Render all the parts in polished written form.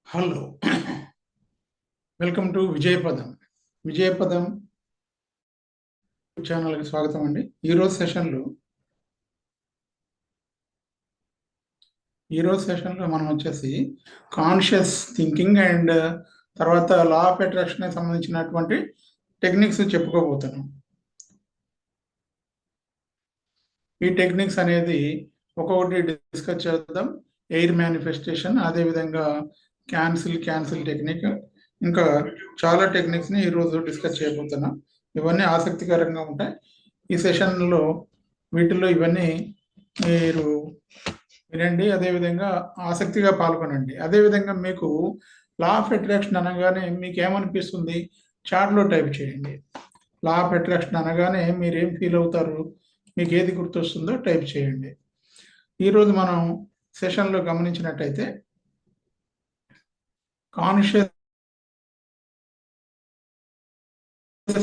Hello, welcome to Vijayapadam. Vijayapadam ఛానల్కి స్వాగతం అండి. ఈరోజు సెషన్లో మనం వచ్చేసి కాన్షియస్ థింకింగ్ అండ్ తర్వాత లా ఆఫ్ అట్రాక్షన్ సంబంధించినటువంటి టెక్నిక్స్ చెప్పుకోబోతున్నాం. ఈ టెక్నిక్స్ అనేది ఒక్కొక్కటి డిస్కస్ చేద్దాం. ఎయిర్ మేనిఫెస్టేషన్, అదేవిధంగా క్యాన్సిల్ టెక్నిక్, ఇంకా చాలా టెక్నిక్స్ని ఈరోజు డిస్కస్ చేయబోతున్నాం. ఇవన్నీ ఆసక్తికరంగా ఉంటాయి. ఈ సెషన్లో వీటిల్లో ఇవన్నీ మీరు వినండి, అదేవిధంగా ఆసక్తిగా పాల్గొనండి. అదేవిధంగా మీకు లా ఆఫ్ అట్రాక్షన్ అనగానే మీకు ఏమనిపిస్తుంది చాట్లో టైప్ చేయండి. లా ఆఫ్ అట్రాక్షన్ అనగానే మీరు ఏం ఫీల్ అవుతారు, మీకు ఏది గుర్తొస్తుందో టైప్ చేయండి. ఈరోజు మనం సెషన్లో గమనించినట్టయితే కాన్షియస్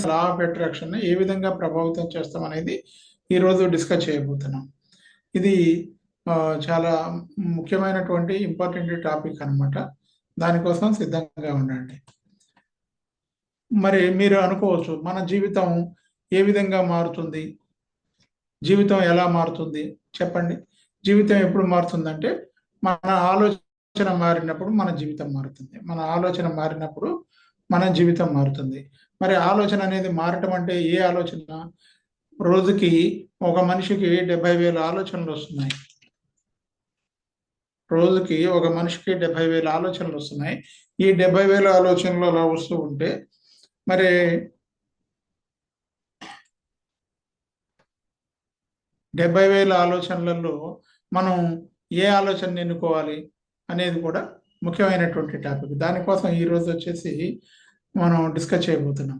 లా ఆఫ్ అట్రాక్షన్ ఏ విధంగా ప్రభావితం చేస్తాం అనేది ఈరోజు డిస్కస్ చేయబోతున్నాం. ఇది చాలా ముఖ్యమైనటువంటి ఇంపార్టెంట్ టాపిక్ అన్నమాట. దానికోసం సిద్ధంగా ఉండండి. మరి మీరు అనుకోవచ్చు, మన జీవితం ఏ విధంగా మారుతుంది, జీవితం ఎలా మారుతుంది చెప్పండి. జీవితం ఎప్పుడు మారుతుందంటే మన ఆలోచన మారినప్పుడు మన జీవితం మారుతుంది. మన ఆలోచన మారినప్పుడు మన జీవితం మారుతుంది. మరి ఆలోచన అనేది మారటం అంటే ఏ ఆలోచన? రోజుకి ఒక మనిషికి 70,000 ఆలోచనలు వస్తున్నాయి. రోజుకి ఒక మనిషికి 70,000 ఆలోచనలు వస్తున్నాయి. ఈ 70,000 ఆలోచనలు అలా వస్తూ ఉంటే మరి 70,000 ఆలోచనలలో మనం ఏ ఆలోచన ఎన్నుకోవాలి అనేది కూడా ముఖ్యమైనటువంటి టాపిక్. దానికోసం ఈరోజు వచ్చేసి మనం డిస్కస్ చేయబోతున్నాం.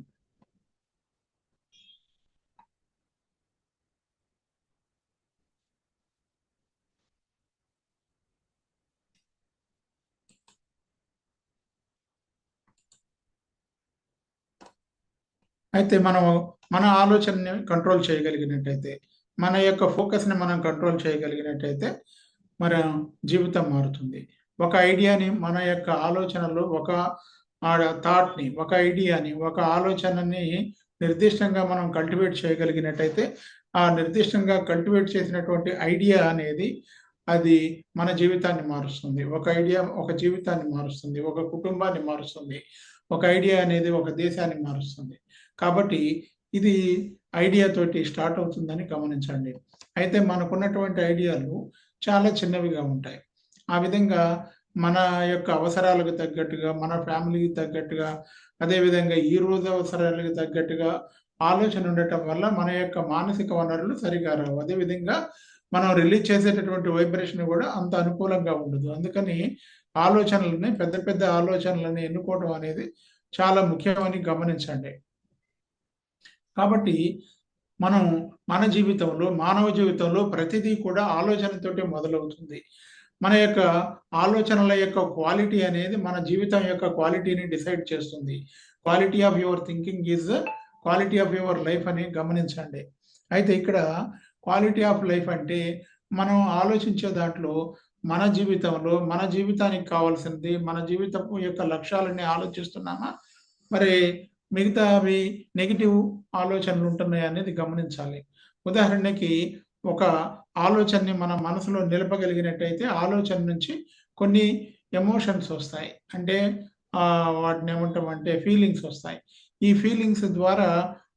అయితే మనం మన ఆలోచనని కంట్రోల్ చేయగలిగినట్టయితే, మన యొక్క ఫోకస్ని మనం కంట్రోల్ చేయగలిగినట్టయితే మన జీవితం మారుతుంది. ఒక ఐడియాని, మన యొక్క ఆలోచనలో ఒక థాట్ని, ఒక ఐడియాని, ఒక ఆలోచనని నిర్దిష్టంగా మనం కల్టివేట్ చేయగలిగినట్టయితే, ఆ నిర్దిష్టంగా కల్టివేట్ చేసినటువంటి ఐడియా అనేది అది మన జీవితాన్ని మారుస్తుంది. ఒక ఐడియా ఒక జీవితాన్ని మారుస్తుంది, ఒక కుటుంబాన్ని మారుస్తుంది. ఒక ఐడియా అనేది ఒక దేశాన్ని మారుస్తుంది. కాబట్టి ఇది ఐడియా తోటి స్టార్ట్ అవుతుందని గమనించండి. అయితే మనకున్నటువంటి ఐడియాలు చాలా చిన్నవిగా ఉంటాయి. ఆ విధంగా మన యొక్క అవసరాలకు తగ్గట్టుగా, మన ఫ్యామిలీకి తగ్గట్టుగా, అదేవిధంగా ఈ రోజు అవసరాలకు తగ్గట్టుగా ఆలోచన ఉండటం వల్ల మన యొక్క మానసిక వనరులు సరిగా రావు. అదేవిధంగా మనం రిలీజ్ చేసేటటువంటి వైబ్రేషన్ కూడా అంత అనుకూలంగా ఉండదు. అందుకని ఆలోచనలని, పెద్ద పెద్ద ఆలోచనలని ఎన్నుకోవడం అనేది చాలా ముఖ్యమని గమనించండి. కాబట్టి మనం మన జీవితంలో, మానవ జీవితంలో ప్రతిదీ కూడా ఆలోచనతోటే మొదలవుతుంది. మన యొక్క ఆలోచనల యొక్క క్వాలిటీ అనేది మన జీవితం యొక్క క్వాలిటీని డిసైడ్ చేస్తుంది. Quality of your thinking is quality of your life అని గమనించండి. అయితే ఇక్కడ క్వాలిటీ ఆఫ్ లైఫ్ అంటే మనం ఆలోచించే దాంట్లో మన జీవితంలో మన జీవితానికి కావాల్సింది, మన జీవితపు యొక్క లక్ష్యాలని ఆలోచిస్తున్నామా? మరి మిగతావి నెగెటివ్ ఆలోచనలు ఉంటున్నాయి అనేది గమనించాలి. ఉదాహరణకి ఒక ఆలోచనని మన మనసులో నిలపగలిగినట్టయితే ఆలోచన నుంచి కొన్ని ఎమోషన్స్ వస్తాయి. అంటే వాటిని ఏమంటామంటే ఫీలింగ్స్ వస్తాయి. ఈ ఫీలింగ్స్ ద్వారా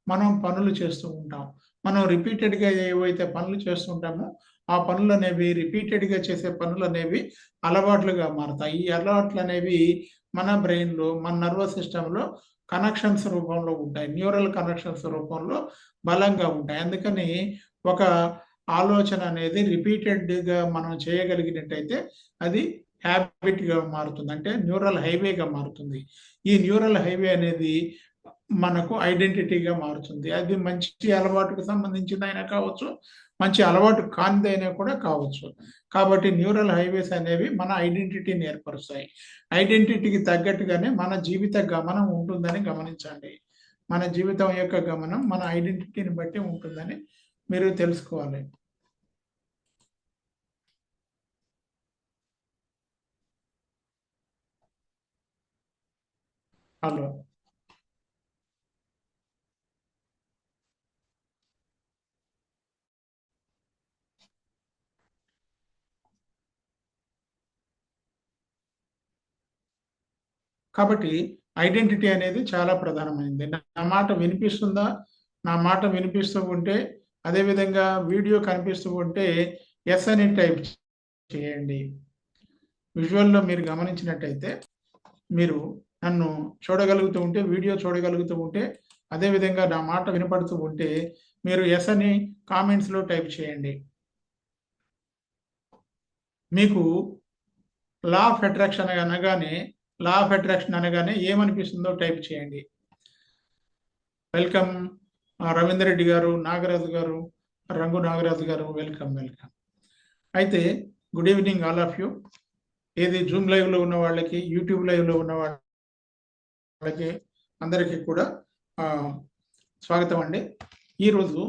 మనం పనులు చేస్తూ ఉంటాం. మనం రిపీటెడ్‌గా ఏవైతే పనులు చేస్తుంటామో, ఆ పనులనేవి రిపీటెడ్‌గా చేసే పనులనేవి అలవాట్లుగా మారతాయి. ఈ అలవాట్లనేవి మన బ్రెయిన్‌లో, మన నర్వస్ సిస్టమ్‌లో కనెక్షన్స్ రూపంలో ఉంటాయి. న్యూరల్ కనెక్షన్స్ రూపంలో బలంగా ఉంటాయి. అందుకని ఒక ఆలోచన అనేది రిపీటెడ్‌గా మనం చేయగలిగినట్టయితే అది హ్యాబిట్‌గా మారుతుంది. అంటే న్యూరల్ హైవేగా మారుతుంది. ఈ న్యూరల్ హైవే అనేది మనకు ఐడెంటిటీగా మారుతుంది. అది మంచి అలవాటుకు సంబంధించిందైనా కావచ్చు, మంచి అలవాటు కానిదైనా కూడా కావచ్చు. కాబట్టి న్యూరల్ హైవేస్ అనేవి మన ఐడెంటిటీని ఏర్పరుస్తాయి. ఐడెంటిటీకి తగ్గట్టుగానే మన జీవిత గమనం ఉంటుందని గమనించండి. మన జీవితం యొక్క గమనం మన ఐడెంటిటీని బట్టి ఉంటుందని మీరు తెలుసుకోవాలి. హలో. కాబట్టి ఐడెంటిటీ అనేది చాలా ప్రధానమైనది. నా మాట వినిపిస్తుందా? నా మాట వినిపిస్తూ ఉంటే, అదే విధంగా వీడియో కనిపిస్తూ ఉంటే యెస్ అని టైప్ చేయండి. విజువల్‌లో మీరు గమనించినట్టయితే, మీరు నన్ను చూడగలుగుతూ ఉంటే, వీడియో చూడగలుగుతూ ఉంటే, అదే విధంగా నా మాట వినపడుతూ ఉంటే, మీరు యెస్ అని కామెంట్స్‌లో టైప్ చేయండి. మీకు లా ఆఫ్ అట్రాక్షన్ అనగానే ఏమనిపిస్తుందో టైప్ చేయండి. వెల్కమ్ రవీందర్ రెడ్డి గారు, నాగరాజు గారు, రంగు నాగరాజు గారు, వెల్కమ్. అయితే good evening all of you. ఏది జూమ్ లైవ్‌లో ఉన్న వాళ్ళకి, యూట్యూబ్ లైవ్‌లో ఉన్న వాళ్ళకి అందరికీ కూడా స్వాగతం అండి. ఈరోజు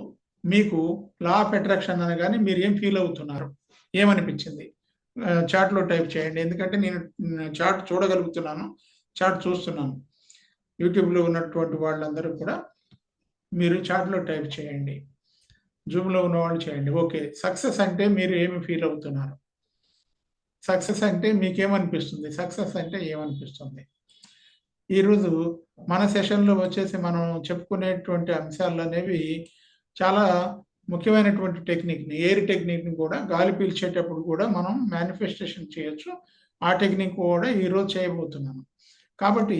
మీకు లా ఆఫ్ అట్రాక్షన్ అనగానే మీరు ఏం ఫీల్ అవుతున్నారు? ఏమనిపించింది? చాట్‌లో టైప్ చేయండి. ఎందుకంటే నేను చాట్ చూడగలుగుతున్నాను. చాట్ చూస్తున్నాను. యూట్యూబ్‌లో ఉన్నటువంటి వాళ్ళందరూ కూడా మీరు చాట్‌లో టైప్ చేయండి. జూమ్‌లో ఉన్నవాళ్ళు చేయండి. ఓకే. సక్సెస్ అంటే మీరు ఏమి ఫీల్ అవుతున్నారు? సక్సెస్ అంటే మీకేమనిపిస్తుంది? సక్సెస్ అంటే ఏమనిపిస్తుంది? ఈరోజు మన సెషన్‌లో వచ్చేసి మనం చెప్పుకునేటువంటి అంశాలనేవి చాలా ముఖ్యమైనటువంటి టెక్నిక్‌ని, ఎయిర్ టెక్నిక్‌ని కూడా గాలి పీల్చేటప్పుడు కూడా మనం మేనిఫెస్టేషన్ చేయొచ్చు. ఆ టెక్నిక్ కూడా ఈరోజు చేయబోతున్నాను. కాబట్టి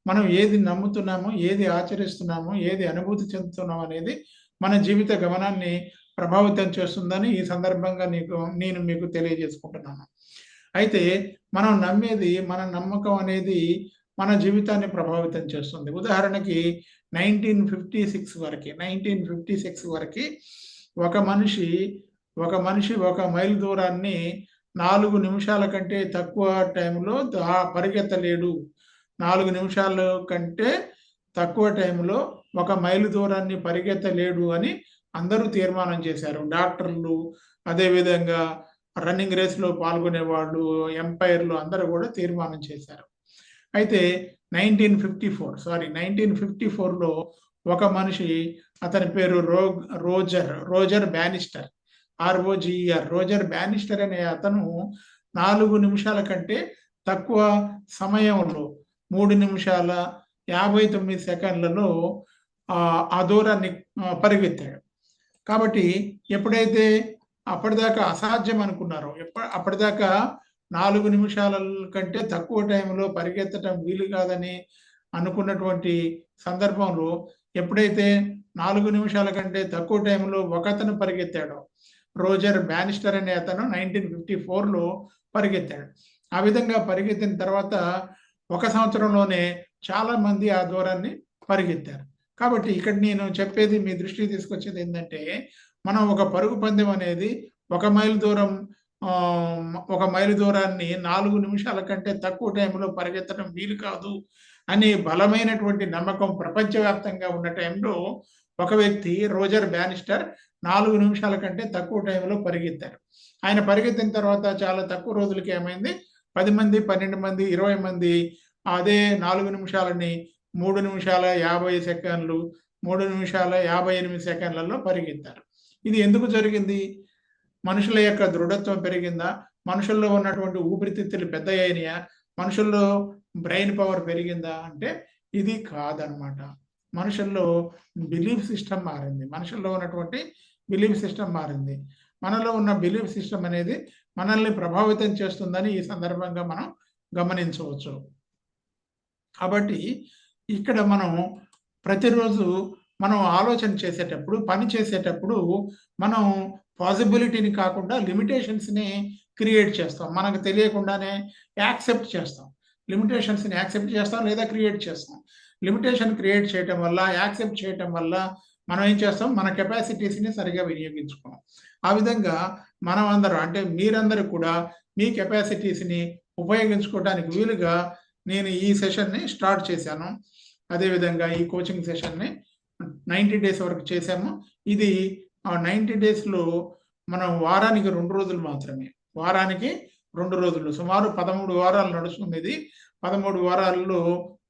మనం ఏది నమ్ముతున్నామో, ఏది ఆచరిస్తున్నామో, ఏది అనుభూతి చెందుతున్నాం అనేది మన జీవిత గమనాన్ని ప్రభావితం చేస్తుందని ఈ సందర్భంగా నేను మీకు తెలియజేసుకుంటున్నాను. అయితే మనం నమ్మేది, మన నమ్మకం అనేది మన జీవితాన్ని ప్రభావితం చేస్తుంది. ఉదాహరణకి 1956 వరకి ఒక మైలు దూరాన్ని 4 నిమిషాల కంటే తక్కువ టైంలో పరిగెత్తలేడు. 4 నిమిషాల కంటే తక్కువ టైంలో 1 మైలు దూరాన్ని పరిగెత్తలేడు అని అందరూ తీర్మానం చేశారు. డాక్టర్లు, అదేవిధంగా రన్నింగ్ రేస్‌లో పాల్గొనేవాళ్ళు, ఎంపైర్‌లు అందరూ కూడా తీర్మానం చేశారు. అయితే 1954లో ఒక మనిషి, అతని పేరు రోజర్ బ్యానిస్టర్. రోజర్ బ్యానిస్టర్ అనే అతను 4 నిమిషాల కంటే తక్కువ సమయంలో 3 నిమిషాల 59 సెకన్లలో ఆ దూరాన్ని పరిగెత్తాడు. కాబట్టి ఎప్పుడైతే అప్పటిదాకా అసాధ్యం అనుకున్నారో, అప్పటిదాకా 4 నిమిషాల కంటే తక్కువ టైంలో పరిగెత్తటం వీలు కాదని అనుకున్నటువంటి సందర్భంలో, ఎప్పుడైతే 4 నిమిషాల కంటే తక్కువ టైంలో ఒకతను పరిగెత్తాడో, రోజర్ బ్యానిస్టర్ అనే అతను 1954లో పరిగెత్తాడు. ఆ విధంగా పరిగెత్తిన తర్వాత 1 సంవత్సరంలోనే చాలా మంది ఆ దూరాన్ని పరిగెత్తారు. కాబట్టి ఇక్కడ నేను చెప్పేది, మీ దృష్టికి తీసుకొచ్చేది ఏంటంటే, మనం ఒక పరుగు పందెం అనేది 1 మైల్ దూరం ఒక మైలు దూరాన్ని 4 నిమిషాల కంటే తక్కువ టైంలో పరిగెత్తడం వీలు కాదు అనే బలమైనటువంటి నమ్మకం ప్రపంచవ్యాప్తంగా ఉన్న టైంలో ఒక వ్యక్తి రోజర్ బ్యానిస్టర్ 4 నిమిషాల కంటే తక్కువ టైంలో పరిగెత్తారు. ఆయన పరిగెత్తిన తర్వాత చాలా తక్కువ రోజులకి ఏమైంది, 10 మంది, 12 మంది, 20 మంది అదే 4 నిమిషాలని 3 నిమిషాల 50 సెకన్లు, 3 నిమిషాల 58 సెకన్లలో పరిగెత్తారు. ఇది ఎందుకు జరిగింది? మనుషుల యొక్క దృఢత్వం పెరిగిందా? మనుషుల్లో ఉన్నటువంటి ఊపిరితిత్తులు పెద్దయ్యాయా? మనుషుల్లో బ్రెయిన్ పవర్ పెరిగిందా? అంటే ఇది కాదనమాట. మనుషుల్లో బిలీఫ్ సిస్టమ్ మారింది. మనుషుల్లో ఉన్నటువంటి బిలీఫ్ సిస్టమ్ మారింది. మనలో ఉన్న బిలీఫ్ సిస్టమ్ అనేది మనల్ని ప్రభావితం చేస్తుందని ఈ సందర్భంగా మనం గమనించవచ్చు. కాబట్టి ఇక్కడ మనం ప్రతిరోజు మనం ఆలోచన చేసేటప్పుడు, పని చేసేటప్పుడు మనం పాసిబిలిటీని కాకుండా లిమిటేషన్స్‌ని క్రియేట్ చేస్తాం. మనకు తెలియకుండానే యాక్సెప్ట్ చేస్తాం. లిమిటేషన్స్‌ని యాక్సెప్ట్ చేస్తాం లేదా క్రియేట్ చేస్తాం. లిమిటేషన్ క్రియేట్ చేయటం వల్ల, యాక్సెప్ట్ చేయటం వల్ల మనం ఏం చేస్తాం? మన కెపాసిటీస్‌ని సరిగ్గా వినియోగించుకోం. ఆ విధంగా మనం అందరం అంటే మీరందరూ కూడా మీ కెపాసిటీస్‌ని ఉపయోగించుకోవడానికి వీలుగా నేను ఈ సెషన్‌ని స్టార్ట్ చేశాను. అదేవిధంగా ఈ కోచింగ్ సెషన్‌ని 90 డేస్ వరకు చేశాము. ఇది 90 డేస్‌లో మనం వారానికి 2 రోజులు మాత్రమే. వారానికి 2 రోజులు. సుమారు 13 వారాలు నడుస్తుంది ఇది. 13 వారాల్లో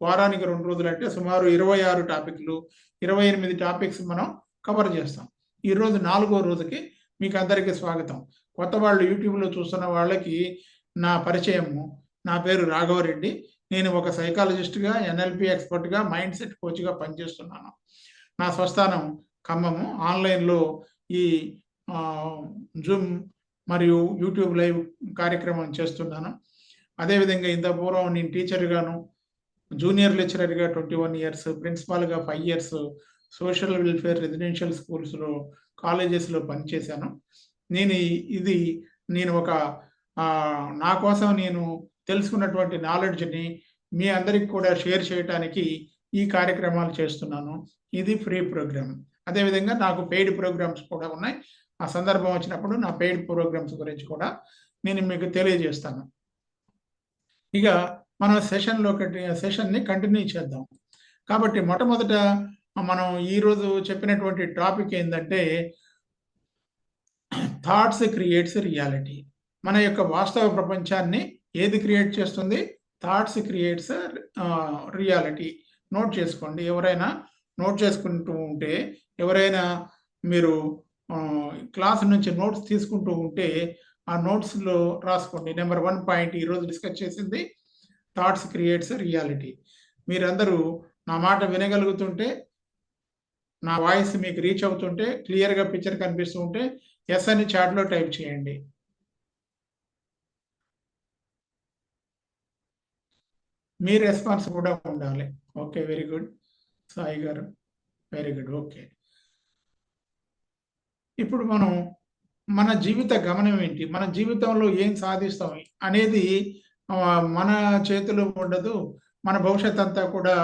వారానికి 2 రోజులు అంటే సుమారు 26 టాపిక్‌లు, 28 టాపిక్స్ మనం కవర్ చేస్తాం. ఈరోజు 4వ రోజుకి మీకు అందరికీ స్వాగతం. కొత్త వాళ్ళు యూట్యూబ్‌లో చూస్తున్న వాళ్ళకి నా పరిచయము. నా పేరు రాఘవరెడ్డి. నేను ఒక సైకాలజిస్ట్‌గా, ఎన్ఎల్‌పి ఎక్స్‌పర్ట్‌గా, మైండ్ సెట్ కోచ్‌గా పనిచేస్తున్నాను. నా స్వస్థానం ఖమ్మము. ఆన్‌లైన్‌లో ఈ జూమ్ మరియు యూట్యూబ్ లైవ్ కార్యక్రమం చేస్తున్నాను. అదేవిధంగా ఇంతకు పూర్వం నేను టీచర్‌గాను, జూనియర్ లెక్చరర్‌గా 21 ఇయర్స్, ప్రిన్సిపాల్‌గా 5 ఇయర్స్, సోషల్ వెల్ఫేర్ రెసిడెన్షియల్ స్కూల్స్‌లో, కాలేజెస్‌లో పనిచేశాను. ఇది నేను ఒక నా కోసం నేను తెలుసుకున్నటువంటి నాలెడ్జ్‌ని మీ అందరికి కూడా షేర్ చేయటానికి ఈ కార్యక్రమాలు చేస్తున్నాను. ఇది ఫ్రీ ప్రోగ్రామ్. అదేవిధంగా నాకు పెయిడ్ ప్రోగ్రామ్స్ కూడా ఉన్నాయి. ఆ సందర్భం వచ్చినప్పుడు నా పెయిడ్ ప్రోగ్రామ్స్ గురించి కూడా నేను మీకు తెలియజేస్తాను. ఇక మనం సెషన్‌ని కంటిన్యూ చేద్దాం. కాబట్టి మొట్టమొదట మనం ఈరోజు చెప్పినటువంటి టాపిక్ ఏందంటే థాట్స్ క్రియేట్స్ రియాలిటీ. మన యొక్క వాస్తవ ప్రపంచాన్ని ఏది క్రియేట్ చేస్తుంది? Thoughts creates reality. నోట్ చేసుకోండి. ఎవరైనా నోట్ చేసుకుంటూ ఉంటే, ఎవరైనా మీరు క్లాస్ నుంచి నోట్స్ తీసుకుంటూ ఉంటే, ఆ నోట్స్‌లో రాసుకోండి. నెంబర్ 1 పాయింట్ ఈరోజు డిస్కస్ చేసింది థాట్స్ క్రియేట్స్ రియాలిటీ. మీరందరూ నా మాట వినగలుగుతుంటే, నా వాయిస్ మీకు రీచ్ అవుతుంటే, క్లియర్‌గా పిక్చర్ కనిపిస్తూ ఉంటే, యెస్ అని చాట్‌లో టైప్ చేయండి. మీ రెస్పాన్స్ కూడా ఉండాలి. Okay. Very good. Sai garu. Very good. Okay. ఇప్పుడు మనం మన జీవిత గమనం ఏంటి? మన జీవితంలో ఏం సాధిస్తాం అనేది మన చేతిలో ఉండదు. మన భవిష్యత్తంతా కూడా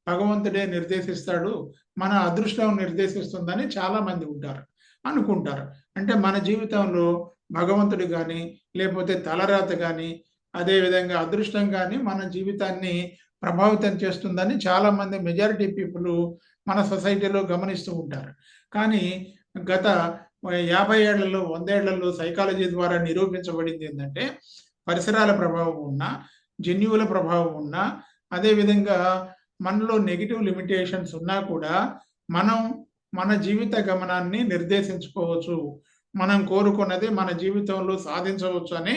భగవంతుడే నిర్దేశిస్తాడు. మన అదృష్టం నిర్దేశిస్తుందని చాలామంది అనుకుంటారు. అంటే మన జీవితంలో భగవంతుడు గాని, లేపోతే తలరాత గాని, అదేవిధంగా అదృష్టం గాని మన జీవితాన్ని ప్రభావితం చేస్తుందని చాలామంది మెజారిటీ పీపుల్ మన సొసైటీలో గమనిస్తూ ఉంటారు. కానీ గత 50 ఏళ్లలో, 100 ఏళ్లలో సైకాలజీ ద్వారా నిరూపించబడింది ఏందంటే, పరిసరాల ప్రభావం ఉన్నా, జన్యువుల ప్రభావం ఉన్నా, అదేవిధంగా మనలో నెగెటివ్ లిమిటేషన్స్ ఉన్నా కూడా, మనం మన జీవిత గమనాన్ని నిర్దేశించుకోవచ్చు. మనం కోరుకున్నది మన జీవితంలో సాధించవచ్చు అని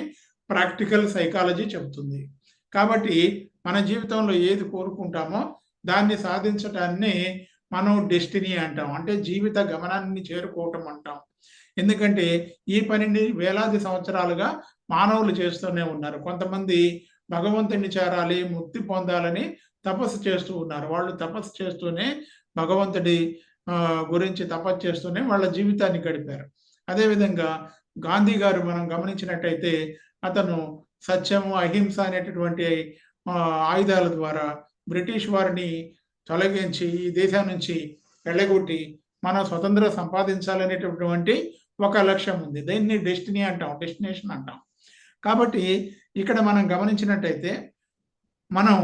ప్రాక్టికల్ సైకాలజీ చెప్తుంది. కాబట్టి మన జీవితంలో ఏది కోరుకుంటామో దాన్ని సాధించటాన్ని మనం డెస్టినీ అంటాం. అంటే జీవిత గమనాన్ని చేరుకోవటం అంటాం. ఎందుకంటే ఈ పనిని వేలాది సంవత్సరాలుగా మానవులు చేస్తూనే ఉన్నారు. కొంతమంది భగవంతుడిని చేరాలి, ముక్తి పొందాలని తపస్సు చేస్తూ ఉన్నారు. వాళ్ళు తపస్సు చేస్తూనే భగవంతుడి గురించి తపస్సు చేస్తూనే వాళ్ళ జీవితాన్ని గడిపారు. అదేవిధంగా గాంధీ గారు మనం గమనించినట్టయితే అతను సత్యము, అహింస అనేటటువంటి ఆయుధాల ద్వారా బ్రిటిష్ వారిని తొలగించి ఈ దేశం నుంచి వెళ్ళగొట్టి మనం స్వతంత్రం సంపాదించాలనేటటువంటి ఒక లక్ష్యం ఉంది. దీన్ని డెస్టినీ అంటాం, డెస్టినేషన్ అంటాం. కాబట్టి ఇక్కడ మనం గమనించినట్టయితే మనం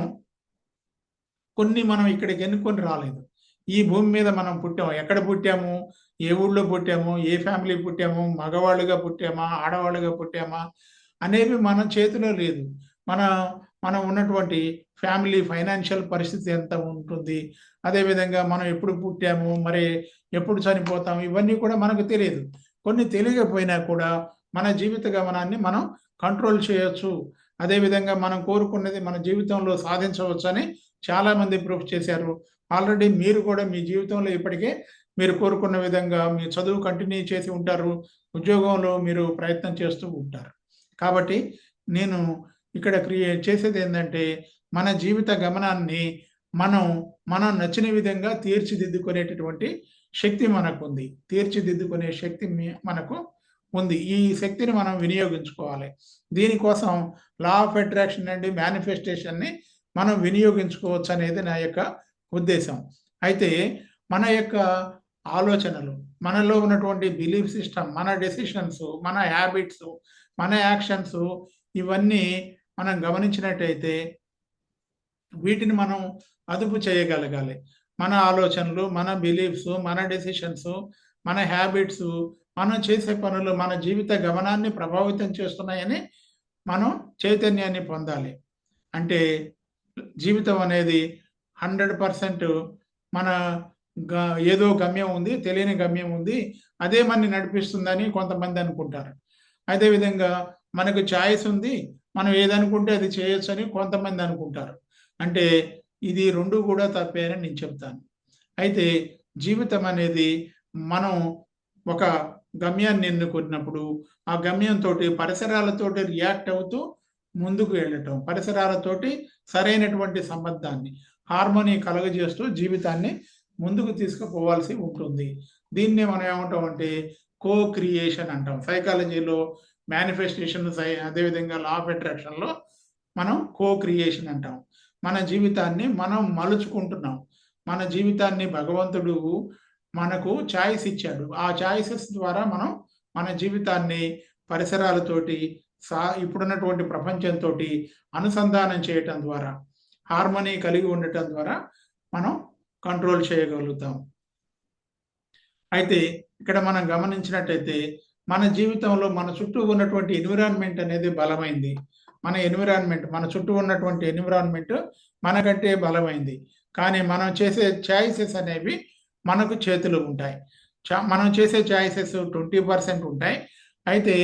మనం ఇక్కడికి ఎన్నుకొని రాలేదు. ఈ భూమి మీద మనం పుట్టాము. ఎక్కడ పుట్టాము? ఏ ఊళ్ళో పుట్టాము? ఏ ఫ్యామిలీకి పుట్టాము? మగవాళ్ళుగా పుట్టామా? ఆడవాళ్ళుగా పుట్టామా? అనేవి మన చేతిలో లేదు. మన మనం ఉన్నటువంటి ఫ్యామిలీ ఫైనాన్షియల్ పరిస్థితి ఎంత ఉంటుంది? అదేవిధంగా మనం ఎప్పుడు పుట్టాము? మరి ఎప్పుడు చనిపోతాం? ఇవన్నీ కూడా మనకు తెలియదు. కొన్ని తెలియకపోయినా కూడా మన జీవిత గమనాన్ని మనం కంట్రోల్ చేయొచ్చు. అదేవిధంగా మనం కోరుకున్నది మన జీవితంలో సాధించవచ్చని చాలామంది ప్రూఫ్ చేశారు. ఆల్రెడీ మీరు కూడా మీ జీవితంలో ఇప్పటికే మీరు కోరుకున్న విధంగా మీ చదువు కంటిన్యూ చేసి ఉంటారు. ఉద్యోగంలో మీరు ప్రయత్నం చేస్తూ ఉంటారు. కాబట్టి నేను ఇక్కడ చేసేదేందంటే, మన జీవిత గమనాన్ని మనం నచ్చిన విధంగా తీర్చిదిద్దుకునేటటువంటి శక్తి మనకుంది. తీర్చిదిద్దుకునే శక్తి మనకు ఉంది. ఈ శక్తిని మనం వినియోగించుకోవాలి. దీనికోసం లా ఆఫ్ అట్రాక్షన్ అండ్ మేనిఫెస్టేషన్‌ని మనం వినియోగించుకోవచ్చనేది నా యొక్క ఉద్దేశం. అయితే మన యొక్క ఆలోచనలు, మనలో ఉన్నటువంటి బిలీఫ్ సిస్టమ్, మన డెసిషన్స్, మన హ్యాబిట్స్, మన యాక్షన్స్ ఇవన్నీ మనం గమనించినట్టయితే వీటిని మనం అదుపు చేయగలగాలి. మన ఆలోచనలు, మన బిలీఫ్స్, మన డెసిషన్స్, మన హ్యాబిట్స్, మనం చేసే పనులు మన జీవిత గమనాన్ని ప్రభావితం చేస్తున్నాయని మనం చైతన్యాన్ని పొందాలి. అంటే జీవితం అనేది 100% మన గ ఏదో గమ్యం ఉంది, తెలియని గమ్యం ఉంది. అదే మనని నడిపిస్తుందని కొంతమంది అనుకుంటారు. అదేవిధంగా మనకు చాయిస్ ఉంది. మనం ఏదనుకుంటే అది చేయొచ్చని కొంతమంది అనుకుంటారు. అంటే ఇది 2 కూడా తప్పే అని నేను చెప్తాను. అయితే జీవితం అనేది మనం ఒక గమ్యాన్ని ఎన్నుకున్నప్పుడు, ఆ గమ్యంతోటి పరిసరాలతోటి రియాక్ట్ అవుతూ ముందుకు వెళ్ళటం. పరిసరాలతోటి సరైనటువంటి సంబంధాన్ని, హార్మోనీ కలుగజేస్తూ జీవితాన్ని ముందుకు తీసుకుపోవాల్సి ఉంటుంది. దీన్నే మనం ఏమంటామంటే కో క్రియేషన్ అంటాం. సైకాలజీలో మేనిఫెస్టేషన్ అదేవిధంగా లా ఆఫ్ అట్రాక్షన్‌లో మనం కో క్రియేషన్ అంటాం. మన జీవితాన్ని మనం మలుచుకుంటున్నాం. మన జీవితాన్ని భగవంతుడు మనకు చాయిస్ ఇచ్చాడు. ఆ చాయిసెస్ ద్వారా మనం మన జీవితాన్ని పరిసరాలతోటి ఇప్పుడున్నటువంటి ప్రపంచంతోటి అనుసంధానం చేయటం ద్వారా, హార్మనీ కలిగి ఉండటం ద్వారా మనం కంట్రోల్ చేయగలుగుతాం. అయితే ఇక్కడ మనం గమనించినట్టయితే మన జీవితంలో మన చుట్టూ ఉన్నటువంటి ఎన్విరాన్మెంట్ అనేది బలమైంది. మన చుట్టూ ఉన్నటువంటి ఎన్విరాన్మెంట్ మనకంటే బలమైంది. కానీ మనం చేసే చాయిసెస్ అనేవి మనకు చేతిలో ఉంటాయి. మనం చేసే చాయిసెస్ 20% ఉంటాయి. అయితే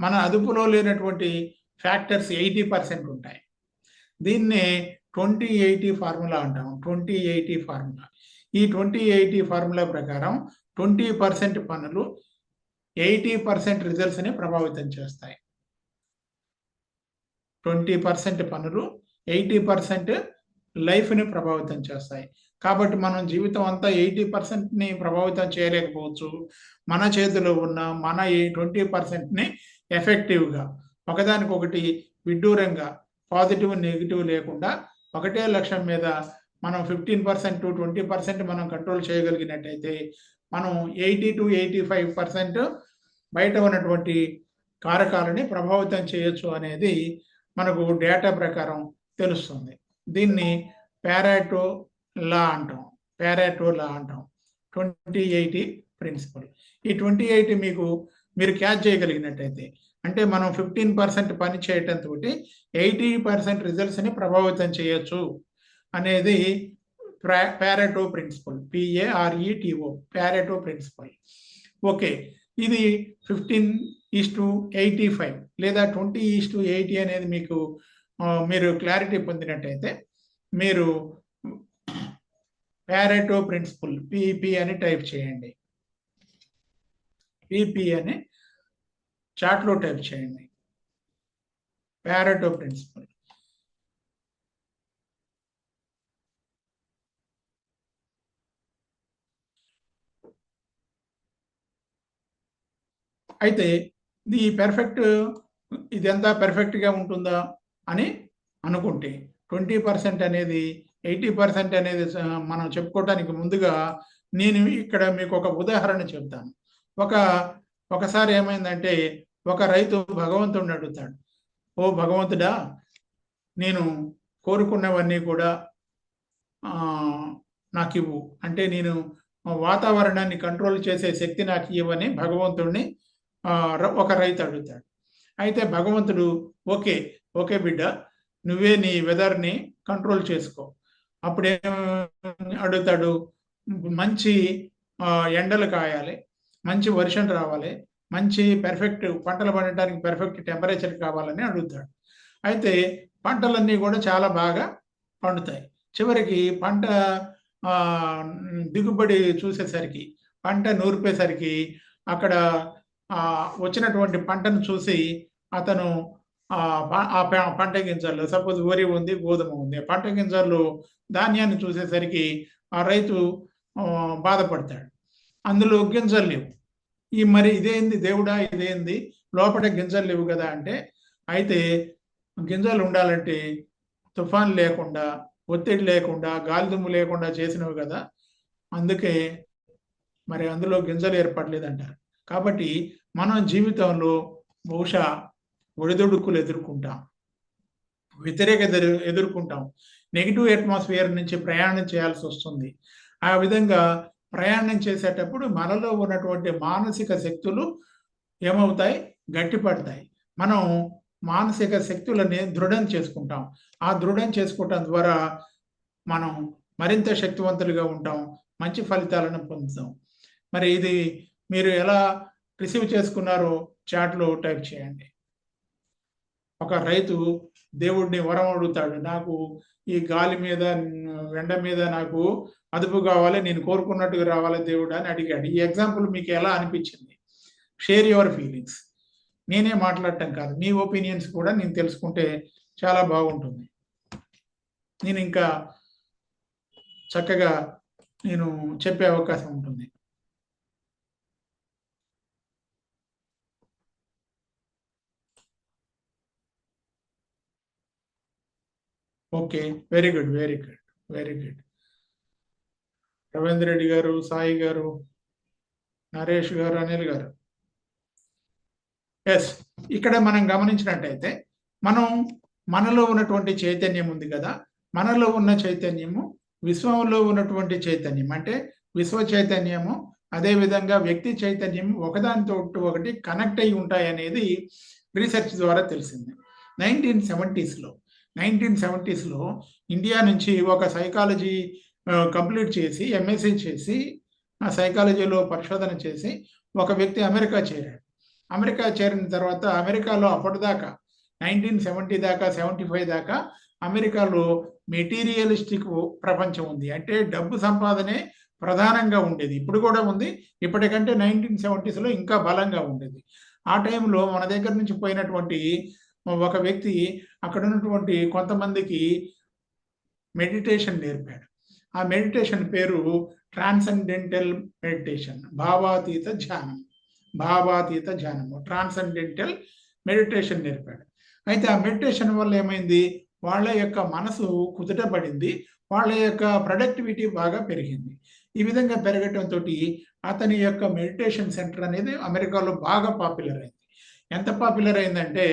మన అదుపులో లేనటువంటి ఫ్యాక్టర్స్ 80% ఉంటాయి. దీన్నే 20-80 ఫార్ములా అంటాం. 20-80 ఫార్ములా. ఈ 20-80 ఫార్ములా ప్రకారం 20% పనులు 80% రిజల్ట్స్‌ని ప్రభావితం చేస్తాయి. 20% పనులు 80% లైఫ్‌ని ప్రభావితం చేస్తాయి. కాబట్టి మనం జీవితం అంతా 80%ని ప్రభావితం చేయలేకపోవచ్చు. మన చేతిలో ఉన్న మన ఈ 20%ని ఎఫెక్టివ్‌గా ఒకదానికొకటి విడ్డూరంగా పాజిటివ్, నెగెటివ్ లేకుండా ఒకటే లక్ష్యం మీద మనం 15%, 20% మనం కంట్రోల్ చేయగలిగినట్టయితే మనం 80-85% బయట ఉన్నటువంటి కారకాలని ప్రభావితం చేయొచ్చు అనేది మనకు డేటా ప్రకారం తెలుస్తుంది. దీన్ని పారెటో లా అంటాం. 20-80 ప్రిన్సిపల్. ఈ 20-80 మీరు క్యాచ్ చేయగలిగినట్టయితే, అంటే మనం 15% పని చేయటంతోటి 80% రిజల్ట్స్‌ని ప్రభావితం చేయొచ్చు అనేది Pareto principle. PARETO Pareto principle. Okay. ఇది 15:85 లేదా 20:80 అనేది మీరు క్లారిటీ పొందినట్టయితే మీరు పారెటో ప్రిన్సిపల్ పీపీ అని టైప్ చేయండి. పీపీ అని చాట్‌లో టైప్ చేయండి. Pareto principle. అయితే ఇదంతా పెర్ఫెక్ట్‌గా ఉంటుందా అని అనుకుంటే 20% అనేది 80% అనేది మనం చెప్పుకోవటానికి ముందుగా నేను ఇక్కడ మీకు ఒక ఉదాహరణ చెప్తాను. ఒక ఒకసారి ఏమైందంటే ఒక రైతు భగవంతుడిని అడుగుతాడు, ఓ భగవంతుడా, నేను కోరుకున్నవన్నీ కూడా నాకు ఇవ్వు, అంటే నేను వాతావరణాన్ని కంట్రోల్ చేసే శక్తి నాకు ఇవ్వని భగవంతుడిని ఒక రైతు అడుగుతాడు. అయితే భగవంతుడు ఓకే, ఓకే బిడ్డ, నువ్వే నీ వెదర్ని కంట్రోల్ చేసుకో. అప్పుడేం అడుగుతాడు, మంచి ఎండలు కాయాలి, మంచి వర్షం రావాలి, మంచి పెర్ఫెక్ట్ పంటలు పండటానికి పెర్ఫెక్ట్ టెంపరేచర్ కావాలని అడుగుతాడు. అయితే పంటలన్నీ కూడా చాలా బాగా పండుతాయి. చివరికి పంట దిగుబడి చూసేసరికి, పంట నూర్పేసరికి అక్కడ వచ్చినటువంటి పంటను చూసి అతను ఆ పంట గింజలు, సపోజ్ వరి ఉంది, గోధుమ ఉంది, పంట గిన్నెలు ధాన్యాన్ని చూసేసరికి ఆ రైతు బాధపడతాడు. అందులో గింజలు లేవు. మరి ఇదేంది దేవుడా, ఇదేంది లోపల గింజలు లేవు కదా అంటే, అయితే గింజలు ఉండాలంటే తుఫాన్ లేకుండా, ఒత్తిడి లేకుండా, గాలి దుమ్ము లేకుండా చేసినవి కదా, అందుకే మరి అందులో గింజలు ఏర్పడలేదంటారు. కాబట్టి మనం జీవితంలో బహుశా ఒడిదుడుకులు ఎదుర్కొంటాం, వ్యతిరేకత ఎదుర్కొంటాం, నెగిటివ్ అట్మాస్ఫియర్ నుంచి ప్రయాణం చేయాల్సి వస్తుంది. ఆ విధంగా ప్రయాణం చేసేటప్పుడు మనలో ఉన్నటువంటి మానసిక శక్తులు ఏమవుతాయి, గట్టిపడతాయి. మనం మానసిక శక్తులని దృఢం చేసుకుంటాం. ఆ దృఢం చేసుకోవటం ద్వారా మనం మరింత శక్తివంతులుగా ఉంటాం, మంచి ఫలితాలను పొందుతాం. మరి ఇది మీరు ఎలా రిసీవ్ చేసుకున్నారో చాట్లో టైప్ చేయండి. ఒక రైతు దేవుడిని వరం అడుగుతాడు, నాకు ఈ గాలి మీద, ఎండ మీద నాకు అదుపు కావాలి, నేను కోరుకున్నట్టుగా రావాలి దేవుడు అని అడిగాడు. ఈ ఎగ్జాంపుల్ మీకు ఎలా అనిపించింది? Share your feelings. నేనే మాట్లాడటం కాదు, మీ ఒపీనియన్స్ కూడా నేను తెలుసుకుంటే చాలా బాగుంటుంది. నేను ఇంకా చక్కగా నేను చెప్పే అవకాశం ఉంటుంది. Okay, very good, very good, very good. Ravindra Reddy గారు, సాయి గారు, నరేష్ గారు, అనిల్ గారు. ఎస్, ఇక్కడ మనం గమనించినట్టయితే మనం మనలో ఉన్నటువంటి చైతన్యం ఉంది కదా, మనలో ఉన్న చైతన్యము విశ్వంలో ఉన్నటువంటి చైతన్యం, అంటే విశ్వ చైతన్యము, అదేవిధంగా వ్యక్తి చైతన్యం ఒకదానితో ఒకటి కనెక్ట్ అయి ఉంటాయి అనేది రీసెర్చ్ ద్వారా తెలిసింది. 1970s లో ఇండియా నుంచి ఒక సైకాలజీ కంప్లీట్ చేసి, ఎంఎస్సీ చేసి, సైకాలజీలో పరిశోధన చేసి ఒక వ్యక్తి అమెరికా చేరాడు. అమెరికా చేరిన తర్వాత అమెరికాలో అప్పటిదాకా 1970 దాకా 75 దాకా అమెరికాలో మెటీరియలిస్టిక్ ప్రపంచం ఉంది, అంటే డబ్బు సంపాదనే ప్రధానంగా ఉండేది. ఇప్పుడు కూడా ఉంది, ఇప్పటికంటే 1970sలో ఇంకా బలంగా ఉండేది. ఆ టైంలో మన దగ్గర నుంచి పోయినటువంటి ఒక వ్యక్తి అక్కడ ఉన్నటువంటి కొంతమందికి మెడిటేషన్ నేర్పాడు. ఆ మెడిటేషన్ పేరు ట్రాన్సెండెంటల్ మెడిటేషన్, భావాతీత ధ్యానం. భావాతీత ధ్యానము, ట్రాన్సెండెంటల్ మెడిటేషన్ నేర్పాడు. అయితే ఆ మెడిటేషన్ వల్ల ఏమైంది, వాళ్ళ యొక్క మనసు కుదుటపడింది, వాళ్ళ యొక్క ప్రొడక్టివిటీ బాగా పెరిగింది. ఈ విధంగా పెరగటంతో అతని యొక్క మెడిటేషన్ సెంటర్ అనేది అమెరికాలో బాగా పాపులర్ అయింది. ఎంత పాపులర్ అయిందంటే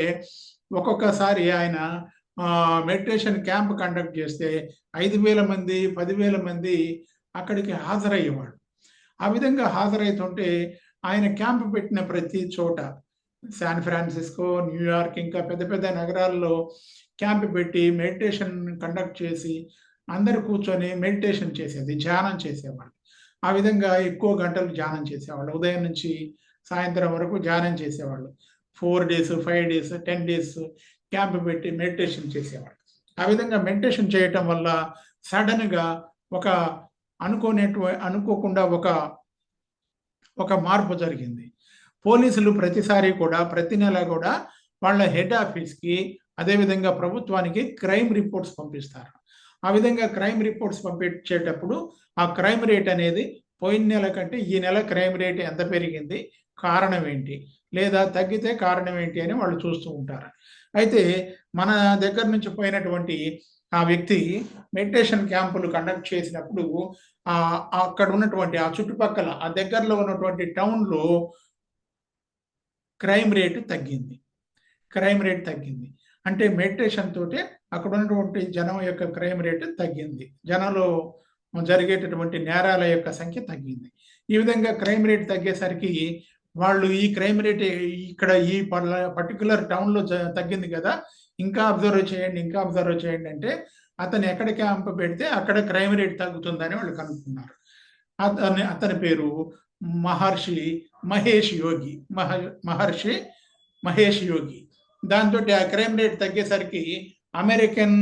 ఒక్కొక్కసారి ఆయన మెడిటేషన్ క్యాంప్ కండక్ట్ చేస్తే 5,000 మంది, 10,000 మంది అక్కడికి హాజరయ్యేవాడు. ఆ విధంగా హాజరైతుంటే ఆయన క్యాంప్ పెట్టిన ప్రతి చోట, శాన్ ఫ్రాన్సిస్కో, న్యూయార్క్, ఇంకా పెద్ద పెద్ద నగరాల్లో క్యాంప్ పెట్టి మెడిటేషన్ కండక్ట్ చేసి అందరు కూర్చొని మెడిటేషన్ చేసేది, ధ్యానం చేసేవాళ్ళు. ఆ విధంగా ఎక్కువ గంటలు ధ్యానం చేసేవాళ్ళు. ఉదయం నుంచి సాయంత్రం వరకు ధ్యానం చేసేవాళ్ళు. 4 days, 5 days, 10 days క్యాంప్ పెట్టి మెడిటేషన్ చేసేవాళ్ళు. ఆ విధంగా మెడిటేషన్ చేయటం వల్ల సడన్గా ఒక అనుకోకుండా ఒక మార్పు జరిగింది. పోలీసులు ప్రతిసారి కూడా, ప్రతి నెల కూడా వాళ్ళ హెడ్ ఆఫీస్కి, అదేవిధంగా ప్రభుత్వానికి క్రైమ్ రిపోర్ట్స్ పంపిస్తారు. ఆ విధంగా క్రైమ్ రిపోర్ట్స్ పంపించేటప్పుడు ఆ క్రైమ్ రేట్ అనేది పోయిన నెల కంటే ఈ నెల క్రైమ్ రేట్ ఎంత పెరిగింది, కారణం ఏంటి, లేదా తగ్గితే కారణం ఏంటి అని వాళ్ళు చూస్తూ ఉంటారు. అయితే మన దగ్గర నుంచి పోయినటువంటి ఆ వ్యక్తి మెడిటేషన్ క్యాంపులు కండక్ట్ చేసినప్పుడు అక్కడ ఉన్నటువంటి ఆ చుట్టుపక్కల, ఆ దగ్గరలో ఉన్నటువంటి టౌన్లో క్రైమ్ రేటు తగ్గింది. అంటే మెడిటేషన్ తోటి అక్కడ ఉన్నటువంటి జనం యొక్క క్రైమ్ రేటు తగ్గింది. జనంలో జరిగేటటువంటి నేరాల యొక్క సంఖ్య తగ్గింది. ఈ విధంగా క్రైమ్ రేట్ తగ్గేసరికి వాళ్ళు ఈ క్రైమ్ రేట్ ఇక్కడ ఈ పర్టికులర్ టౌన్లో తగ్గింది కదా, ఇంకా అబ్జర్వ్ చేయండి అంటే అతను ఎక్కడ క్యాంప్ పెడితే అక్కడ క్రైమ్ రేట్ తగ్గుతుందని వాళ్ళు కనుక్కున్నారు. అతని పేరు మహర్షి మహేష్ యోగి. దాంతో ఆ క్రైమ్ రేట్ తగ్గేసరికి అమెరికన్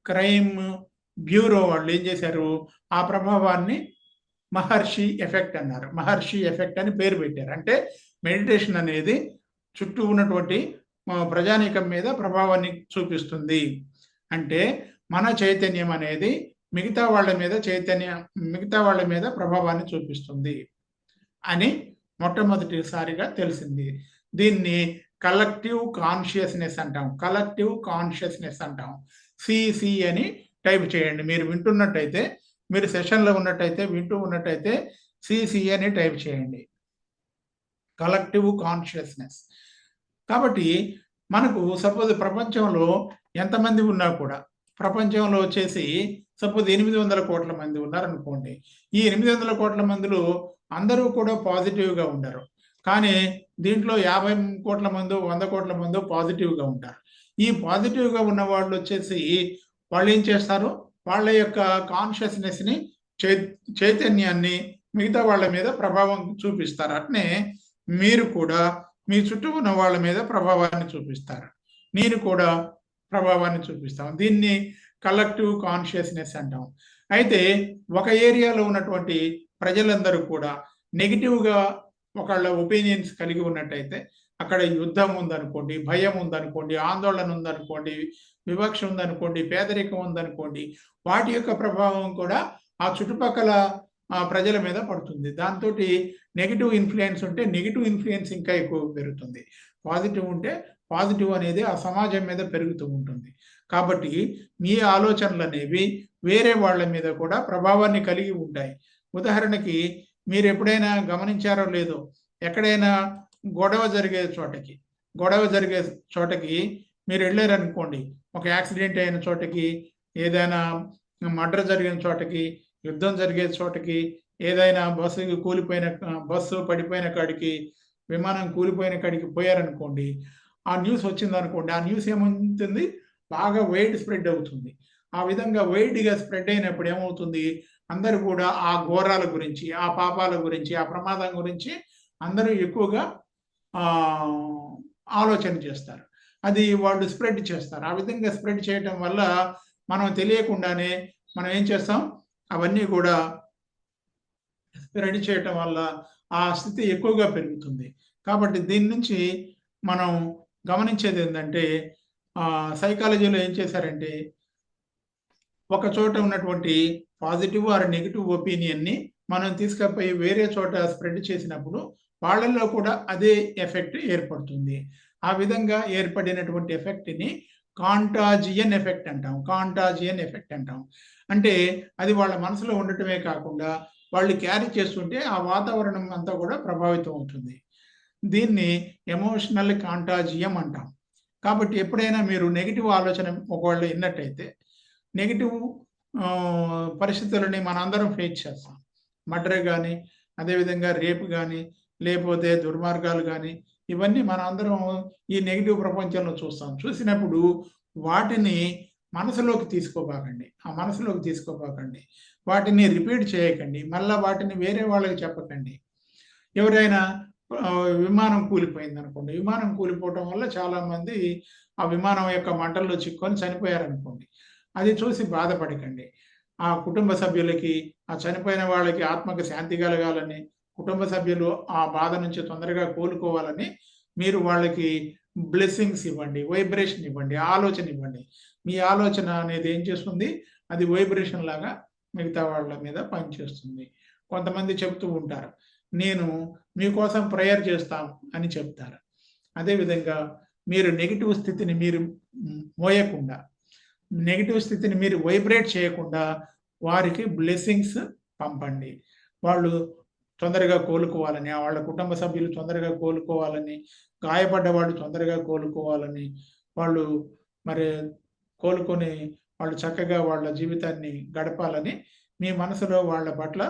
క్రైమ్ బ్యూరో వాళ్ళు ఏం చేశారు, ఆ ప్రభావాన్ని మహర్షి ఎఫెక్ట్ అన్నారు. మహర్షి ఎఫెక్ట్ అని పేరు పెట్టారు. అంటే మెడిటేషన్ అనేది చుట్టూ ఉన్నటువంటి ప్రజానీకం మీద ప్రభావాన్ని చూపిస్తుంది. అంటే మన చైతన్యం అనేది మిగతా వాళ్ళ మీద ప్రభావాన్ని చూపిస్తుంది అని మొట్టమొదటిసారిగా తెలిసింది. దీన్ని కలెక్టివ్ కాన్షియస్నెస్ అంటాం. సిసి అని టైప్ చేయండి. మీరు వింటున్నట్టయితే, మీరు సెషన్లో వింటూ ఉన్నట్టయితే సిసి అని టైప్ చేయండి, కలెక్టివ్ కాన్షియస్నెస్. కాబట్టి మనకు సపోజ్ ప్రపంచంలో ఎంతమంది ఉన్నా కూడా, ప్రపంచంలో వచ్చేసి సపోజ్ 800 కోట్ల మంది ఉన్నారనుకోండి. ఈ 800 కోట్ల మందిలో అందరూ కూడా పాజిటివ్గా ఉండరు. కానీ దీంట్లో 50 కోట్ల మందో 100 కోట్ల మందో పాజిటివ్గా ఉంటారు. ఈ పాజిటివ్గా ఉన్న వాళ్ళు వచ్చేసి వాళ్ళు ఏం చేస్తారు, వాళ్ళ యొక్క కాన్షియస్నెస్ని, చైతన్యాన్ని మిగతా వాళ్ళ మీద ప్రభావం చూపిస్తారు. అట్నే మీరు కూడా మీ చుట్టూ ఉన్న వాళ్ళ మీద ప్రభావాన్ని చూపిస్తారు. నేను కూడా ప్రభావాన్ని చూపిస్తాం. దీన్ని కలెక్టివ్ కాన్షియస్నెస్ అంటాం. అయితే ఒక ఏరియాలో ఉన్నటువంటి ప్రజలందరూ కూడా నెగిటివ్గా ఒకళ్ళ ఒపీనియన్స్ కలిగి ఉన్నట్టయితే, అక్కడ యుద్ధం ఉందనుకోండి, భయం ఉందనుకోండి, ఆందోళన ఉందనుకోండి, వివక్ష ఉందనుకోండి, పేదరికం ఉందనుకోండి, వాటి యొక్క ప్రభావం కూడా ఆ చుట్టుపక్కల ప్రజల మీద పడుతుంది. దాంతో నెగిటివ్ ఇన్ఫ్లుయెన్స్ ఉంటే నెగిటివ్ ఇన్ఫ్లుయెన్స్ ఇంకా ఎక్కువ పెరుగుతుంది. పాజిటివ్ ఉంటే పాజిటివ్ అనేది ఆ సమాజం మీద పెరుగుతూ ఉంటుంది. కాబట్టి మీ ఆలోచనలు అనేవి వేరే వాళ్ళ మీద కూడా ప్రభావాన్ని కలిగి ఉంటాయి. ఉదాహరణకి మీరు ఎప్పుడైనా గమనించారో లేదో, ఎక్కడైనా గొడవ జరిగే చోటకి మీరు వెళ్ళారనుకోండి, ఒక యాక్సిడెంట్ అయిన చోటకి, ఏదైనా మర్డర్ జరిగిన చోటకి, యుద్ధం జరిగే చోటకి, ఏదైనా బస్సు పడిపోయిన కాడికి, విమానం కూలిపోయిన కాడికి పోయారనుకోండి, ఆ న్యూస్ వచ్చిందనుకోండి, ఆ న్యూస్ ఏమవుతుంది, బాగా వైడ్ స్ప్రెడ్ అవుతుంది. ఆ విధంగా వైడ్గా స్ప్రెడ్ అయినప్పుడు ఏమవుతుంది, అందరూ కూడా ఆ ఘోరాల గురించి, ఆ పాపాల గురించి, ఆ ప్రమాదం గురించి అందరూ ఎక్కువగా ఆలోచన చేస్తారు. అది వాళ్ళు స్ప్రెడ్ చేస్తారు. ఆ విధంగా స్ప్రెడ్ చేయటం వల్ల మనం తెలియకుండానే మనం ఏం చేస్తాం, అవన్నీ కూడా స్ప్రెడ్ చేయటం వల్ల ఆ స్థితి ఎక్కువగా పెరుగుతుంది. కాబట్టి దీని నుంచి మనం గమనించేది ఏంటంటే, సైకాలజీలో ఏం చేశారంటే, ఒక చోట ఉన్నటువంటి పాజిటివ్ ఆర్ నెగిటివ్ ఒపీనియన్ని మనం తీసుకుపోయి వేరే చోట స్ప్రెడ్ చేసినప్పుడు వాళ్ళల్లో కూడా అదే ఎఫెక్ట్ ఏర్పడుతుంది. ఆ విధంగా ఏర్పడినటువంటి ఎఫెక్ట్ని కాంటాజియన్ ఎఫెక్ట్ అంటాం. అంటే అది వాళ్ళ మనసులో ఉండటమే కాకుండా వాళ్ళు క్యారీ చేస్తుంటే ఆ వాతావరణం అంతా కూడా ప్రభావితం అవుతుంది. దీన్ని ఎమోషనల్ కాంటాజియం అంటాం. కాబట్టి ఎప్పుడైనా మీరు నెగిటివ్ ఆలోచన ఒకవేళ విన్నట్టయితే, నెగిటివ్ పరిస్థితులని మనందరం ఫేస్ చేస్తాం. మర్డర్ కానీ, అదేవిధంగా రేపు కానీ, లేకపోతే దుర్మార్గాలు కానీ, ఇవన్నీ మనందరం ఈ నెగిటివ్ ప్రపంచంలో చూస్తాం. చూసినప్పుడు వాటిని మనసులోకి తీసుకోబాకండి. వాటిని రిపీట్ చేయకండి. మళ్ళీ వాటిని వేరే వాళ్ళకి చెప్పకండి. ఎవరైనా విమానం కూలిపోయిందనుకోండి, విమానం కూలిపోవటం వల్ల చాలామంది ఆ విమానం యొక్క మంటల్లో చిక్కుకొని చనిపోయారనుకోండి, అది చూసి బాధపడకండి. ఆ కుటుంబ సభ్యులకి, ఆ చనిపోయిన వాళ్ళకి ఆత్మకు శాంతి కలగాలని, కుటుంబ సభ్యులు ఆ బాధ నుంచి తొందరగా కోలుకోవాలని మీరు వాళ్ళకి బ్లెస్సింగ్స్ ఇవ్వండి, వైబ్రేషన్ ఇవ్వండి, ఆలోచన ఇవ్వండి. మీ ఆలోచన అనేది ఏం చేస్తుంది, అది వైబ్రేషన్ లాగా మిగతా వాళ్ళ మీద పనిచేస్తుంది. కొంతమంది చెప్తూ ఉంటారు, నేను మీకోసం ప్రేయర్ చేస్తాను అని చెప్తారు. అదేవిధంగా మీరు నెగిటివ్ స్థితిని మీరు మోయకుండా, నెగిటివ్ స్థితిని మీరు వైబ్రేట్ చేయకుండా వారికి బ్లెస్సింగ్స్ పంపండి. వాళ్ళు తొందరగా కోలుకోవాలని, వాళ్ళ కుటుంబ సభ్యులు తొందరగా కోలుకోవాలని, గాయపడ్డ వాళ్ళు తొందరగా కోలుకోవాలని, వాళ్ళు మరి కోలుకొని వాళ్ళు చక్కగా వాళ్ళ జీవితాన్ని గడపాలని మీ మనసులో వాళ్ళ పట్ల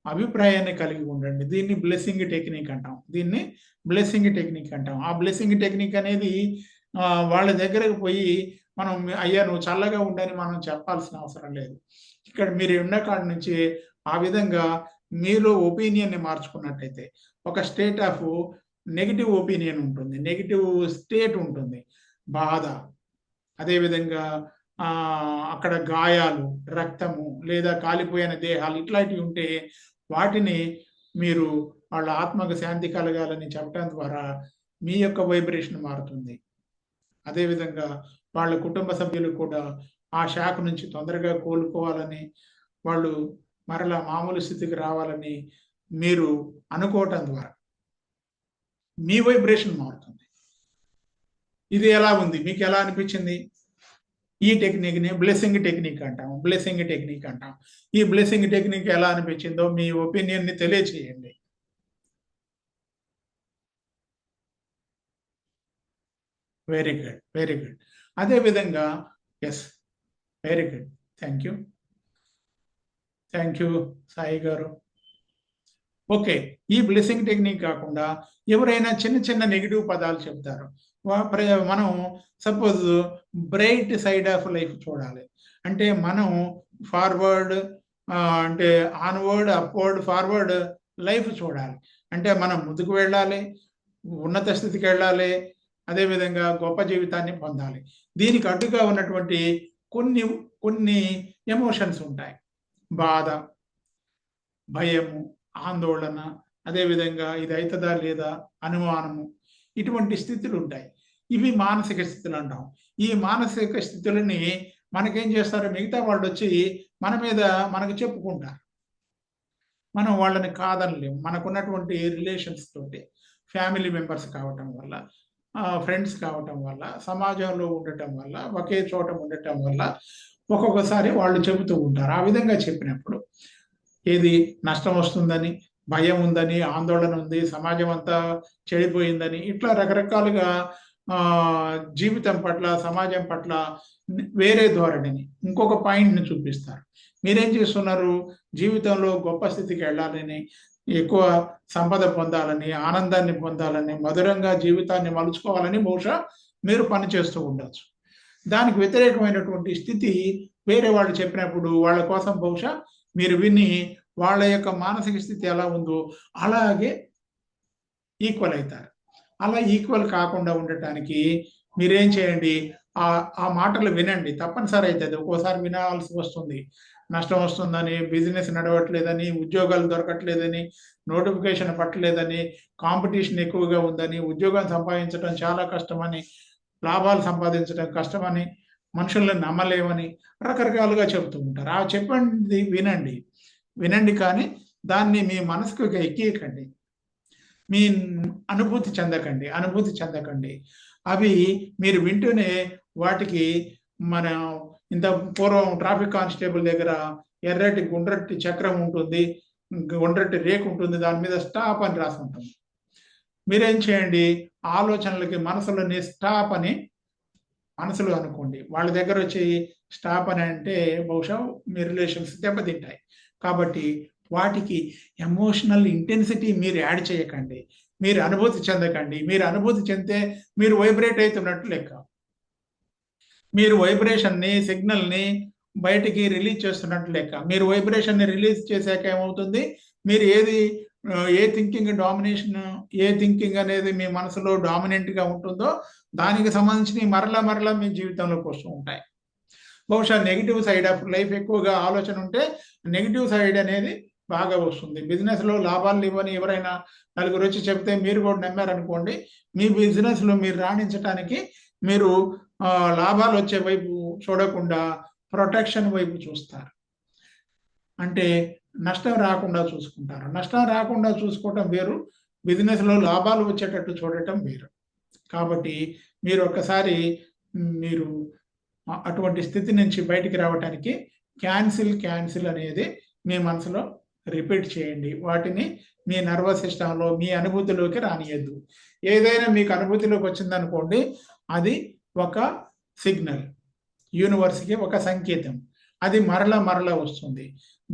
అభిప్రాయాన్ని కలిగి ఉండండి. దీన్ని బ్లెస్సింగ్ టెక్నిక్ అంటాం. దీన్ని బ్లెస్సింగ్ టెక్నిక్ అంటాం. ఆ బ్లెస్సింగ్ టెక్నిక్ అనేది వాళ్ళ దగ్గరకు పోయి మనం అయ్యా నువ్వు చల్లగా ఉండని మనం చెప్పాల్సిన అవసరం లేదు. ఇక్కడ మీరు ఉన్న కాడ నుంచి ఆ విధంగా మీలో ఒపీనియన్ని మార్చుకున్నట్టయితే ఒక స్టేట్ ఆఫ్ నెగెటివ్ ఒపీనియన్ ఉంటుంది. నెగెటివ్ స్టేట్ ఉంటుంది. బాధ, అదేవిధంగా అక్కడ గాయాలు, రక్తము లేదా కాలిపోయిన దేహాలు ఇట్లాంటివి ఉంటే వాటిని మీరు వాళ్ళ ఆత్మకు శాంతి కలగాలని చెప్పడం ద్వారా మీ యొక్క వైబ్రేషన్ మారుతుంది. అదేవిధంగా వాళ్ళ కుటుంబ సభ్యులు కూడా ఆ షాక్ నుంచి తొందరగా కోలుకోవాలని, వాళ్ళు మరలా మామూలు స్థితికి రావాలని మీరు అనుకోవటం ద్వారా మీ వైబ్రేషన్ మారుతుంది. ఇది ఎలా ఉంది? మీకు ఎలా అనిపించింది? ఈ టెక్నిక్‌ని బ్లెస్సింగ్ టెక్నిక్ అంటాం. బ్లెస్సింగ్ టెక్నిక్ అంటాం. ఈ బ్లెస్సింగ్ టెక్నిక్ ఎలా అనిపించిందో మీ ఒపీనియన్‌ని తెలియచేయండి. Very good. Very good. అదే విధంగా yes. Very good. Thank you. Thank you Sai గారు. ఓకే. ఈ బ్లెస్సింగ్ టెక్నిక్ కాకుండా ఎవరైనా చిన్న చిన్న నెగెటివ్ పదాలు చెప్తారు. మనం suppose bright side of life చూడాలి. అంటే మనం ఫార్వర్డ్ అంటే ఆన్వర్డ్, అప్వర్డ్, ఫార్వర్డ్ లైఫ్ చూడాలి. అంటే మనం ముందుకు వెళ్ళాలి, ఉన్నత స్థితికి వెళ్ళాలి, అదేవిధంగా గొప్ప జీవితాన్ని పొందాలి. దీనికి అడ్డుగా ఉన్నటువంటి కొన్ని కొన్ని ఎమోషన్స్ ఉంటాయి. బాధ, భయము, ఆందోళన, అదేవిధంగా ఇది అయితదా లేదా అనుమానము, ఇటువంటి స్థితులు ఉంటాయి. ఇవి మానసిక స్థితులు అంటాం. ఈ మానసిక స్థితులని మనకేం చేస్తారు, మిగతా వాళ్ళు వచ్చి మన మీద మనకు చెప్పుకుంటారు. మనం వాళ్ళని కాదనలేము. మనకున్నటువంటి రిలేషన్స్ తోటి, ఫ్యామిలీ మెంబర్స్ కావటం వల్ల, ఫ్రెండ్స్ కావటం వల్ల, సమాజంలో ఉండటం వల్ల, ఒకే చోట ఉండటం వల్ల ఒక్కొక్కసారి వాళ్ళు చెబుతూ ఉంటారు. ఆ విధంగా చెప్పినప్పుడు ఏది నష్టం వస్తుందని, భయం ఉందని, ఆందోళన ఉంది, సమాజం అంతా చెడిపోయిందని, ఇట్లా రకరకాలుగా జీవితం పట్ల, సమాజం పట్ల వేరే ధోరణిని, ఇంకొక పాయింట్‌ని చూపిస్తారు. మీరేం చేస్తున్నారు? జీవితంలో గొప్ప స్థితికి వెళ్ళాలని, ఎక్కువ సంపద పొందాలని, ఆనందాన్ని పొందాలని, మధురంగా జీవితాన్ని మలుచుకోవాలని బహుశా మీరు పని చేస్తూ ఉండొచ్చు. దానికి వ్యతిరేకమైనటువంటి స్థితి వేరే వాళ్ళు చెప్పినప్పుడు వాళ్ళ కోసం బహుశా మీరు విని వాళ్ళ యొక్క మానసిక స్థితి ఎలా ఉందో అలాగే ఈక్వల్ అవుతారు. అలా ఈక్వల్ కాకుండా ఉండటానికి మీరేం చేయండి, ఆ మాటలు వినండి. తప్పనిసరి అవుతుంది. ఒక్కోసారి వినాల్సి వస్తుంది. నష్టం వస్తుందని, బిజినెస్ నడవట్లేదని, ఉద్యోగాలు దొరకట్లేదని, నోటిఫికేషన్ పట్టలేదని, కాంపిటీషన్ ఎక్కువగా ఉందని, ఉద్యోగం సంపాదించడం చాలా కష్టమని, లాభాలు సంపాదించడం కష్టమని, మనుషుల్ని నమ్మలేమని రకరకాలుగా చెబుతూ ఉంటారు. ఆ చెప్పండి వినండి. వినండి కానీ దాన్ని మీ మనసుకు ఎక్కియకండి. మీ అనుభూతి చెందకండి. అవి మీరు వింటూనే వాటికి మన ఇంత పూర్వం ట్రాఫిక్ కానిస్టేబుల్ దగ్గర ఎర్రటి గుండ్రటి చక్రం ఉంటుంది, గుండ్రటి రేకు ఉంటుంది, దాని మీద స్టాప్ అని రాసి ఉంటుంది. మీరేం చేయండి, ఆలోచనలకి మనసులోని స్టాప్ అని మనసులో అనుకోండి. వాళ్ళ దగ్గర వచ్చి స్టాప్ అని అంటే బహుశా మీ రిలేషన్స్ దెబ్బతింటాయి. కాబట్టి వాటికి ఎమోషనల్ ఇంటెన్సిటీ మీరు యాడ్ చేయకండి. మీరు అనుభూతి చెందకండి. మీరు అనుభూతి చెందితే మీరు వైబ్రేట్ అవుతున్నట్టు లెక్క. మీరు వైబ్రేషన్‌ని, సిగ్నల్‌ని బయటికి రిలీజ్ చేస్తున్నట్టు లెక్క. మీరు వైబ్రేషన్‌ని రిలీజ్ చేశాక ఏమవుతుంది, మీరు ఏ థింకింగ్ అనేది మీ మనసులో డామినెంట్‌గా ఉంటుందో దానికి సంబంధించినవి మరలా మీ జీవితంలోకి వస్తూ ఉంటాయి. బహుశా నెగెటివ్ సైడ్ ఆఫ్ లైఫ్ ఎక్కువగా ఆలోచన ఉంటే నెగెటివ్ సైడ్ అనేది బాగా వస్తుంది. బిజినెస్‌లో లాభాలు ఇవ్వని ఎవరైనా నలుగురు వచ్చి చెప్తే మీరు కూడా నమ్మారనుకోండి, మీ బిజినెస్‌లో మీరు రాణించటానికి మీరు లాభాలు వచ్చే వైపు చూడకుండా ప్రొటెక్షన్ వైపు చూస్తారు. అంటే నష్టం రాకుండా చూసుకుంటారు. నష్టం రాకుండా చూసుకోవటం వేరు, బిజినెస్‌లో లాభాలు వచ్చేటట్టు చూడటం వేరు. కాబట్టి మీరు ఒక్కసారి మీరు అటువంటి స్థితి నుంచి బయటికి రావటానికి క్యాన్సిల్ అనేది మీ మనసులో రిపీట్ చేయండి. వాటిని మీ నర్వస్ సిస్టంలో మీ అనుభూతిలోకి రానియద్దు. ఏదైనా మీకు అనుభూతిలోకి వచ్చిందనుకోండి, అది ఒక సిగ్నల్, యూనివర్స్కి ఒక సంకేతం. అది మరల వస్తుంది.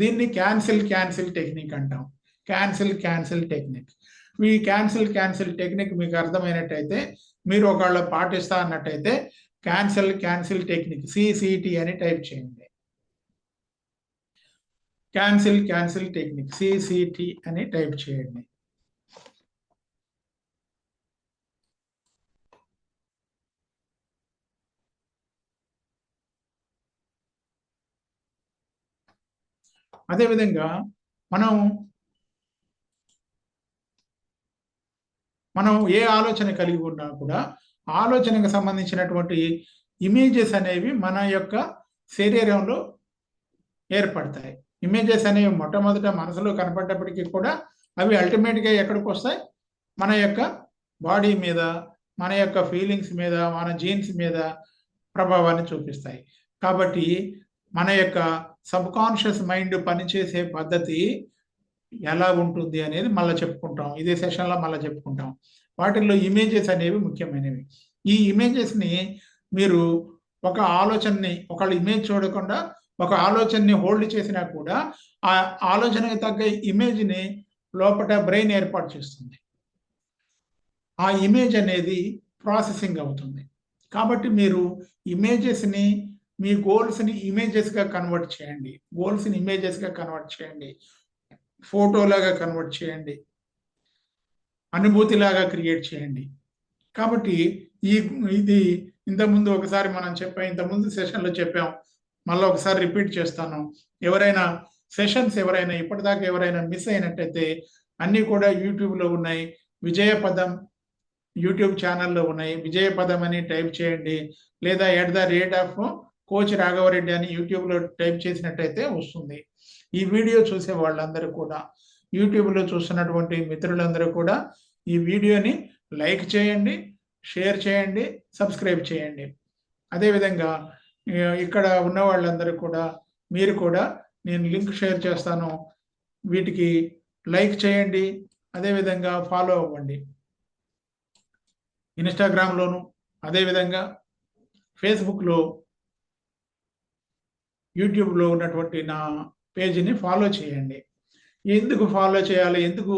దీన్ని క్యాన్సిల్ టెక్నిక్ అంటాం. Cancel technique. ఈ క్యాన్సిల్ టెక్నిక్ మీకు అర్థమైనట్టయితే, మీరు ఒకవేళ పాటిస్తా అన్నట్టయితే క్యాన్సిల్ టెక్నిక్ సిసిటి అని టైప్ చేయండి. క్యాన్సిల్ టెక్నిక్ సిసిటి అని టైప్ చేయండి. అదేవిధంగా మనం ఏ ఆలోచన కలిగి ఉన్నా కూడా ఆలోచనకు సంబంధించినటువంటి ఇమేజెస్ అనేవి మన యొక్క శరీరంలో ఏర్పడతాయి. ఇమేజెస్ అనేవి మొట్టమొదట మనసులో కనపడ్డప్పటికీ కూడా అవి అల్టిమేట్గా ఎక్కడికి వస్తాయి? మన యొక్క బాడీ మీద, మన యొక్క ఫీలింగ్స్ మీద, మన జీన్స్ మీద ప్రభావాన్ని చూపిస్తాయి. కాబట్టి మన యొక్క సబ్ కాన్షియస్ మైండ్ పనిచేసే పద్ధతి ఎలా ఉంటుంది అనేది మళ్ళీ చెప్పుకుంటాం. ఇదే సెషన్లో మళ్ళీ చెప్పుకుంటాం. వాటిల్లో ఇమేజెస్ అనేవి ముఖ్యమైనవి. ఈ ఇమేజెస్ని మీరు ఒక ఆలోచనని, ఒకళ్ళు ఇమేజ్ చూడకుండా ఒక ఆలోచనని హోల్డ్ చేసినా కూడా ఆ ఆలోచనకు తగ్గ ఇమేజ్ని లోపల బ్రెయిన్ ఏర్పాటు చేస్తుంది. ఆ ఇమేజ్ అనేది ప్రాసెసింగ్ అవుతుంది. కాబట్టి మీరు ఇమేజెస్ని, మీ గోల్స్ని ఇమేజెస్గా కన్వర్ట్ చేయండి. గోల్స్ని ఇమేజెస్గా కన్వర్ట్ చేయండి. ఫోటోలాగా కన్వర్ట్ చేయండి. అనుభూతిలాగా క్రియేట్ చేయండి. కాబట్టి ఇది ఇంతకుముందు ఒకసారి మనం చెప్పాం, ఇంతకుముందు సెషన్లో చెప్పాం, మళ్ళీ ఒకసారి రిపీట్ చేస్తాను. ఎవరైనా సెషన్స్ ఇప్పటిదాకా ఎవరైనా మిస్ అయినట్టయితే అన్నీ కూడా యూట్యూబ్లో ఉన్నాయి. విజయపదం యూట్యూబ్ ఛానల్లో ఉన్నాయి. విజయపదం అని టైప్ చేయండి, లేదా @కోచ్ రాఘవరెడ్డి అని యూట్యూబ్లో టైప్ చేసినట్టయితే వస్తుంది. ఈ వీడియో చూసే వాళ్ళందరూ కూడా, యూట్యూబ్లో చూస్తున్నటువంటి మిత్రులందరూ కూడా ఈ వీడియోని లైక్ చేయండి, షేర్ చేయండి, సబ్స్క్రైబ్ చేయండి. అదేవిధంగా ఇక్కడ ఉన్న వాళ్ళందరూ కూడా, మీరు కూడా, నేను లింక్ షేర్ చేస్తాను, వీటికి లైక్ చేయండి. అదేవిధంగా ఫాలో అవ్వండి. ఇన్స్టాగ్రామ్లోను, అదేవిధంగా ఫేస్బుక్లో, యూట్యూబ్లో ఉన్నటువంటి నా పేజీని ఫాలో చేయండి. ఎందుకు ఫాలో చేయాలి, ఎందుకు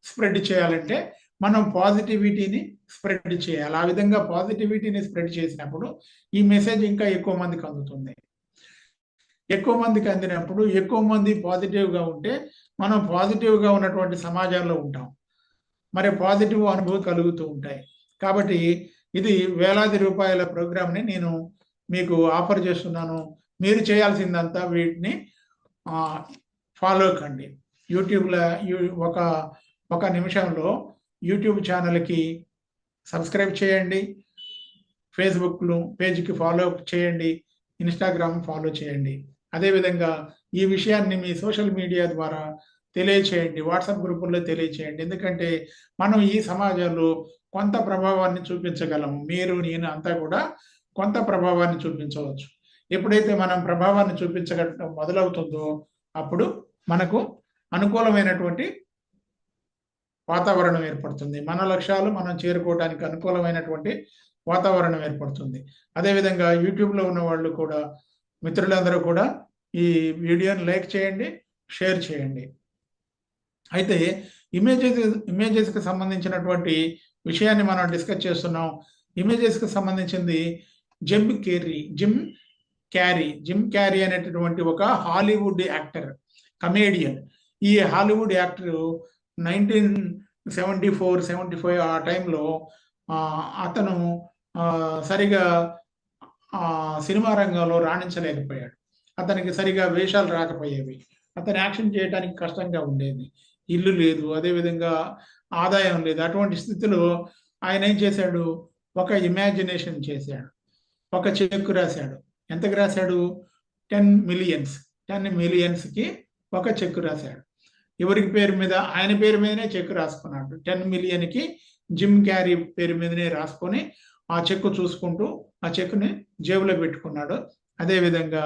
స్ప్రెడ్ చేయాలంటే మనం పాజిటివిటీని స్ప్రెడ్ చేయాలి. ఆ విధంగా పాజిటివిటీని స్ప్రెడ్ చేసినప్పుడు ఈ మెసేజ్ ఇంకా ఎక్కువ మందికి అందుతుంది. ఎక్కువ మందికి అందినప్పుడు ఎక్కువ మంది పాజిటివ్గా ఉంటే మనం పాజిటివ్గా ఉన్నటువంటి సమాజంలో ఉంటాం. మరి పాజిటివ్ అనుభూతి కలుగుతూ ఉంటాయి. కాబట్టి ఇది వేలాది రూపాయల ప్రోగ్రామ్ని నేను మీకు ఆఫర్ చేస్తున్నాను. మీరు చేయాల్సిందంతా వీటిని ఫాలో కండి. యూట్యూబ్లో ఒక నిమిషంలో యూట్యూబ్ ఛానల్కి సబ్స్క్రైబ్ చేయండి, ఫేస్బుక్లో పేజీకి ఫాలో చేయండి, ఇన్స్టాగ్రామ్ ఫాలో చేయండి. అదేవిధంగా ఈ విషయాన్ని మీ సోషల్ మీడియా ద్వారా తెలియచేయండి, వాట్సాప్ గ్రూపుల్లో తెలియచేయండి. ఎందుకంటే మనం ఈ సమాజంలో కొంత ప్రభావాన్ని చూపించగలము. మీరు, నేను అంతా కూడా కొంత ప్రభావాన్ని చూపించవచ్చు. ఎప్పుడైతే మనం ప్రభావాన్ని చూపించగలడం మొదలవుతుందో అప్పుడు మనకు అనుకూలమైనటువంటి వాతావరణం ఏర్పడుతుంది. మన లక్ష్యాలు మనం చేరుకోవడానికి అనుకూలమైనటువంటి వాతావరణం ఏర్పడుతుంది. అదేవిధంగా యూట్యూబ్లో ఉన్న వాళ్ళు కూడా, మిత్రులందరూ కూడా ఈ వీడియోని లైక్ చేయండి, షేర్ చేయండి. అయితే ఇమేజెస్కి సంబంధించినటువంటి విషయాన్ని మనం డిస్కస్ చేస్తున్నాం. ఇమేజెస్కి సంబంధించింది జిమ్ క్యారీ అనేటటువంటి ఒక హాలీవుడ్ యాక్టర్, కమేడియన్. ఈ హాలీవుడ్ యాక్టర్ 1974-75 ఆ టైంలో అతను సరిగా సినిమా రంగంలో రాణించలేకపోయాడు. అతనికి సరిగా వేషాలు రాకపోయేవి. అతను యాక్షన్ చేయడానికి కష్టంగా ఉండేది. ఇల్లు లేదు, అదేవిధంగా ఆదాయం లేదు. అటువంటి స్థితిలో ఆయన ఏం చేశాడు? ఒక ఇమాజినేషన్ చేశాడు. ఒక చెక్ రాశాడు. ఎంతకు రాశాడు? 10 మిలియన్స్కి ఒక చెక్ రాశాడు. ఎవరికి పేరు మీద? ఆయన పేరు మీదనే చెక్ రాసుకున్నాడు. 10 మిలియన్కి జిమ్ క్యారీ పేరు మీదనే రాసుకొని ఆ చెక్ చూసుకుంటూ ఆ చెక్ని జేబులో పెట్టుకున్నాడు. అదేవిధంగా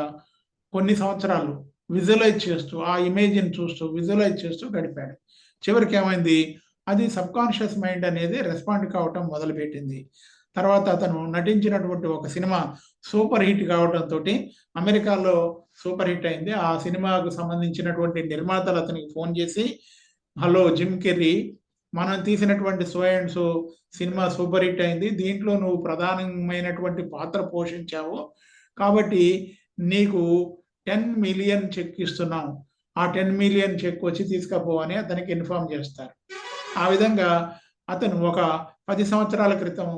కొన్ని సంవత్సరాలు విజువలైజ్ చేస్తూ, ఆ ఇమేజ్ని చూస్తూ విజువలైజ్ చేస్తూ గడిపాడు. చివరికి ఏమైంది, అది సబ్కాన్షియస్ మైండ్ అనేది రెస్పాండ్ కావటం మొదలుపెట్టింది. తర్వాత అతను నటించినటువంటి ఒక సినిమా సూపర్ హిట్ కావడంతో అమెరికాలో సూపర్ హిట్ అయింది. ఆ సినిమాకు సంబంధించినటువంటి నిర్మాతలు అతనికి ఫోన్ చేసి, హలో జిమ్ కెర్రీ, మనం తీసినటువంటి so and so cinema super hit అయింది, దీంట్లో నువ్వు ప్రధానమైనటువంటి పాత్ర పోషించావు, కాబట్టి నీకు 10 మిలియన్ చెక్ ఇస్తున్నాం, ఆ 10 మిలియన్ చెక్ వచ్చి తీసుకపో అని అతనికి ఇన్ఫార్మ్ చేస్తారు. ఆ విధంగా అతను ఒక 10 సంవత్సరాల క్రితం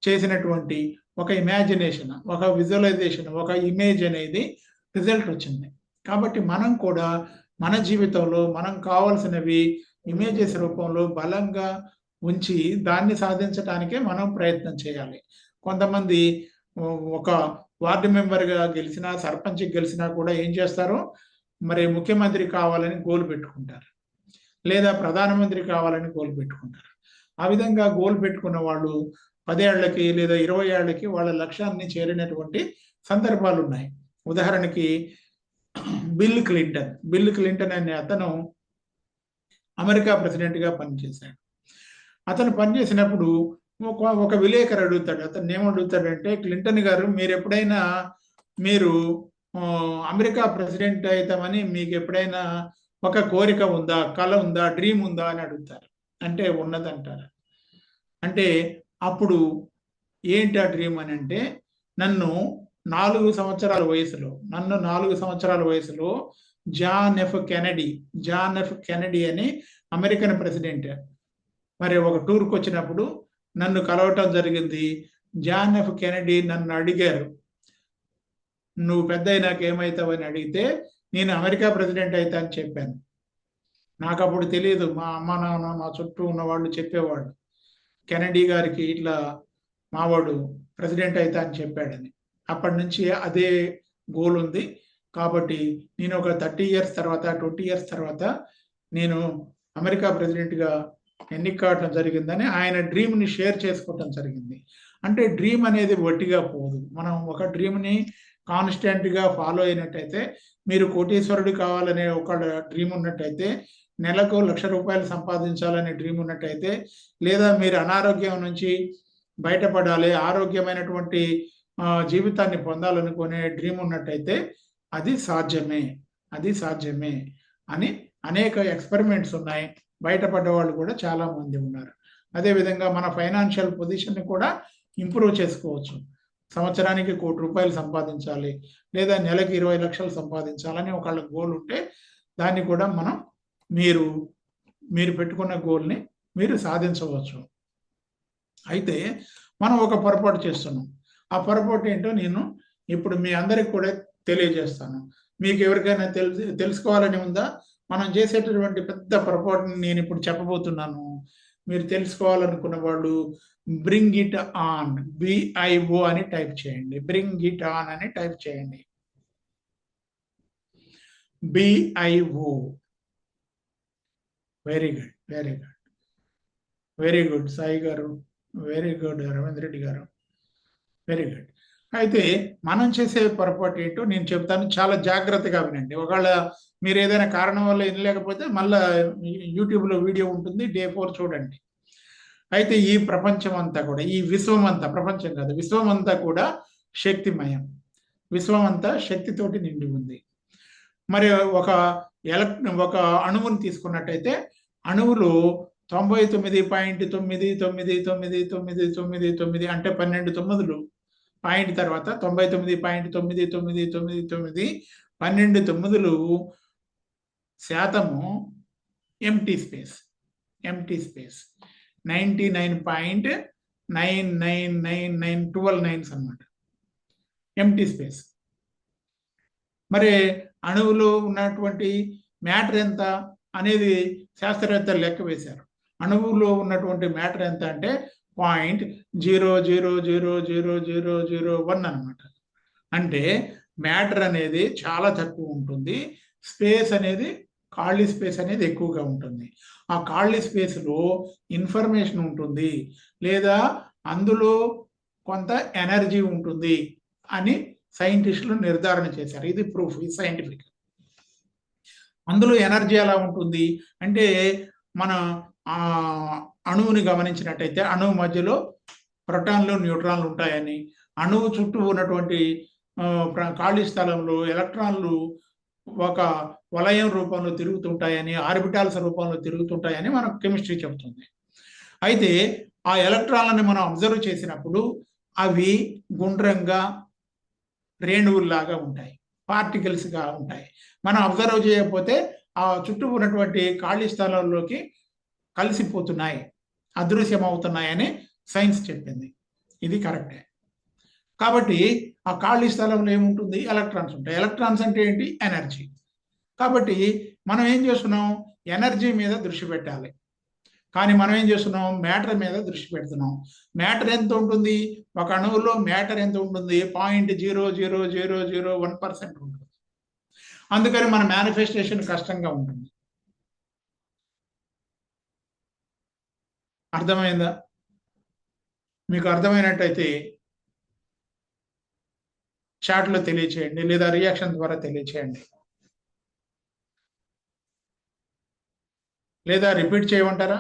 చేసినటువంటి ఒక ఇమాజినేషన్, ఒక విజువలైజేషన్, ఒక ఇమేజ్ అనేది రిజల్ట్ వచ్చింది. కాబట్టి మనం కూడా మన జీవితంలో మనం కావాల్సినవి ఇమేజెస్ రూపంలో బలంగా ఉంచి దాన్ని సాధించడానికే మనం ప్రయత్నం చేయాలి. కొంతమంది ఒక వార్డు మెంబర్గా గెలిచినా, సర్పంచ్కి గెలిచినా కూడా ఏం చేస్తారు, మరి ముఖ్యమంత్రి కావాలని గోల్ పెట్టుకుంటారు, లేదా ప్రధానమంత్రి కావాలని గోల్ పెట్టుకుంటారు. ఆ విధంగా గోల్ పెట్టుకున్న వాళ్ళు 10 ఏళ్లకి లేదా 20 ఏళ్లకి వాళ్ళ లక్ష్యాన్ని చేరినటువంటి సందర్భాలు ఉన్నాయి. ఉదాహరణకి బిల్ క్లింటన్ అనే అతను అమెరికా ప్రెసిడెంట్గా పనిచేశాడు. అతను పనిచేసినప్పుడు ఒక విలేకరు అడుగుతాడు, అతను ఏమడుగుతాడంటే, క్లింటన్ గారు, మీరు అమెరికా ప్రెసిడెంట్ అవుతామని మీకు ఎప్పుడైనా ఒక కోరిక ఉందా, కళ ఉందా, డ్రీమ్ ఉందా అని అడుగుతారు. అంటే ఉన్నదంటారు. అంటే అప్పుడు ఏంటి ఆ డ్రీమ్ అని అంటే, నన్ను 4 సంవత్సరాల వయసులో జాన్ ఎఫ్ కెనడీ అని అమెరికన్ ప్రెసిడెంట్ మరి ఒక టూర్కి వచ్చినప్పుడు నన్ను కలవటం జరిగింది. జాన్ ఎఫ్ కెనడీ నన్ను అడిగారు, నువ్వు పెద్ద అయినాక ఏమవుతావని అడిగితే నేను అమెరికా ప్రెసిడెంట్ అవుతా అని చెప్పాను. నాకు అప్పుడు తెలియదు, మా అమ్మ నాన్న మా చుట్టూ ఉన్న వాళ్ళు చెప్పేవాళ్ళు, కెనడీ గారికి ఇట్లా మావాడు ప్రెసిడెంట్ అవుతా అని చెప్పాడని. అప్పటి నుంచి అదే గోల్ ఉంది. కాబట్టి నేను ఒక 30 ఇయర్స్ తర్వాత 20 ఇయర్స్ తర్వాత నేను అమెరికా ప్రెసిడెంట్గా ఎన్నిక కావటం జరిగిందని ఆయన డ్రీమ్ని షేర్ చేసుకోవటం జరిగింది. అంటే డ్రీమ్ అనేది వట్టిగా పోదు. మనం ఒక డ్రీమ్ని కాన్స్టెంట్గా ఫాలో అయినట్టయితే, మీరు కోటీశ్వరుడు కావాలనే ఒక డ్రీమ్ ఉన్నట్టయితే, నెలకు ₹1,00,000 సంపాదించాలనే డ్రీమ్ ఉన్నట్టయితే, లేదా మీరు అనారోగ్యం నుంచి బయటపడాలి, ఆరోగ్యమైనటువంటి జీవితాన్ని పొందాలనుకునే డ్రీమ్ ఉన్నట్టయితే అది సాధ్యమే అని అనేక ఎక్స్పెరిమెంట్స్ ఉన్నాయి. బయటపడ్డ వాళ్ళు కూడా చాలా మంది ఉన్నారు. అదేవిధంగా మన ఫైనాన్షియల్ పొజిషన్ని కూడా ఇంప్రూవ్ చేసుకోవచ్చు. సంవత్సరానికి ₹1,00,00,000 సంపాదించాలి, లేదా నెలకి 20 లక్షలు సంపాదించాలని ఒకళ్ళ గోల్ ఉంటే, దాన్ని కూడా మీరు పెట్టుకున్న గోల్ని మీరు సాధించవచ్చు. అయితే మనం ఒక పొరపాటు చేస్తున్నాం. ఆ పొరపాటు ఏంటో నేను ఇప్పుడు మీ అందరికి కూడా తెలియజేస్తాను. మీకు ఎవరికైనా తెలుసుకోవాలని ఉందా? మనం చేసేటటువంటి పెద్ద పొరపాటుని నేను ఇప్పుడు చెప్పబోతున్నాను. మీరు తెలుసుకోవాలనుకున్న వాళ్ళు బ్రింగ్ ఇట్ ఆన్, BIO అని టైప్ చేయండి. బ్రింగ్ ఇట్ ఆన్ అని టైప్ చేయండి. BIO. Very good Sai garu, very good Ravindra Reddy గారు, వెరీ గుడ్. అయితే మనం చేసే పొరపాటు ఏంటో నేను చెప్తాను, చాలా జాగ్రత్తగా వినండి. ఒకవేళ మీరు ఏదైనా కారణం వల్ల వినలేకపోతే మళ్ళీ యూట్యూబ్లో వీడియో ఉంటుంది, Day 4 చూడండి. అయితే ఈ ప్రపంచం అంతా కూడా, ఈ విశ్వం అంతా, ప్రపంచం కాదు, విశ్వం అంతా కూడా శక్తిమయం. విశ్వం అంతా శక్తితోటి నిండి ఉంది. మరి ఒక అణువుని తీసుకున్నట్టయితే, అణువులు 99.999999 అంటే 12 తొమ్మిదిలు పాయింట్ తర్వాత 99.9999 12 తొమ్మిదిలు శాతము ఎంటీ స్పేస్. 99.99999 అన్నమాట ఎంటీ స్పేస్. మరి అణువులో ఉన్నటువంటి మ్యాటర్ ఎంత అనేది శాస్త్రవేత్తలు లెక్క వేశారు. అణువులో ఉన్నటువంటి మ్యాటర్ ఎంత అంటే 0.00000001 అన్నమాట. అంటే మ్యాటర్ అనేది చాలా తక్కువ ఉంటుంది, స్పేస్ అనేది, ఖాళీ స్పేస్ అనేది ఎక్కువగా ఉంటుంది. ఆ ఖాళీ స్పేస్లో ఇన్ఫర్మేషన్ ఉంటుంది, లేదా అందులో కొంత ఎనర్జీ ఉంటుంది అని సైంటిస్టులు నిర్ధారణ చేశారు. ఇది ప్రూఫ్, ఇది సైంటిఫిక్. అందులో ఎనర్జీ ఎలా ఉంటుంది అంటే, మన అణువుని గమనించినట్టయితే అణువు మధ్యలో ప్రోటాన్లు న్యూట్రాన్లు ఉంటాయని, అణువు చుట్టూ ఉన్నటువంటి ఖాళీ స్థలంలో ఎలక్ట్రాన్లు ఒక వలయం రూపంలో తిరుగుతుంటాయని, ఆర్బిటాల్స్ రూపంలో తిరుగుతుంటాయని మనకు కెమిస్ట్రీ చెబుతుంది. అయితే ఆ ఎలక్ట్రాన్లని మనం అబ్జర్వ్ చేసినప్పుడు అవి గుండ్రంగా రేణువుల్లాగా ఉంటాయి, పార్టికల్స్గా ఉంటాయి. మనం అబ్జర్వ్ చేయకపోతే ఆ చుట్టూ ఉన్నటువంటి ఖాళీ స్థలాల్లోకి కలిసిపోతున్నాయి, అదృశ్యమవుతున్నాయని సైన్స్ చెప్పింది. ఇది కరెక్టే. కాబట్టి ఆ ఖాళీ స్థలంలో ఏముంటుంది? ఎలక్ట్రాన్స్ ఉంటాయి. ఎలక్ట్రాన్స్ అంటే ఏంటి? ఎనర్జీ. కాబట్టి మనం ఏం చేస్తున్నాం? ఎనర్జీ మీద దృష్టి పెట్టాలి. కానీ మనం ఏం చేస్తున్నాం? మ్యాటర్ మీద దృష్టి పెడుతున్నాం. మ్యాటర్ ఎంత ఉంటుంది? ఒక అణువులో మ్యాటర్ ఎంత ఉంటుంది? 0.00001% ఉంటుంది. అందుకని మన మేనిఫెస్టేషన్ కష్టంగా ఉంటుంది. అర్థమైందా? మీకు అర్థమైనట్టయితే చాట్లో తెలియచేయండి, లేదా రియాక్షన్ ద్వారా తెలియచేయండి, లేదా రిపీట్ చేయమంటారా?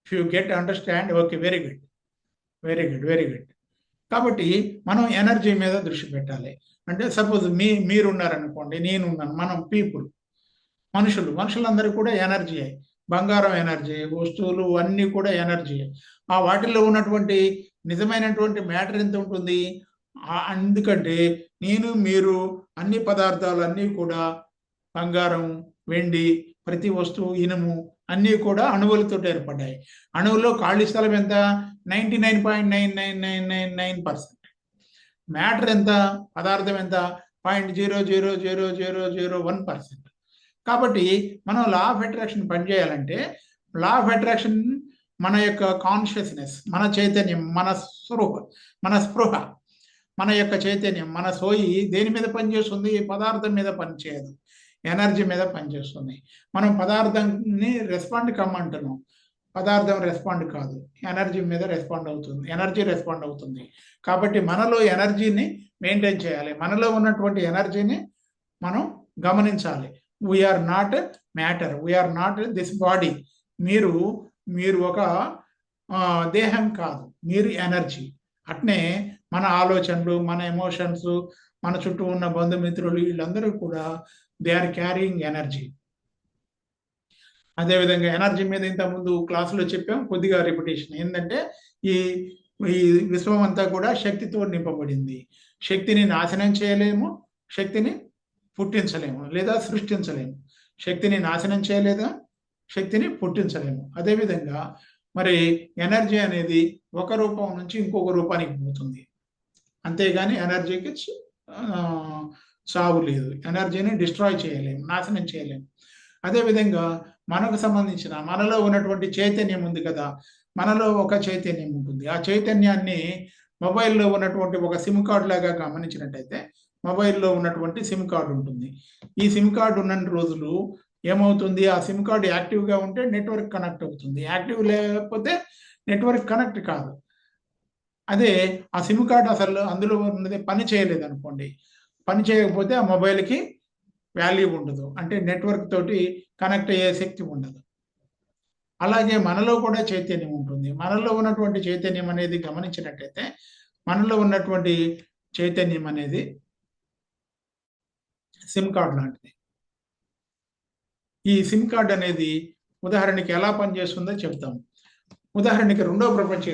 If you get understand, okay, very good, very good, very good. కాబట్టి మనం ఎనర్జీ మీద దృష్టి పెట్టాలి. అంటే సపోజ్ మీరున్నారనుకోండి, నేనున్నాను, మనం పీపుల్, మనుషులందరూ కూడా ఎనర్జీ. బంగారం ఎనర్జీ, వస్తువులు అన్నీ కూడా ఎనర్జీ. ఆ వాటిల్లో ఉన్నటువంటి నిజమైనటువంటి మ్యాటర్ ఎంత ఉంటుంది? ఎందుకంటే మీరు అన్ని పదార్థాలు అన్నీ కూడా బంగారం, వెండి, ప్రతి వస్తువు, ఇనుము అన్నీ కూడా అణువులతో ఏర్పడ్డాయి. అణువులో ఖాళీ స్థలం ఎంత? 99.99999%. మ్యాటర్ ఎంత? పదార్థం ఎంత? 0.00001%. కాబట్టి మనం లా ఆఫ్ అట్రాక్షన్ పనిచేయాలంటే, లా ఆఫ్ అట్రాక్షన్ మన యొక్క కాన్షియస్నెస్, మన చైతన్యం, మన స్పృహ, మన యొక్క చైతన్యం, మన సోయి దేని మీద పనిచేస్తుంది? పదార్థం మీద పనిచేయదు, ఎనర్జీ మీద పనిచేస్తుంది. మనం పదార్థాన్ని రెస్పాండ్ కమ్మంటున్నాం, పదార్థం రెస్పాండ్ కాదు, ఎనర్జీ మీద రెస్పాండ్ అవుతుంది, ఎనర్జీ రెస్పాండ్ అవుతుంది. కాబట్టి మనలో ఎనర్జీని మెయింటైన్ చేయాలి, మనలో ఉన్నటువంటి ఎనర్జీని మనం గమనించాలి. We are not matter, we are not this body. మీరు ఒక దేహం కాదు, మీరు ఎనర్జీ. అట్నే మన ఆలోచనలు, మన ఎమోషన్స్, మన చుట్టూ ఉన్న బంధుమిత్రులు, వీళ్ళందరూ కూడా దే ఆర్ క్యారింగ్ ఎనర్జీ. అదేవిధంగా ఎనర్జీ మీద ఇంతకుముందు క్లాసులో చెప్పాం, కొద్దిగా రిపిటేషన్ ఏంటంటే, ఈ ఈ విశ్వం అంతా కూడా శక్తితో నింపబడింది. శక్తిని నాశనం చేయలేము, శక్తిని పుట్టించలేము లేదా సృష్టించలేము. శక్తిని నాశనం చేయలేదా, శక్తిని పుట్టించలేము. అదేవిధంగా మరి ఎనర్జీ అనేది ఒక రూపం నుంచి ఇంకొక రూపానికి పోతుంది, అంతేగాని ఎనర్జీకి సావు లేదు. ఎనర్జీని డిస్ట్రాయ్ చేయలేము, నాశనం చేయలేము. అదేవిధంగా మనకు సంబంధించిన మనలో ఉన్నటువంటి చైతన్యం ఉంది కదా, మనలో ఒక చైతన్యం ఉంటుంది. ఆ చైతన్యాన్ని మొబైల్లో ఉన్నటువంటి ఒక సిమ్ కార్డ్ లాగా గమనించినట్టయితే, మొబైల్లో ఉన్నటువంటి సిమ్ కార్డు ఉంటుంది. ఈ సిమ్ కార్డు ఉన్న రోజులు ఏమవుతుంది? ఆ సిమ్ కార్డు యాక్టివ్గా ఉంటే నెట్వర్క్ కనెక్ట్ అవుతుంది, యాక్టివ్ లేకపోతే నెట్వర్క్ కనెక్ట్ కాదు. అదే ఆ సిమ్ కార్డు అసలు అందులో ఉన్నది పని చేయలేదు అనుకోండి, పని చేయకపోతే ఆ మొబైల్కి వాల్యూ ఉండదు, అంటే నెట్వర్క్ తోటి కనెక్ట్ అయ్యే శక్తి ఉండదు. అలాగే మనలో కూడా చైతన్యం ఉంటుంది. మనలో ఉన్నటువంటి చైతన్యం అనేది గమనించినట్టయితే, మనలో ఉన్నటువంటి చైతన్యం అనేది సిమ్ కార్డ్ లాంటిది. ఈ సిమ్ కార్డ్ అనేది ఉదాహరణకి ఎలా పనిచేస్తుందో చెప్తాము. ఉదాహరణకి రెండో ప్రపంచ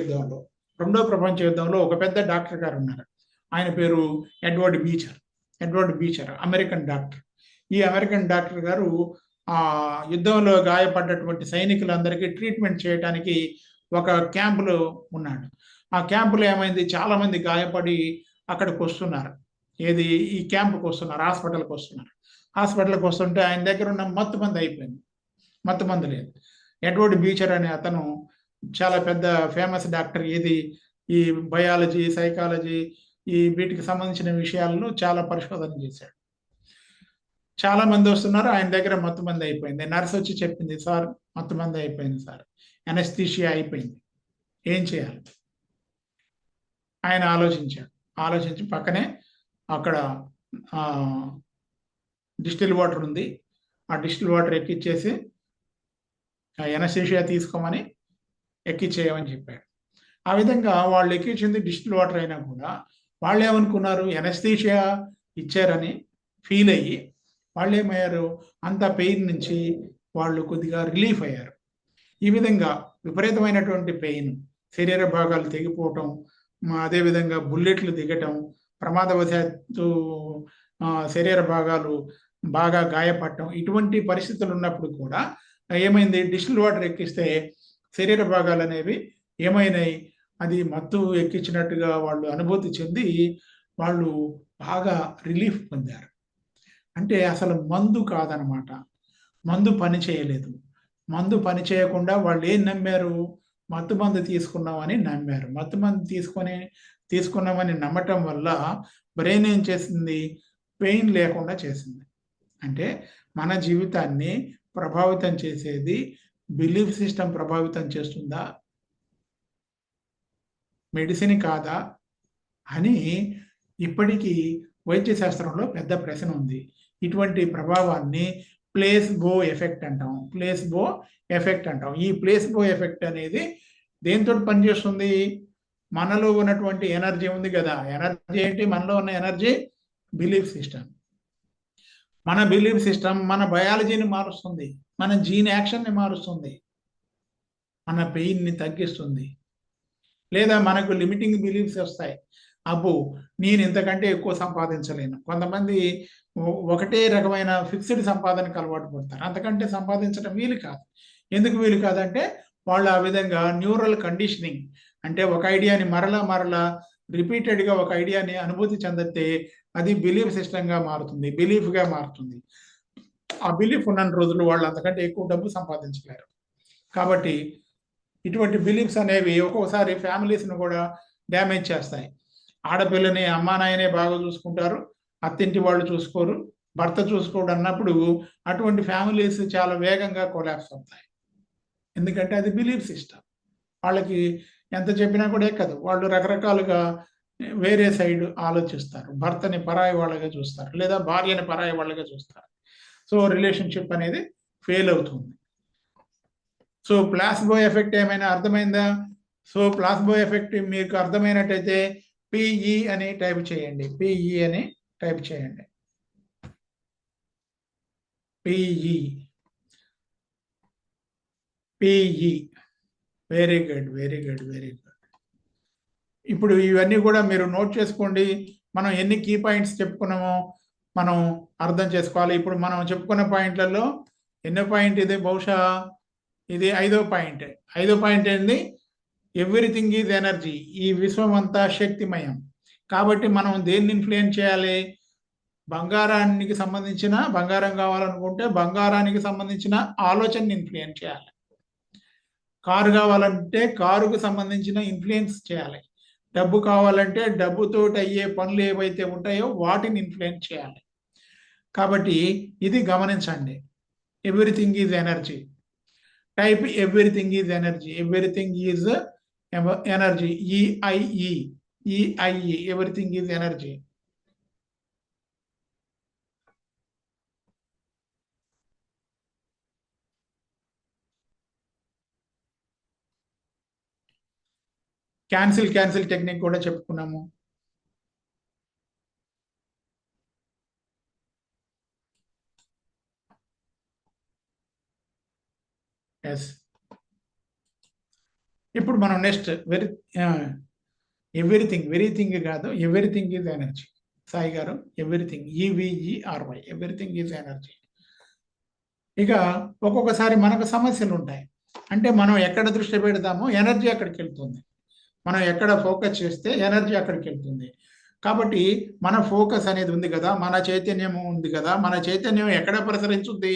యుద్ధంలో ఒక పెద్ద డాక్టర్ గారు ఉన్నారు. ఆయన పేరు ఎడ్వర్డ్ బీచర్, అమెరికన్ డాక్టర్. ఈ అమెరికన్ డాక్టర్ గారు యుద్ధంలో గాయపడ్డటువంటి సైనికులందరికీ ట్రీట్మెంట్ చేయడానికి ఒక క్యాంపులో ఉన్నాడు. ఆ క్యాంపులో ఏమైంది? చాలా మంది గాయపడి అక్కడికి వస్తున్నారు. ఈ క్యాంపుకి వస్తున్నారు, హాస్పిటల్కి వస్తుంటే ఆయన దగ్గర ఉన్న మత్తుమంది అయిపోయింది. మత్తుమంది లేదు. ఎడ్వర్డ్ బీచర్ అనే అతను చాలా పెద్ద ఫేమస్ డాక్టర్. ఈ బయాలజీ, సైకాలజీ, వీటికి సంబంధించిన విషయాలను చాలా పరిశోధన చేశాడు. చాలా మంది వస్తున్నారు, ఆయన దగ్గర మత్తుమంది అయిపోయింది. నర్స్ వచ్చి చెప్పింది, సార్ మత్తుమంది అయిపోయింది సార్, ఎనస్థీషియా అయిపోయింది, ఏం చేయాలి? ఆయన ఆలోచించి పక్కనే అక్కడ డిస్టిల్ వాటర్ ఉంది, ఆ డిస్టిల్ వాటర్ ఎక్కిచ్చేసి ఎనస్థీషియా తీసుకోమని ఎక్కిచ్చేయమని చెప్పాడు. ఆ విధంగా వాళ్ళు ఎక్కించింది డిస్టిల్ వాటర్ అయినా కూడా వాళ్ళు ఏమనుకున్నారు, ఎనస్థీషియా ఇచ్చారని ఫీల్ అయ్యి వాళ్ళు ఏమయ్యారు, అంత పెయిన్ నుంచి వాళ్ళు కొద్దిగా రిలీఫ్ అయ్యారు. ఈ విధంగా విపరీతమైనటువంటి పెయిన్, శరీర భాగాలు తెగిపోవటం, అదేవిధంగా బుల్లెట్లు దిగటం, ప్రమాదవశాత్తు శరీర భాగాలు బాగా గాయపడటం, ఇటువంటి పరిస్థితులు ఉన్నప్పుడు కూడా ఏమైంది, డిస్టిల్ వాటర్ ఎక్కిస్తే శరీర భాగాలు అనేవి ఏమైనాయి, అది మత్తు ఎక్కించినట్టుగా వాళ్ళు అనుభూతి చెంది వాళ్ళు బాగా రిలీఫ్ పొందారు. అంటే అసలు మందు కాదనమాట, మందు పని చేయలేదు. మందు పని చేయకుండా వాళ్ళు ఏం నమ్మారు, మత్తు మందు తీసుకున్నామని నమ్మారు. మత్తు మందు తీసుకున్నామని నమ్మటం వల్ల బ్రెయిన్ ఏం చేసింది, పెయిన్ లేకుండా చేసింది. అంటే మన జీవితాన్ని ప్రభావితం చేసేది బిలీఫ్ సిస్టమ్ ప్రభావితం చేస్తుందా, మెడిసిన్ కాదా అని ఇప్పటికీ వైద్య శాస్త్రంలో పెద్ద ప్రశ్న ఉంది. ఇటువంటి ప్రభావాన్ని ప్లేస్బో ఎఫెక్ట్ అంటాం. ప్లేస్బో ఎఫెక్ట్ అంటాం. ఈ ప్లేస్బో ఎఫెక్ట్ అనేది దేంతో పనిచేస్తుంది, మనలో ఉన్నటువంటి ఎనర్జీ ఉంది కదా, ఎనర్జీ ఏంటి, మనలో ఉన్న ఎనర్జీ బిలీఫ్ సిస్టమ్. మన బిలీఫ్ సిస్టమ్ మన బయాలజీని మారుస్తుంది, మన జీన్ యాక్షన్ని మారుస్తుంది, మన పెయిన్ని తగ్గిస్తుంది. లేదా మనకు లిమిటింగ్ బిలీఫ్స్ వస్తాయి, అబ్బో నేను ఇంతకంటే ఎక్కువ సంపాదించలేను. కొంతమంది ఒకటే రకమైన ఫిక్స్డ్ సంపాదనకు అలవాటు పడతారు, అంతకంటే సంపాదించడం వీలు కాదు. ఎందుకు వీలు కాదంటే వాళ్ళు ఆ విధంగా న్యూరల్ కండిషనింగ్, అంటే ఒక ఐడియాని మరలా రిపీటెడ్గా ఒక ఐడియాని అనుభూతి చెందితే అది బిలీఫ్ సిస్టమ్గా మారుతుంది, బిలీఫ్గా మారుతుంది. ఆ బిలీఫ్ ఉన్న రోజులు వాళ్ళు అంతకంటే ఎక్కువ డబ్బు సంపాదించలేరు. కాబట్టి ఇటువంటి బిలీఫ్స్ అనేవి ఒక్కొక్కసారి ఫ్యామిలీస్ను కూడా డ్యామేజ్ చేస్తాయి. ఆడపిల్లని అమ్మా నాయనే బాగా చూసుకుంటారు, అత్తింటి వాళ్ళు చూసుకోరు, భర్త చూసుకోడు అన్నప్పుడు అటువంటి ఫ్యామిలీస్ చాలా వేగంగా కొలాప్స్ అవుతాయి. ఎందుకంటే అది బిలీఫ్ సిస్టమ్, వాళ్ళకి ఎంత చెప్పినా కూడా ఎక్కదు. వాళ్ళు రకరకాలుగా వేరే సైడ్ ఆలోచిస్తారు, భర్తని పరాయి వాళ్ళగా చూస్తారు, లేదా భార్యని పరాయి వాళ్ళగా చూస్తారు. సో రిలేషన్షిప్ అనేది ఫెయిల్ అవుతుంది. సో ప్లాసిబో ఎఫెక్ట్ ఏమైనా అర్థమైందా? సో ప్లాసిబో ఎఫెక్ట్ మీకు అర్థమైనట్టయితే పిఈ అని టైప్ చేయండి, పిఈ అని టైప్ చేయండి, PE, PE. Very good, very good, very good. ఇప్పుడు ఇవన్నీ కూడా మీరు నోట్ చేసుకోండి. మనం ఎన్ని కీ పాయింట్స్ చెప్పుకున్నామో మనం అర్థం చేసుకోవాలి. ఇప్పుడు మనం చెప్పుకున్న పాయింట్లలో ఎన్నో పాయింట్ ఇది, బహుశా ఇది 5వ పాయింట్. 5వ పాయింట్ ఏంది, ఎవ్రీథింగ్ ఈజ్ ఎనర్జీ. ఈ విశ్వం అంతా శక్తిమయం. కాబట్టి మనం దేన్ని ఇన్ఫ్లుయెన్స్ చేయాలి, బంగారానికి సంబంధించిన, బంగారం కావాలనుకుంటే బంగారానికి సంబంధించిన ఆలోచనని ఇన్ఫ్లుయెన్స్ చేయాలి. కారు కావాలంటే కారుకు సంబంధించిన ఇన్ఫ్లుయెన్స్ చేయాలి. డబ్బు కావాలంటే డబ్బుతో అయ్యే పనులు ఏవైతే ఉంటాయో వాటిని ఇన్ఫ్లుయెన్స్ చేయాలి. కాబట్టి ఇది గమనించండి, everything is energy. Type everything is energy, everything is energy, EIE, EIE, everything is energy. Cancel technique కూడా చెప్పుకున్నాము. ఎస్. ఇప్పుడు మనం నెక్స్ట్ ఎవ్రీథింగ్ కాదు, ఎవ్రీథింగ్ ఈజ్ ఎనర్జీ. సాయి గారు, ఎవ్రీథింగ్, ఈవిఈఆర్వై, ఎవ్రీథింగ్ ఈజ్ ఎనర్జీ. ఇక ఒక్కొక్కసారి మనకు సమస్యలు ఉంటాయి, అంటే మనం ఎక్కడ దృష్టి పెడతామో ఎనర్జీ అక్కడికి వెళ్తుంది, మనం ఎక్కడ ఫోకస్ చేస్తే ఎనర్జీ అక్కడికి వెళ్తుంది. కాబట్టి మన ఫోకస్ అనేది ఉంది కదా, మన చైతన్యం ఉంది కదా, మన చైతన్యం ఎక్కడ ప్రసరించుద్ది,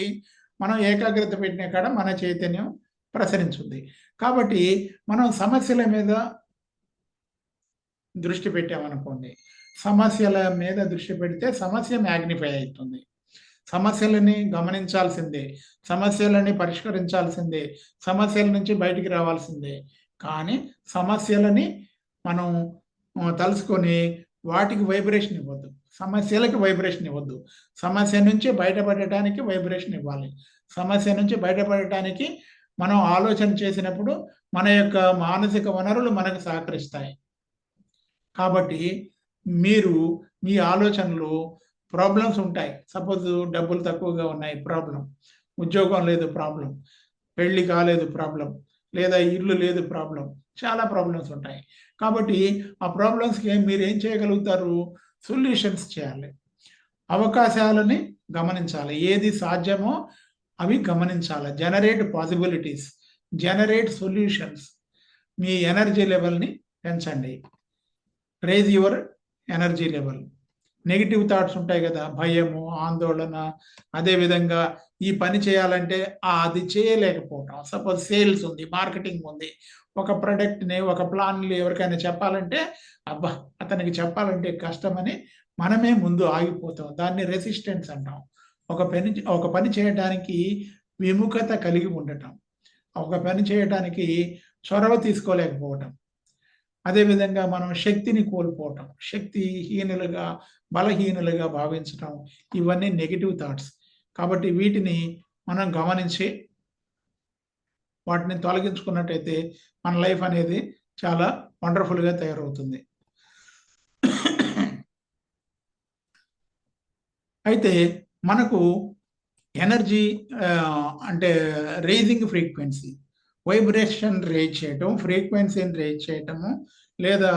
మనం ఏకాగ్రత పెట్టిన కాడ మన చైతన్యం ప్రసరించుద్ది. కాబట్టి మనం సమస్యల మీద దృష్టి పెట్టామనుకోండి, సమస్యల మీద దృష్టి పెడితే సమస్య మ్యాగ్నిఫై అవుతుంది. సమస్యలని గమనించాల్సిందే, సమస్యలని పరిష్కరించాల్సిందే, సమస్యల నుంచి బయటికి రావాల్సిందే. కానీ సమస్యలని మనం తలుసుకొని వాటికి వైబ్రేషన్ ఇవ్వద్దు, సమస్యలకి వైబ్రేషన్ ఇవ్వద్దు. సమస్య నుంచి బయటపడటానికి వైబ్రేషన్ ఇవ్వాలి. సమస్య నుంచి బయటపడటానికి మనం ఆలోచన చేసినప్పుడు మన యొక్క మానసిక వనరులు మనకు సహకరిస్తాయి. కాబట్టి మీరు మీ ఆలోచనలు, ప్రాబ్లమ్స్ ఉంటాయి. సపోజ్ డబ్బులు తక్కువగా ఉన్నాయి, ప్రాబ్లం. ఉద్యోగం లేదు, ప్రాబ్లం. పెళ్లి కాలేదు, ప్రాబ్లం. లేదా ఇల్లు లేదు, ప్రాబ్లం. చాలా ప్రాబ్లమ్స్ ఉంటాయి. కాబట్టి ఆ ప్రాబ్లమ్స్కి మీరు ఏం చేయగలుగుతారు? సొల్యూషన్స్ చేయాలి. అవకాశాలని గమనించాలి. ఏది సాధ్యమో అవి గమనించాలి. Generate possibilities, generate solutions. మీ ఎనర్జీ లెవెల్ని పెంచండి. Raise your energy level. Negative thoughts ఉంటాయి కదా, భయము, ఆందోళన. అదేవిధంగా ఈ పని చేయాలంటే అది చేయలేకపోవటం. సపోజ్ సేల్స్ ఉంది, మార్కెటింగ్ ఉంది, ఒక ప్రొడక్ట్ని, ఒక ప్లాన్ని ఎవరికైనా చెప్పాలంటే అబ్బా అతనికి చెప్పాలంటే కష్టమని మనమే ముందు ఆగిపోతాం. దాన్ని రెసిస్టెన్స్ అంటాం. ఒక పని చేయడానికి విముఖత కలిగి ఉండటం, ఒక పని చేయడానికి చొరవ తీసుకోలేకపోవటం. అదేవిధంగా మనం శక్తిని కోల్పోవటం, శక్తిహీనులుగా, బలహీనులుగా భావించటం, ఇవన్నీ నెగిటివ్ థాట్స్. కాబట్టి వీటిని మనం గమనించి వాటిని తొలగించుకున్నట్టయితే మన లైఫ్ అనేది చాలా వండర్ఫుల్గా తయారవుతుంది. అయితే మనకు ఎనర్జీ అంటే రేజింగ్ ఫ్రీక్వెన్సీ, వైబ్రేషన్ రేజ్ చేయటం, ఫ్రీక్వెన్సీని రేజ్ చేయటము, లేదా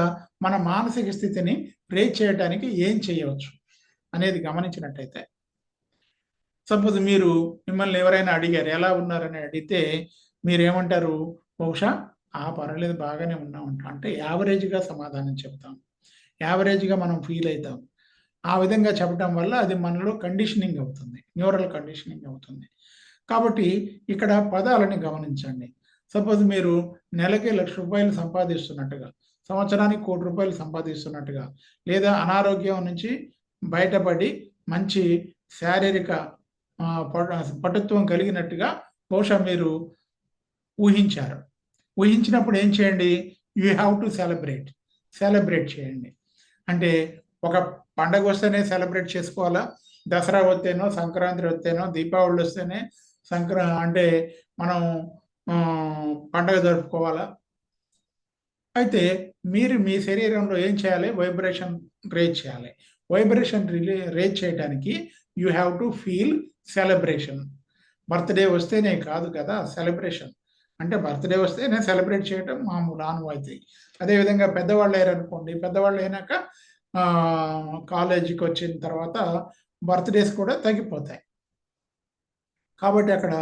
మన మానసిక స్థితిని రేజ్ చేయడానికి ఏం చేయవచ్చు అనేది గమనించినట్టయితే, సపోజ్ మిమ్మల్ని ఎవరైనా అడిగారు ఎలా ఉన్నారని అడిగితే మీరేమంటారు? బహుశా పర్వాలేదు బాగానే ఉన్నామంట అంటే యావరేజ్గా సమాధానం చెప్తాం. యావరేజ్గా మనం ఫీల్ అవుతాం. ఆ విధంగా చెప్పడం వల్ల అది మనలో కండిషనింగ్ అవుతుంది, న్యూరల్ కండిషనింగ్ అవుతుంది. కాబట్టి ఇక్కడ పదాలని గమనించండి. సపోజ్ మీరు నెలకి ₹1,00,000 సంపాదిస్తున్నట్టుగా, సంవత్సరానికి ₹1,00,00,000 సంపాదిస్తున్నట్టుగా, లేదా అనారోగ్యం నుంచి బయటపడి మంచి శారీరక పటుత్వం కలిగినట్టుగా బహుశా మీరు ఊహించారు. ఊహించినప్పుడు ఏం చేయండి? యూ హ్యావ్ టు సెలబ్రేట్ చేయండి. అంటే ఒక పండగ వస్తేనే సెలబ్రేట్ చేసుకోవాలా? దసరా వస్తేనో, సంక్రాంతి వస్తేనో, దీపావళి వస్తేనే అంటే మనం పండగ జరుపుకోవాలా? అయితే మీరు మీ శరీరంలో ఏం చేయాలి? వైబ్రేషన్ రేజ్ చేయాలి. వైబ్రేషన్ రేజ్ చేయడానికి you have to feel celebration. Birthday వస్తేనే కాదు కదా సెలబ్రేషన్. అంటే బర్త్డే వస్తేనే సెలబ్రేట్ చేయటం మామూలు ఆనవాయితీ. అదేవిధంగా పెద్దవాళ్ళు అయ్యారనుకోండి, పెద్దవాళ్ళు అయినాక కాలేజీకి వచ్చిన తర్వాత బర్త్డేస్ కూడా తగ్గిపోతాయి. కాబట్టి అక్కడ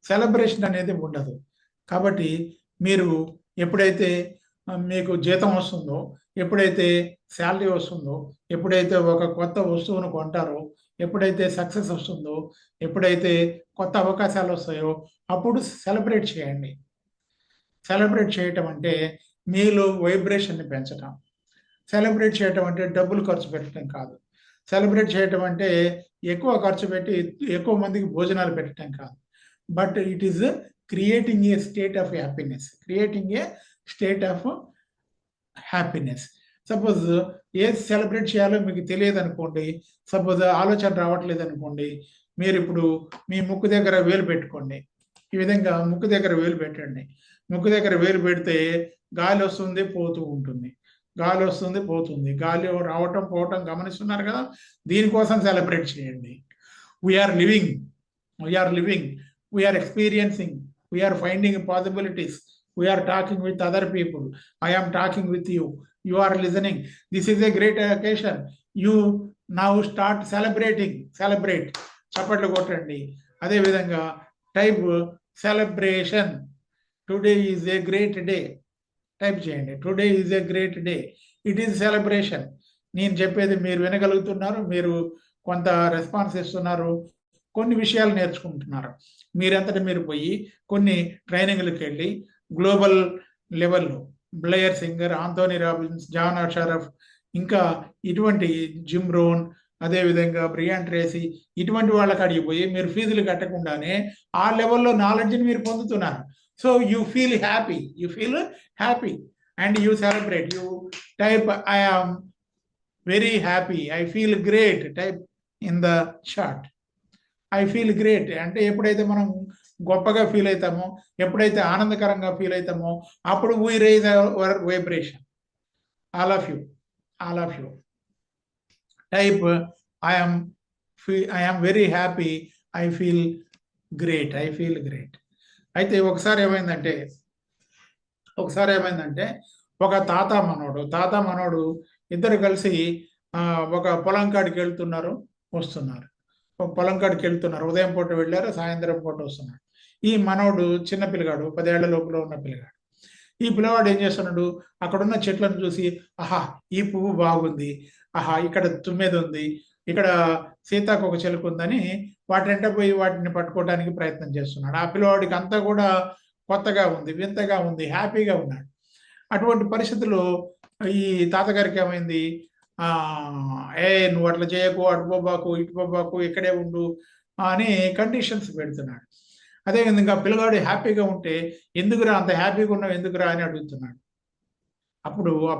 సెలబ్రేషన్ అనేది ఉండదు. కాబట్టి మీరు ఎప్పుడైతే మీకు జీతం వస్తుందో, ఎప్పుడైతే శాలరీ వస్తుందో, ఎప్పుడైతే ఒక కొత్త వస్తువును కొంటారో, ఎప్పుడైతే సక్సెస్ వస్తుందో, ఎప్పుడైతే కొత్త అవకాశాలు వస్తాయో అప్పుడు సెలబ్రేట్ చేయండి. సెలబ్రేట్ చేయటం అంటే మీలో వైబ్రేషన్ని పెంచటం. సెలబ్రేట్ చేయటం అంటే డబ్బులు ఖర్చు పెట్టడం కాదు. సెలబ్రేట్ చేయటం అంటే ఎక్కువ ఖర్చు పెట్టి ఎక్కువ మందికి భోజనాలు పెట్టడం కాదు. But it is creating a state of happiness. Suppose ఏది సెలబ్రేట్ చేయాలో మీకు తెలియదు అనుకోండి, సపోజ్ ఆలోచన రావట్లేదు అనుకోండి, మీరు ఇప్పుడు మీ ముక్కు దగ్గర వేలు పెట్టుకోండి. ఈ విధంగా ముక్కు దగ్గర వేలు పెట్టండి. ముక్కు దగ్గర వేలు పెడితే గాలి వస్తుంది, పోతూ ఉంటుంది. గాలి వస్తుంది, పోతుంది. గాలి రావటం పోవటం గమనిస్తున్నారు కదా. దీనికోసం సెలబ్రేట్ చేయండి. We are living, we are experiencing, we are finding possibilities, we are talking with other people, I am talking with you, you are listening. This is a great occasion. You now start celebrate. చప్పట్లు కొట్టండి. అదేవిధంగా type celebration. Today is a great day. Type చేయండి. Today is a great day, it is celebration. నేను చెప్పేది మీరు వినగలుగుతున్నారు, మీరు కొంత response ఇస్తున్నారు, కొన్ని విషయాలు నేర్చుకుంటున్నారు. మీరంతటా మీరు పోయి కొన్ని ట్రైనింగ్లకు వెళ్ళి గ్లోబల్ లెవెల్లో Blair Singer, Anthony Robbins, John Assaraf, ఇంకా ఇటువంటి జిమ్ రోన్, అదేవిధంగా బ్రియాన్ ట్రేసీ, ఇటువంటి వాళ్ళకి అడిగిపోయి మీరు ఫీజులు కట్టకుండానే ఆ లెవెల్లో నాలెడ్జ్ని మీరు పొందుతున్నారు. So you feel happy and you celebrate. You type I am very happy, I feel great, type in the chat. I feel great అంటే ఎప్పుడైతే మనం గొప్పగా ఫీల్ అవుతామో, ఎప్పుడైతే ఆనందకరంగా ఫీల్ అవుతామో, అప్పుడు we rise hour vibration. All of you, all of you type I'm very happy, I feel great, I feel great. అయితే ఒకసారి ఏమైందంటే ఒక తాత మనోడు ఇద్దరు కలిసి ఒక పొలం కాడికి వస్తున్నారు. ఒక పొలం కాడికి వెళ్తున్నారు. ఉదయం పూట వెళ్ళారు, సాయంత్రం పూట వస్తున్నారు. ఈ మనోడు చిన్న పిల్లగాడు, 10 ఏళ్ల లోపల ఉన్న పిల్లగాడు. ఈ పిల్లవాడు ఏం చేస్తున్నాడు, అక్కడున్న చెట్లను చూసి, ఆహా ఈ పువ్వు బాగుంది, ఆహా ఇక్కడ తుమ్మెద ఉంది, ఇక్కడ సీతాకోక చిలుక ఉందని వాటింట పోయి వాటిని పట్టుకోవడానికి ప్రయత్నం చేస్తున్నాడు. ఆ పిల్లవాడికి అంతా కూడా కొత్తగా ఉంది, వింతగా ఉంది, హ్యాపీగా ఉన్నాడు. అటువంటి పరిస్థితుల్లో ఈ తాతగారికి ఏమైంది, నువ్వు అట్లా చేయకు, అటు పోబాకు, ఇటు పోబాకు, ఇక్కడే ఉండు అని కండిషన్స్ పెడుతున్నాడు. అదేవిధంగా పిల్లగాడు హ్యాపీగా ఉంటే, ఎందుకురా అంత హ్యాపీగా ఉన్నావు, ఎందుకురా అని అడుగుతున్నాడు. అప్పుడు ఆ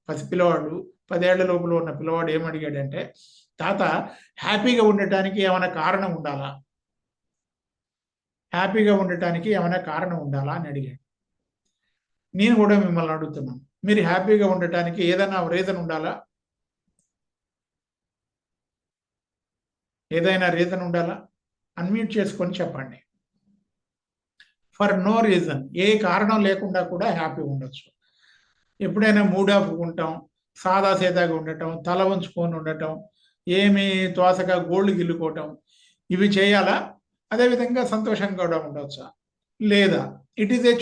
పసిపిల్లవాడు 10 ఏళ్ల లోపల ఉన్న పిల్లవాడు ఏమడిగాడంటే, తాత హ్యాపీగా ఉండటానికి ఏమైనా కారణం ఉండాలా, హ్యాపీగా ఉండటానికి ఏమైనా కారణం ఉండాలా అని అడిగాడు. నేను కూడా మిమ్మల్ని అడుగుతున్నాను, మీరు హ్యాపీగా ఉండటానికి ఏదైనా రీజన్ ఉండాలా, ఏదైనా రీజన్ ఉండాలా? అన్మ్యూట్ చేసుకొని చెప్పండి. ఫర్ నో రీజన్, ఏ కారణం లేకుండా కూడా హ్యాపీ ఉండొచ్చు. ఎప్పుడైనా మూడ్ ఆఫ్ ఉంటాం, సాదాసీదాగా ఉండటం, తల ఉంచుకొని ఉండటం, ఏమి త్వాసగా గోళ్ళు గిల్లుకోవటం, ఇవి చేయాలా? అదేవిధంగా సంతోషంగా కూడా ఉండవచ్చా? లేదా? It is a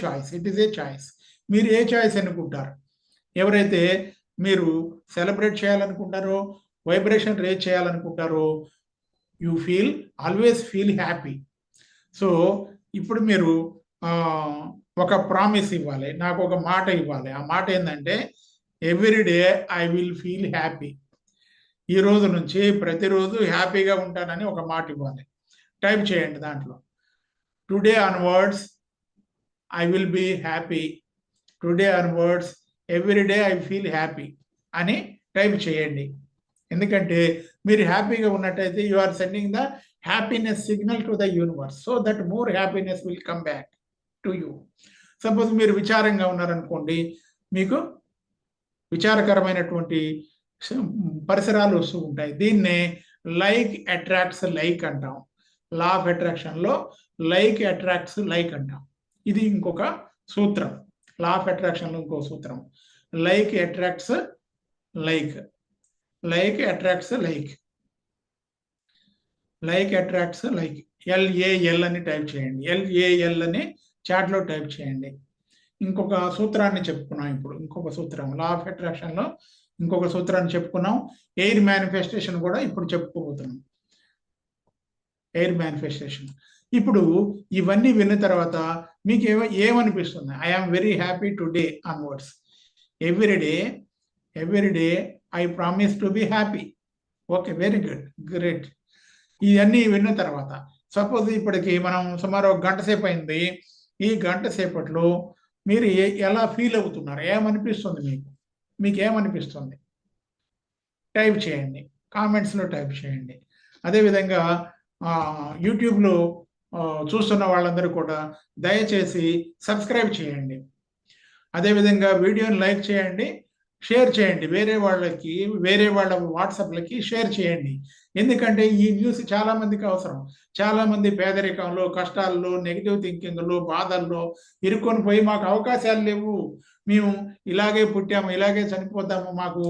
choice. మీరు ఏ చాయిస్ ఎన్నుకుంటారు? ఎవరైతే మీరు సెలబ్రేట్ చేయాలనుకుంటారో, వైబ్రేషన్ రేజ్ చేయాలనుకుంటారో, you always feel happy. So ఇప్పుడు మీరు ఒక ప్రామిస్ ఇవ్వాలి, నాకు ఒక మాట ఇవ్వాలి. ఆ మాట ఏంటంటే, everyday I will feel happy. ఈ రోజు నుంచి ప్రతిరోజు హ్యాపీగా ఉంటానని ఒక మాట ఇవ్వాలి. టైప్ చేయండి దాంట్లో, today onwards I will be happy, today onwards everyday I feel happy అని టైప్ చేయండి. ఎందుకంటే మీరు హ్యాపీగా ఉన్నట్టయితే you are sending the happiness signal to the universe, so that more happiness will come back to you. Suppose మీరు విచారంగా ఉన్నారనుకోండి, మీకు విచారకరమైనటువంటి పరిసరాలు వస్తూ ఉంటాయి. దీన్నే లైక్ అట్రాక్ట్స్ లైక్ అంటాం. లా ఆఫ్ అట్రాక్షన్లో లైక్ అట్రాక్ట్స్ లైక్ అంటాం. ఇది ఇంకొక సూత్రం. లా ఆఫ్ అట్రాక్షన్లో ఇంకో సూత్రం, like attracts like, like attracts like, like attracts like. LAL అని టైప్ చేయండి, LAL అని చాట్లో టైప్ చేయండి. ఇంకొక సూత్రాన్ని చెప్పుకున్నాం ఇప్పుడు, ఇంకొక సూత్రం లా ఆఫ్ అట్రాక్షన్లో ఇంకొక సూత్రాన్ని చెప్పుకున్నాం. ఎయిర్ మేనిఫెస్టేషన్ కూడా ఇప్పుడు చెప్పుకోబోతున్నాం. Air manifestation. ఇప్పుడు ఇవన్నీ విన్న తర్వాత మీకు ఏమనిపిస్తుంది? I'm very happy today onwards, everyday I promise to be happy. Okay, very good, great. ఇవన్నీ విన్న తర్వాత సపోజ్ ఇప్పటికి మనం సుమారు 1 గంట సేపు అయింది. ఈ గంట సేపట్లో మీరు ఎలా ఫీల్ అవుతున్నారు? ఏమనిపిస్తుంది మీకు ఏమనిపిస్తుంది? టైప్ చేయండి, కామెంట్స్లో టైప్ చేయండి. అదేవిధంగా యూట్యూబ్లో చూస్తున్న వాళ్ళందరూ కూడా దయచేసి సబ్స్క్రైబ్ చేయండి. అదేవిధంగా వీడియోని లైక్ చేయండి, షేర్ చేయండి, వేరే వాళ్ళ వాట్సాప్లకి షేర్ చేయండి. ఎందుకంటే ఈ న్యూస్ చాలా మందికి అవసరం. చాలా మంది పేదరికంలో, కష్టాల్లో, నెగిటివ్ థింకింగ్లో, బాధల్లో ఇరుక్కొని పోయి, మాకు అవకాశాలు లేవు, మేము ఇలాగే పుట్టాము, ఇలాగే చనిపోతాము, మాకు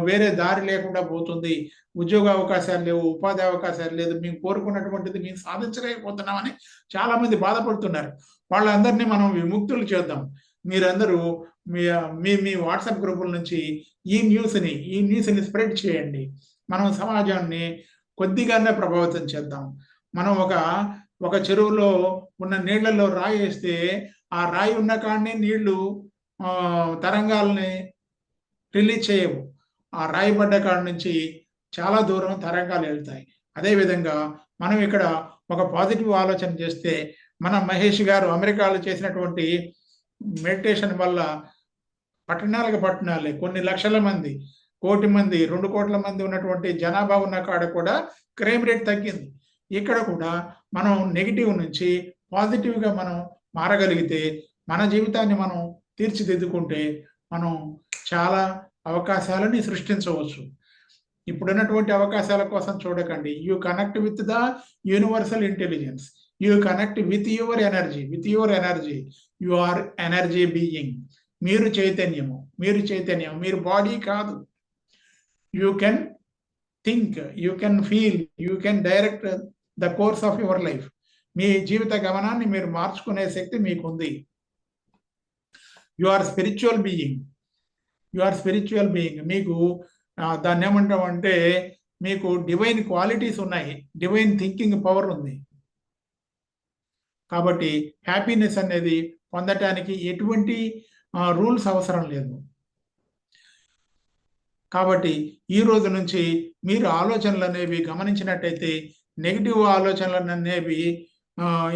వేరే దారి లేకుండా పోతుంది, ఉద్యోగ అవకాశాలు లేవు, ఉపాధి అవకాశాలు లేదు, మేము కోరుకున్నటువంటిది మేము సాధించలేకపోతున్నామని చాలా మంది బాధపడుతున్నారు. వాళ్ళందరినీ మనం విముక్తులు చేద్దాం. మీరందరూ మీ వాట్సాప్ గ్రూపుల నుంచి ఈ న్యూస్ని స్ప్రెడ్ చేయండి. మనం సమాజాన్ని కొద్దిగానే ప్రభావితం చేద్దాం. మనం ఒక చెరువులో ఉన్న నీళ్లలో రాయి వేస్తే, ఆ రాయి ఉన్న కాడనే నీళ్లు తరంగాల్ని రిలీజ్ చేయవు. ఆ రాయి పడ్డ కాడ నుంచి చాలా దూరం తరంగాలు వెళ్తాయి. అదేవిధంగా మనం ఇక్కడ ఒక పాజిటివ్ ఆలోచన చేస్తే, మన మహేష్ గారు అమెరికాలో చేసినటువంటి మెడిటేషన్ వల్ల పట్టణాలే కొన్ని లక్షల మంది కోటి మంది 2 కోట్ల మంది ఉన్నటువంటి జనాభా ఉన్న కాడ కూడా క్రైమ్ రేట్ తగ్గింది. ఇక్కడ కూడా మనం నెగిటివ్ నుంచి పాజిటివ్గా మనం మారగలిగితే మన జీవితాన్ని మనం తీర్చిదిద్దుకుంటే మనం చాలా అవకాశాలని సృష్టించవచ్చు. ఇప్పుడున్నటువంటి అవకాశాల కోసం చూడకండి. You connect with the universal intelligence, you connect with your energy. You are energy being. మీరు చైతన్యము, మీరు బాడీ కాదు. You can think, you can feel, you can direct the course of your life. మీ జీవిత గమనాన్ని మీరు మార్చుకునే శక్తి మీకుంది. You are spiritual being. మీకు దాన్ని ఏమంటాం అంటే మీకు డివైన్ క్వాలిటీస్ ఉన్నాయి, డివైన్ థింకింగ్ పవర్ ఉంది. కాబట్టి హ్యాపీనెస్ అనేది పొందటానికి ఎటువంటి రూల్స్ అవసరం లేదు. కాబట్టి ఈ రోజు నుంచి మీరు ఆలోచనలు అనేవి గమనించినట్టయితే నెగిటివ్ ఆలోచనలు అనేవి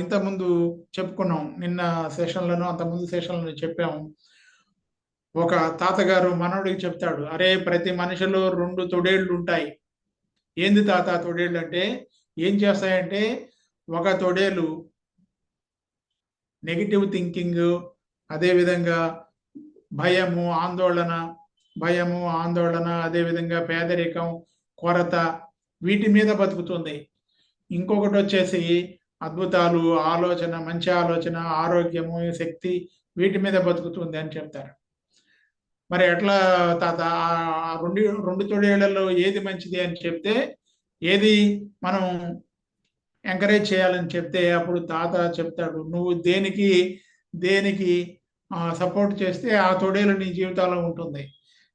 ఇంతకుముందు చెప్పుకున్నాం, నిన్న సెషన్లను అంతకుముందు సెషన్లను చెప్పాము. ఒక తాతగారు మనవడికి చెప్తాడు, అరే ప్రతి మనిషిలో 2 తొడేళ్ళు ఉంటాయి. ఏంది తాత తొడేళ్ళు అంటే? ఏం చేస్తాయంటే ఒక తొడేలు నెగిటివ్ థింకింగ్, అదేవిధంగా భయము ఆందోళన, అదేవిధంగా పేదరికం, కొరత, వీటి మీద బతుకుతుంది. ఇంకొకటి వచ్చేసి అద్భుతాలు, మంచి ఆలోచన, ఆరోగ్యము, శక్తి, వీటి మీద బతుకుతుంది అని చెప్తారు. మరి ఎట్లా తాత రెండు తొడేళ్లలో ఏది మంచిది అని చెప్తే, ఏది మనం ఎంకరేజ్ చేయాలని చెప్తే అప్పుడు తాత చెప్తాడు, నువ్వు దేనికి సపోర్ట్ చేస్తే ఆ తొడేలు నీ జీవితంలో ఉంటుంది.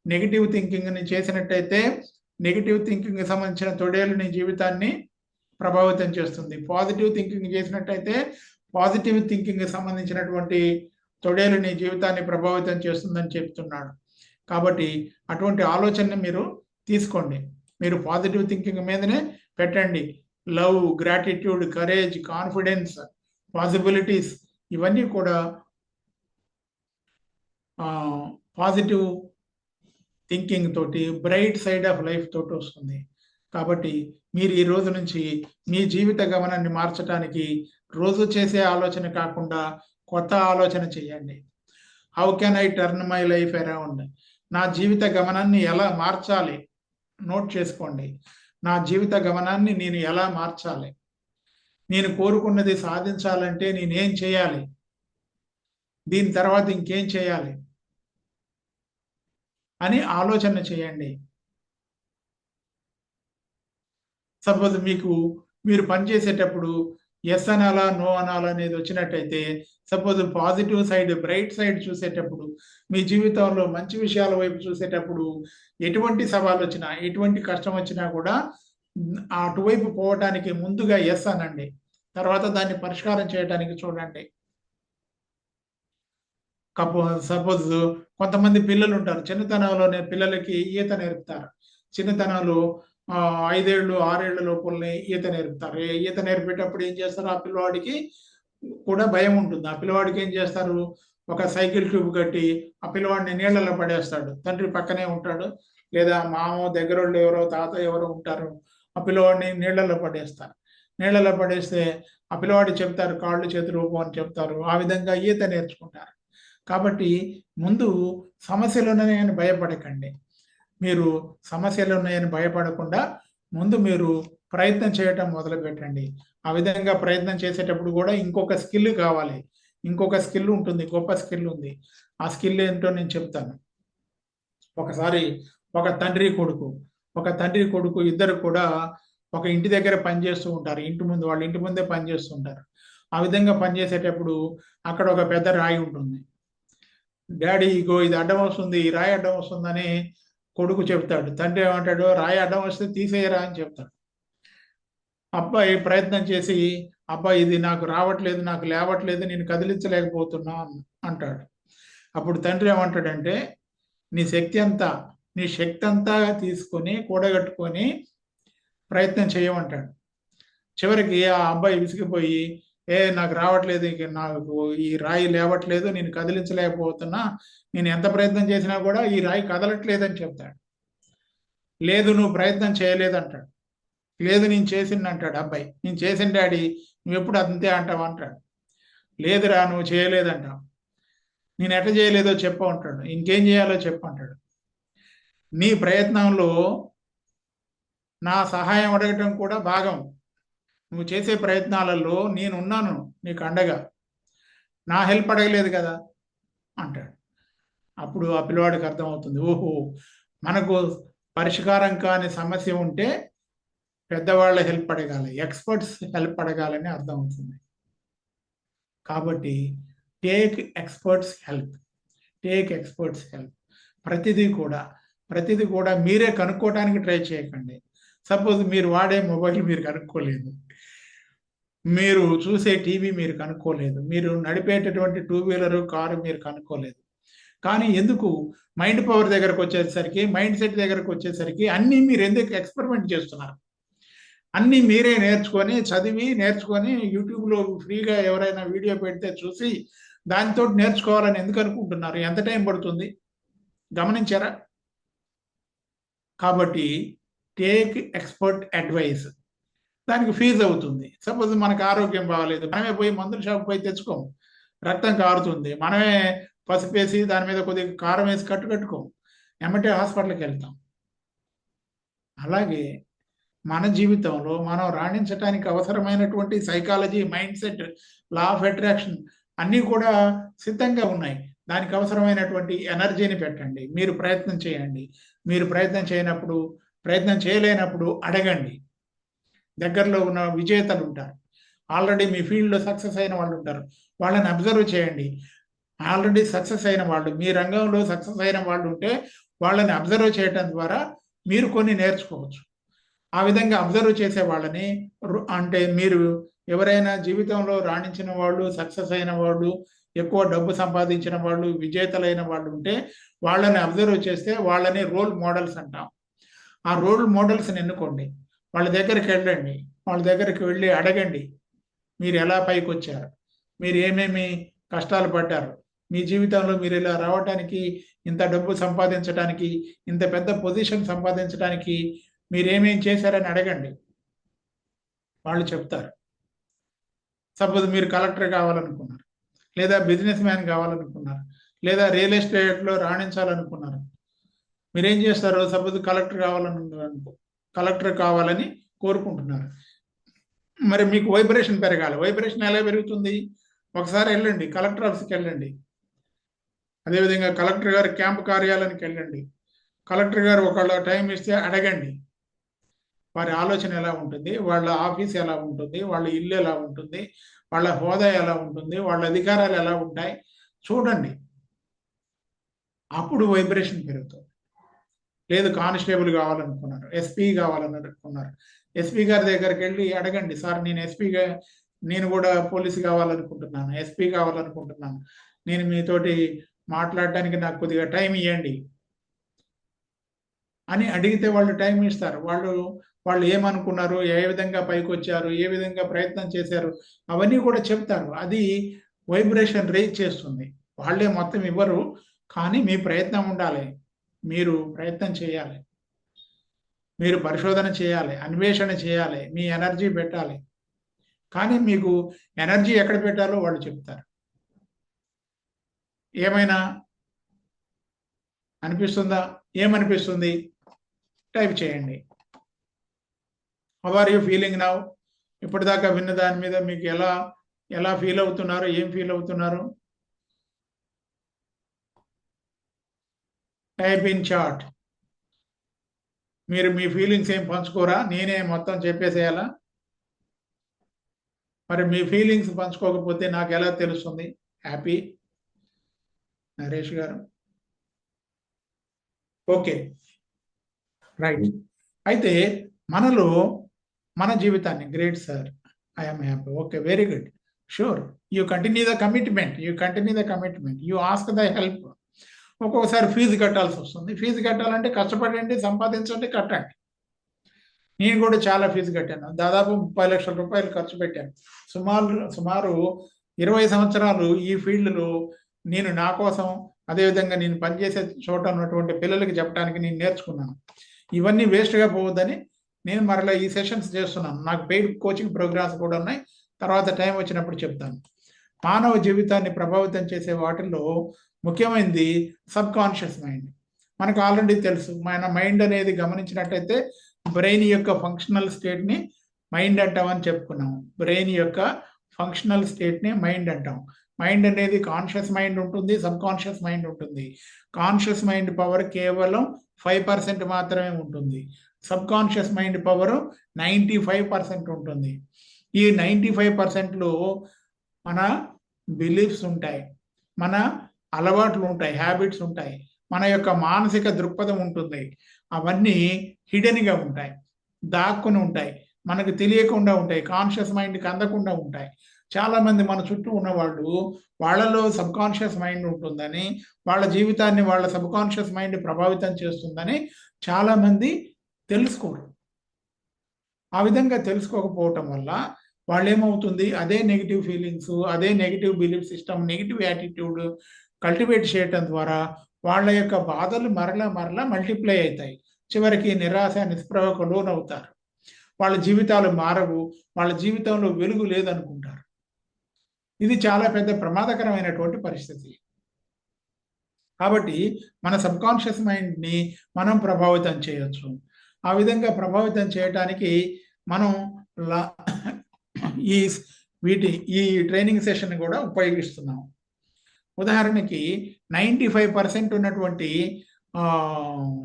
నెగిటివ్ థింకింగ్ని చేసినట్టయితే నెగిటివ్ థింకింగ్ సంబంధించిన తొడేలు నీ జీవితాన్ని ప్రభావితం చేస్తుంది. పాజిటివ్ థింకింగ్ చేసినట్టయితే పాజిటివ్ థింకింగ్ సంబంధించినటువంటి తొడేలు నీ జీవితాన్ని ప్రభావితం చేస్తుందని చెప్తున్నాడు. కాబట్టి అటువంటి ఆలోచనని మీరు తీసుకోండి. మీరు పాజిటివ్ థింకింగ్ మీదనే పెట్టండి. Love, gratitude, courage, confidence, possibilities, ఇవన్నీ కూడా పాజిటివ్ థింకింగ్ తోటి, బ్రైట్ సైడ్ ఆఫ్ లైఫ్ తోటి వస్తుంది. కాబట్టి మీరు ఈ రోజు నుంచి మీ జీవిత గమనాన్ని మార్చడానికి రోజు చేసే ఆలోచన కాకుండా కొత్త ఆలోచన చేయండి. How can I turn my life around? నా జీవిత గమనాన్ని ఎలా మార్చాలి? నోట్ చేసుకోండి. నా జీవిత గమనాన్ని నేను ఎలా మార్చాలి? నేను కోరుకున్నది సాధించాలంటే నేనేం చేయాలి? దీని తర్వాత ఇంకేం చేయాలి అని ఆలోచన చేయండి. సపోజ్ మీరు పనిచేసేటప్పుడు ఎస్ అనాలా, నో అనాలా అనేది వచ్చినట్టయితే, suppose positive side, bright side చూసేటప్పుడు, మీ జీవితంలో మంచి విషయాల వైపు చూసేటప్పుడు ఎటువంటి సవాలు వచ్చినా, ఎటువంటి కష్టం వచ్చినా కూడా అటువైపు పోవటానికి ముందుగా ఎస్ అనండి. తర్వాత దాన్ని పరిష్కారం చేయడానికి చూడండి. సపోజ్ కొంతమంది పిల్లలు ఉంటారు, చిన్నతనంలోనే పిల్లలకి ఈత నేర్పుతారు. చిన్నతనంలో 5 ఏళ్ళు 6 ఏళ్ల లోపలనే ఈత నేర్పుతారు. ఈత నేర్పేటప్పుడు ఏం చేస్తారు? ఆ పిల్లవాడికి కూడా భయం ఉంటుంది. ఆ పిల్లవాడికి ఏం చేస్తారు? ఒక సైకిల్ ట్యూబ్ కట్టి ఆ పిల్లవాడిని నీళ్ళలో పడేస్తాడు. తండ్రి పక్కనే ఉంటాడు, లేదా మామ దగ్గరోళ్ళు ఎవరో, తాత ఎవరో ఉంటారు. ఆ పిల్లవాడిని నీళ్ళలో పడేస్తారు. నీళ్ళలో పడేస్తే ఆ పిల్లవాడు చెప్తారు, కాళ్ళు చేతులు ఊపు అని చెప్తారు. ఆ విధంగా ఈత నేర్చుకుంటారు. కాబట్టి ముందు సమస్యలు ఉన్నాయని భయపడకండి. మీరు సమస్యలు ఉన్నాయని భయపడకుండా ముందు మీరు ప్రయత్నం చేయటం మొదలు పెట్టండి. ఆ విధంగా ప్రయత్నం చేసేటప్పుడు కూడా ఇంకొక స్కిల్ కావాలి. ఇంకొక స్కిల్ ఉంటుంది, గొప్ప స్కిల్ ఉంది. ఆ స్కిల్ ఏంటో నేను చెప్తాను. ఒకసారి ఒక తండ్రి కొడుకు ఇద్దరు కూడా ఒక ఇంటి దగ్గర పనిచేస్తూ ఉంటారు. వాళ్ళ ఇంటి ముందే పనిచేస్తుంటారు. ఆ విధంగా పనిచేసేటప్పుడు అక్కడ ఒక పెద్ద రాయి ఉంటుంది. డాడీ ఇగో ఇది అడ్డం వస్తుంది, ఈ రాయి అడ్డం వస్తుందని కొడుకు చెప్తాడు. తండ్రి ఏమంటాడు? రాయి అడ్డం వస్తే తీసేయరా అని చెప్తాడు. అబ్బాయి ప్రయత్నం చేసి, అబ్బాయి ఇది నాకు రావట్లేదు, నాకు లేవట్లేదు, నేను కదిలించలేకపోతున్నా అంటాడు. అప్పుడు తండ్రి ఏమంటాడంటే, నీ శక్తి అంతా తీసుకొని కూడగట్టుకొని ప్రయత్నం చేయమంటాడు. చివరికి ఆ అబ్బాయి విసిగిపోయి, నాకు రావట్లేదు, ఇక నాకు ఈ రాయి లేవట్లేదు, నేను కదిలించలేకపోతున్నా, నేను ఎంత ప్రయత్నం చేసినా కూడా ఈ రాయి కదలట్లేదని చెప్తాడు. లేదు నువ్వు ప్రయత్నం చేయలేదంటాడు. లేదు నేను చేసింది అంటాడు అబ్బాయి. నేను చేసిన డాడీ, నువ్వు ఎప్పుడు అంతే అంటావు అంటాడు. లేదురా నువ్వు చేయలేదంటావు. నేను ఎట్లా చేయలేదో చెప్పు అంటాడు. ఇంకేం చేయాలో చెప్పు అంటాడు. నీ ప్రయత్నంలో నా సహాయం అడగటం కూడా భాగం. నువ్వు చేసే ప్రయత్నాలలో నేనున్నాను నీకు అండగా. నా హెల్ప్ అడగలేదు కదా అంటాడు. అప్పుడు ఆ పిల్లవాడికి అర్థమవుతుంది, ఓహో మనకు పరిష్కారం కాని సమస్య ఉంటే పెద్దవాళ్ళ హెల్ప్ అడగాలి, ఎక్స్పర్ట్స్ హెల్ప్ అడగాలని అర్థమవుతుంది. కాబట్టి take experts help, take experts help. ప్రతిదీ కూడా మీరే కనుక్కోవడానికి ట్రై చేయకండి. సపోజ్ మీరు వాడే మొబైల్ మీరు కనుక్కోలేదు, మీరు చూసే టీవీ మీరు కనుక్కోలేదు, మీరు నడిపేటటువంటి 2 వీలర్ కారు మీరు కనుక్కోలేదు. కానీ ఎందుకు మైండ్ పవర్ దగ్గరకు వచ్చేసరికి, మైండ్ సెట్ దగ్గరకు వచ్చేసరికి అన్నీ మీరు ఎందుకు ఎక్స్పెరిమెంట్ చేస్తున్నారు? అన్నీ మీరే నేర్చుకొని, చదివి నేర్చుకొని, యూట్యూబ్లో ఫ్రీగా ఎవరైనా వీడియో పెడితే చూసి దానితో నేర్చుకోవాలని ఎందుకు అనుకుంటున్నారు? ఎంత టైం పడుతుంది గమనించారా? కాబట్టి టేక్ ఎక్స్పర్ట్ అడ్వైస్. దానికి ఫీజు అవుతుంది. సపోజ్ మనకు ఆరోగ్యం బాగాలేదు, మనమే పోయి మందుల షాప్ పోయి తెచ్చుకోము, రక్తం కారుతుంది, మనమే పసుపేసి దాని మీద కొద్దిగా కారం వేసి కట్టుకోము, ఎమ్మటే హాస్పిటల్కి వెళ్తాం. అలాగే మన జీవితంలో మనం రాణించడానికి అవసరమైనటువంటి psychology, mind set, law of attraction అన్నీ కూడా సిద్ధంగా ఉన్నాయి. దానికి అవసరమైనటువంటి ఎనర్జీని పెట్టండి, మీరు ప్రయత్నం చేయండి. మీరు ప్రయత్నం చేయలేనప్పుడు అడగండి. దగ్గరలో ఉన్న విజేతలు ఉంటారు, ఆల్రెడీ మీ ఫీల్డ్లో సక్సెస్ అయిన వాళ్ళు ఉంటారు, వాళ్ళని అబ్జర్వ్ చేయండి. ఆల్రెడీ సక్సెస్ అయిన వాళ్ళు, మీ రంగంలో సక్సెస్ అయిన వాళ్ళు ఉంటే వాళ్ళని అబ్జర్వ్ చేయడం ద్వారా మీరు కొన్ని నేర్చుకోవచ్చు. ఆ విధంగా అబ్జర్వ్ చేసే వాళ్ళని, అంటే మీరు ఎవరైనా జీవితంలో రాణించిన వాళ్ళు, సక్సెస్ అయిన వాళ్ళు, ఎక్కువ డబ్బు సంపాదించిన వాళ్ళు, విజేతలైన వాళ్ళు ఉంటే వాళ్ళని అబ్జర్వ్ చేస్తే వాళ్ళని రోల్ మోడల్స్ అంటాం. ఆ రోల్ మోడల్స్ని ఎన్నుకోండి, వాళ్ళ దగ్గరికి వెళ్ళండి, వాళ్ళ దగ్గరికి వెళ్ళి అడగండి, మీరు ఎలా పైకి వచ్చారు, మీరు ఏమేమి కష్టాలు పడ్డారు, మీ జీవితంలో మీరు ఇలా రావడానికి, ఇంత డబ్బు సంపాదించడానికి, ఇంత పెద్ద పొజిషన్ సంపాదించడానికి మీరేమేం చేశారని అడగండి, వాళ్ళు చెప్తారు. సపోజ్ మీరు కలెక్టర్ కావాలనుకున్నారు, లేదా బిజినెస్ మ్యాన్ కావాలనుకున్నారు, లేదా రియల్ ఎస్టేట్లో రాణించాలనుకున్నారు, మీరేం చేస్తారు? సపోజ్ కలెక్టర్ కావాలని కోరుకుంటున్నారు. మరి మీకు వైబ్రేషన్ పెరగాలి. వైబ్రేషన్ ఎలా పెరుగుతుంది? ఒకసారి వెళ్ళండి, కలెక్టర్ ఆఫీస్కి వెళ్ళండి, అదేవిధంగా కలెక్టర్ గారి క్యాంపు కార్యాలయానికి వెళ్ళండి, కలెక్టర్ గారు ఒకళ్ళ టైం ఇస్తే అడగండి, వారి ఆలోచన ఎలా ఉంటుంది, వాళ్ళ ఆఫీస్ ఎలా ఉంటుంది, వాళ్ళ ఇల్లు ఎలా ఉంటుంది, వాళ్ళ హోదా ఎలా ఉంటుంది, వాళ్ళ అధికారాలు ఎలా ఉంటాయి చూడండి. అప్పుడు వైబ్రేషన్ పెరుగుతుంది. లేదు కానిస్టేబుల్ కావాలనుకున్నారు, ఎస్పీ కావాలనుకున్నారు, ఎస్పీ గారి దగ్గరికి వెళ్ళి అడగండి, సార్ నేను కూడా పోలీసు కావాలనుకుంటున్నాను, ఎస్పీ కావాలనుకుంటున్నాను, నేను మీతోటి మాట్లాడడానికి నాకు కొద్దిగా టైం ఇవ్వండి అని అడిగితే వాళ్ళు టైం ఇస్తారు. వాళ్ళు ఏమనుకున్నారు, ఏ విధంగా పైకి వచ్చారు, ఏ విధంగా ప్రయత్నం చేశారు, అవన్నీ కూడా చెప్తారు. అది వైబ్రేషన్ రేజ్ చేస్తుంది. వాళ్ళే మొత్తం ఇవ్వరు, కానీ మీ ప్రయత్నం ఉండాలి, మీరు ప్రయత్నం చేయాలి, మీరు పరిశోధన చేయాలి, అన్వేషణ చేయాలి, మీ ఎనర్జీ పెట్టాలి. కానీ మీకు ఎనర్జీ ఎక్కడ పెట్టాలో వాళ్ళు చెప్తారు. ఏమైనా అనిపిస్తుందా? ఏమనిపిస్తుంది? టైప్ చేయండి. How are you feeling now? ఇప్పటిదాకా విన్న దాని మీద మీకు ఎలా ఫీల్ అవుతున్నారు, ఏం ఫీల్ అవుతున్నారు? Type in chat. మీరు మీ ఫీలింగ్స్ ఏం పంచుకోరా? నేనే మొత్తం చెప్పేసేయాలా? మరి మీ ఫీలింగ్స్ పంచుకోకపోతే నాకు ఎలా తెలుస్తుంది? హ్యాపీ నరేష్ గారు. Okay, right. అయితే మన జీవితాన్ని, great sir, I'm happy, okay, very good, sure, you continue the commitment, you ask the help. ఒక్కొక్కసారి ఫీజు కట్టాల్సి వస్తుంది. ఫీజు కట్టాలంటే కష్టపడండి, సంపాదించండి, కట్టండి. నేను కూడా చాలా ఫీజు కట్టాను, దాదాపు 30 లక్షల రూపాయలు ఖర్చు పెట్టాను. సుమారు 20 సంవత్సరాలు ఈ ఫీల్డ్లో నేను నా కోసం, అదేవిధంగా నేను పనిచేసే చోట ఉన్నటువంటి పిల్లలకి చెప్పడానికి నేను నేర్చుకున్నాను. ఇవన్నీ వేస్ట్గా పోవద్దని నేను మరలా ఈ సెషన్స్ చేస్తున్నాను. నాకు పెయిడ్ కోచింగ్ ప్రోగ్రామ్స్ కూడా ఉన్నాయి, తర్వాత టైం వచ్చినప్పుడు చెప్తాను. మానవ జీవితాన్ని ప్రభావితం చేసే వాటిల్లో ముఖ్యమైనది సబ్ కాన్షియస్ మైండ్. మనకు ఆల్రెడీ తెలుసు, మన మైండ్ అనేది గమనించినట్టయితే బ్రెయిన్ యొక్క ఫంక్షనల్ స్టేట్ని మైండ్ అంటామని చెప్పుకున్నాము. బ్రెయిన్ యొక్క ఫంక్షనల్ స్టేట్ని మైండ్ అంటాం. మైండ్ అనేది కాన్షియస్ మైండ్ ఉంటుంది, సబ్ కాన్షియస్ మైండ్ ఉంటుంది. కాన్షియస్ మైండ్ పవర్ కేవలం 5% మాత్రమే ఉంటుంది. సబ్ కాన్షియస్ మైండ్ పవర్ 95% ఉంటుంది. ఈ 95%లో మన బిలీఫ్స్ ఉంటాయి, మన అలవాట్లు ఉంటాయి, హ్యాబిట్స్ ఉంటాయి, మన యొక్క మానసిక దృక్పథం ఉంటుంది. అవన్నీ హిడెన్గా ఉంటాయి, దాక్కుని ఉంటాయి, మనకు తెలియకుండా ఉంటాయి, కాన్షియస్ మైండ్కి అందకుండా ఉంటాయి. చాలామంది మన చుట్టూ ఉన్నవాళ్ళు వాళ్ళలో సబ్ కాన్షియస్ మైండ్ ఉంటుందని, వాళ్ళ జీవితాన్ని వాళ్ళ సబ్ కాన్షియస్ మైండ్ ప్రభావితం చేస్తుందని చాలామంది తెలుసుకోరు. ఆ విధంగా తెలుసుకోకపోవటం వల్ల వాళ్ళు ఏమవుతుంది, అదే నెగిటివ్ ఫీలింగ్స్, అదే negative belief system, negative attitude cultivate చేయటం ద్వారా వాళ్ళ యొక్క బాధలు మరలా మల్టిప్లై అవుతాయి. చివరికి నిరాశ నిస్పృహకు లోనవుతారు. వాళ్ళ జీవితాలు మారవు, వాళ్ళ జీవితంలో వెలుగు లేదనుకుంటారు. ఇది చాలా పెద్ద ప్రమాదకరమైనటువంటి పరిస్థితి. కాబట్టి మన సబ్ కాన్షియస్ మైండ్ని మనం ప్రభావితం చేయొచ్చు. ఆ విధంగా ప్రభావితం చేయటానికి మనం ఈ ట్రైనింగ్ సెషన్ కూడా ఉపయోగిస్తున్నాం. ఉదాహరణకి 95% ఉన్నటువంటి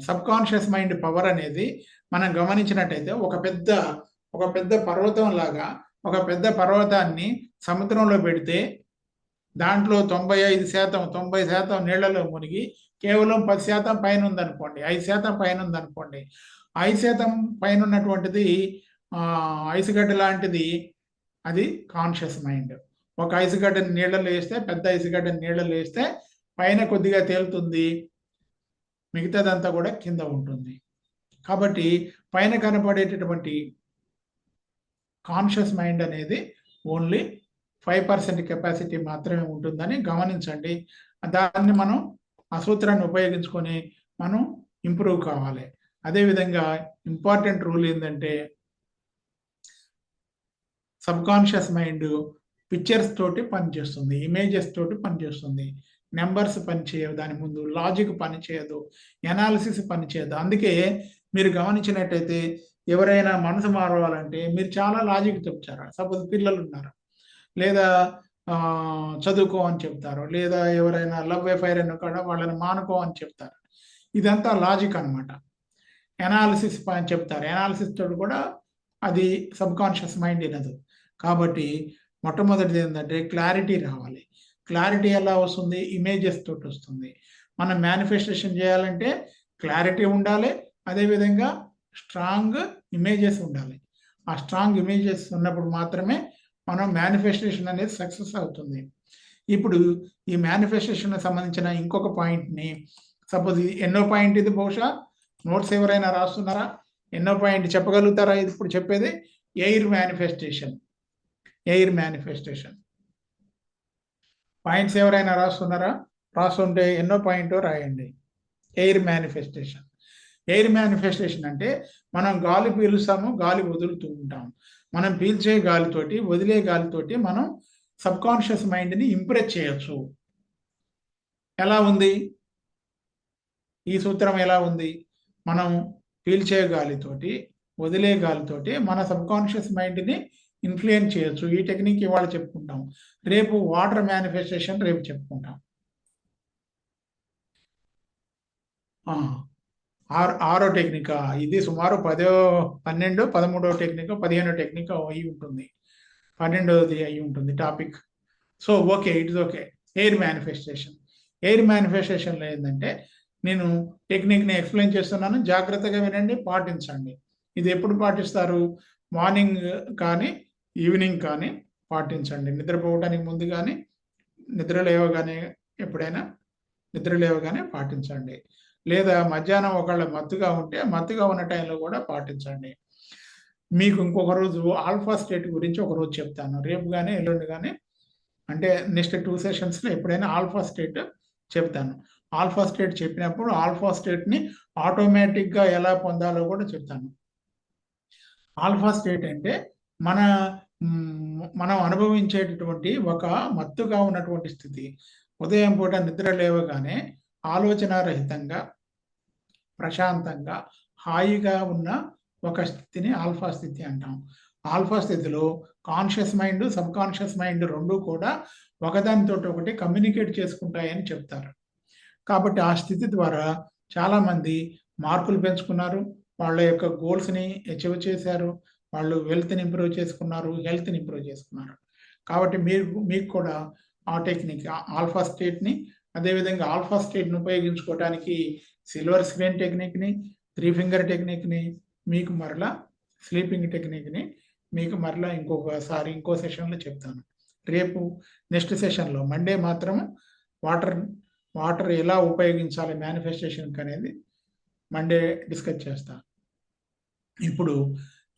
సబ్ కాన్షియస్ మైండ్ పవర్ అనేది మనం గమనించినట్టయితే ఒక పెద్ద పర్వతం లాగా, ఒక పెద్ద పర్వతాన్ని సముద్రంలో పెడితే దాంట్లో 90% నీళ్లలో మునిగి కేవలం 10% పైన ఉందనుకోండి, 5% పైన ఉందనుకోండి. 5% పైన ఉన్నటువంటిది ఐసుగడ్డ లాంటిది, అది కాన్షియస్ మైండ్. ఒక ఐసుగడ్డని నీళ్ళలో వేస్తే, పెద్ద ఐసుగడ్డని నీళ్ళలో వేస్తే పైన కొద్దిగా తేలుతుంది, మిగతాదంతా కూడా కింద ఉంటుంది. కాబట్టి పైన కనపడేటటువంటి కాన్షియస్ మైండ్ అనేది ఓన్లీ 5% కెపాసిటీ మాత్రమే ఉంటుందని గమనించండి. దాన్ని మనం ఆ సూత్రాన్ని ఉపయోగించుకొని మనం ఇంప్రూవ్ కావాలి. అదేవిధంగా ఇంపార్టెంట్ రూల్ ఏంటంటే, సబ్ కాన్షియస్ మైండ్ పిక్చర్స్ తోటి పనిచేస్తుంది, ఇమేజెస్ తోటి పనిచేస్తుంది. నెంబర్స్ పనిచేయవు, దాని ముందు లాజిక్ పనిచేయదు, ఎనాలిసిస్ పనిచేయదు. అందుకే మీరు గమనించినట్టయితే ఎవరైనా మనసు మారవాలంటే మీరు చాలా లాజిక్ చెప్తారు. సపోజ్ పిల్లలు ఉన్నారు, లేదా చదువుకో అని చెప్తారు, లేదా ఎవరైనా లవ్ ఎఫైర్ అయినా కూడా వాళ్ళని మానుకో అని చెప్తారు. ఇదంతా లాజిక్ అనమాట. ఎనాలిసిస్ అని చెప్తారు, ఎనాలిసిస్ తోటి కూడా అది సబ్ కాన్షియస్ మైండ్ వినదు. కాబట్టి మొట్టమొదటిది ఏంటంటే క్లారిటీ రావాలి. క్లారిటీ ఎలా వస్తుంది? ఇమేజెస్ తోటి వస్తుంది. మనం మేనిఫెస్టేషన్ చేయాలంటే క్లారిటీ ఉండాలి, అదేవిధంగా స్ట్రాంగ్ ఇమేజెస్ ఉండాలి. ఆ స్ట్రాంగ్ ఇమేజెస్ ఉన్నప్పుడు మాత్రమే మనం మేనిఫెస్టేషన్ అనేది సక్సెస్ అవుతుంది. ఇప్పుడు ఈ మేనిఫెస్టేషన్ సంబంధించిన ఇంకొక పాయింట్ని, సపోజ్ ఎన్నో పాయింట్ ఇది, బహుశా నోట్స్ ఎవరైనా రాస్తున్నారా? ఎన్నో పాయింట్ చెప్పగలుగుతారా? ఇది ఇప్పుడు చెప్పేది air manifestation. Air manifestation points ఎవరైనా రాస్తున్నారా? రాస్తుంటే ఎన్నో పాయింట్ రాయండి. Air manifestation. ఎయిర్ మేనిఫెస్టేషన్ అంటే మనం గాలి పీలుస్తాము, గాలి వదులుతూ ఉంటాం. మనం పీల్చే గాలితోటి, వదిలే గాలితోటి మనం సబ్ కాన్షియస్ మైండ్ని ఇంప్రెస్ చేయొచ్చు. ఎలా ఉంది ఈ సూత్రం? ఎలా ఉంది? మనం పీల్చే గాలితోటి, వదిలే గాలితోటి మన సబ్ కాన్షియస్ మైండ్ని ఇన్ఫ్లుయెన్స్ చేయొచ్చు. ఈ టెక్నిక్ ఇవాళ చెప్పుకుంటాం. రేపు వాటర్ మేనిఫెస్టేషన్ రేపు చెప్పుకుంటాం. ఆరో టెక్నిక్ ఇది సుమారు 12, 13వ టెక్నిక్, 15వ టెక్నిక్ అయి ఉంటుంది, 12వది అయి ఉంటుంది topic. So okay, it is okay. Air manifestation. Air మేనిఫెస్టేషన్లో ఏంటంటే నేను టెక్నిక్ని ఎక్స్ప్లెయిన్ చేస్తున్నాను, జాగ్రత్తగా వినండి, పాటించండి. ఇది ఎప్పుడు పాటిస్తారు? మార్నింగ్ కానీ ఈవినింగ్ కానీ పాటించండి. నిద్రపోవడానికి ముందు కానీ, నిద్ర లేవగానే, ఎప్పుడైనా నిద్ర లేవగానే పాటించండి. లేదా మధ్యాహ్నం ఒకవేళ మత్తుగా ఉంటే మత్తుగా ఉన్న టైంలో కూడా పాటించండి. మీకు ఇంకొక రోజు ఆల్ఫా స్టేట్ గురించి ఒక రోజు చెప్తాను, రేపు కానీ ఎల్లుండి కానీ, అంటే నెక్స్ట్ 2 సెషన్స్లో ఎప్పుడైనా ఆల్ఫా స్టేట్ చెప్తాను. ఆల్ఫా స్టేట్ చెప్పినప్పుడు ఆల్ఫా స్టేట్ని ఆటోమేటిక్గా ఎలా పొందాలో కూడా చెప్తాను. ఆల్ఫా స్టేట్ అంటే మన మనం అనుభవించేటటువంటి ఒక మత్తుగా ఉన్నటువంటి స్థితి. ఉదయం పూట నిద్ర లేవగానే ఆలోచనారహితంగా, ప్రశాంతంగా, హాయిగా ఉన్న ఒక స్థితిని ఆల్ఫా స్థితి అంటాం. ఆల్ఫా స్థితిలో conscious mind, sub conscious mind 2 కూడా ఒకదానితోటి ఒకటి కమ్యూనికేట్ చేసుకుంటాయని చెప్తారు. కాబట్టి ఆ స్థితి ద్వారా చాలామంది మార్కులు పెంచుకున్నారు. వాళ్ళ యొక్క గోల్స్‌ని అచీవ్ చేశారు. వాళ్ళు వెల్త్‌ని ఇంప్రూవ్ చేసుకున్నారు. హెల్త్‌ని ఇంప్రూవ్ చేసుకున్నారు. కాబట్టి మీకు కూడా ఆ టెక్నిక్ ఆల్ఫా స్టేట్‌ని, అదేవిధంగా ఆల్ఫా స్టేట్‌ని ఉపయోగించుకోవడానికి సిల్వర్ స్క్రీన్ టెక్నిక్‌ని, 3 ఫింగర్ టెక్నిక్‌ని, మీకు మరలా స్లీపింగ్ టెక్నిక్‌ని మీకు మరలా ఇంకొకసారి ఇంకో సెషన్‌లో చెప్తాను. రేపు నెక్స్ట్ సెషన్‌లో మండే మాత్రం వాటర్ వాటర్ ఎలా ఉపయోగించాలి మేనిఫెస్టేషన్‌కి అనేది మండే డిస్కస్ చేస్తా. ఇప్పుడు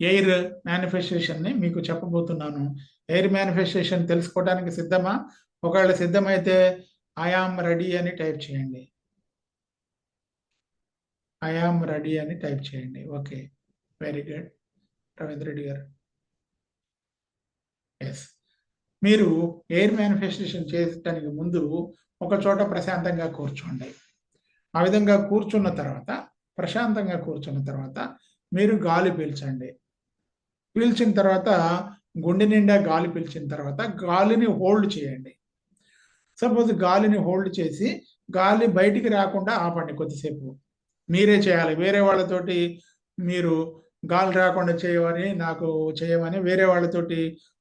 ఎయిర్ మేనిఫెస్టేషన్‌ని మీకు చెప్పబోతున్నాను. ఎయిర్ మేనిఫెస్టేషన్ తెలుసుకోవడానికి సిద్ధమా? ఒకవేళ సిద్ధమైతే ఐ యామ్ రెడీ అని టైప్ చేయండి. ఐ యామ్ రెడీ అని టైప్ చేయండి. Okay. Very good. Ravindra Reddy గారు. ఎస్. మీరు ఎయిర్ మేనిఫెస్టేషన్ చేయటానికి ముందు ఒక చోట ప్రశాంతంగా కూర్చోండి. ఆ విధంగా కూర్చున్న తర్వాత, ప్రశాంతంగా కూర్చున్న తర్వాత మీరు గాలి పీల్చండి. పీల్చిన తర్వాత గుండె నిండా గాలి పీల్చిన తర్వాత గాలిని హోల్డ్ చేయండి. సపోజ్ గాలిని హోల్డ్ చేసి గాలి బయటికి రాకుండా ఆపండి కొద్దిసేపు. మీరే చేయాలి. వేరే వాళ్ళతోటి మీరు గాలి రాకుండా చేయమని వేరే వాళ్ళతోటి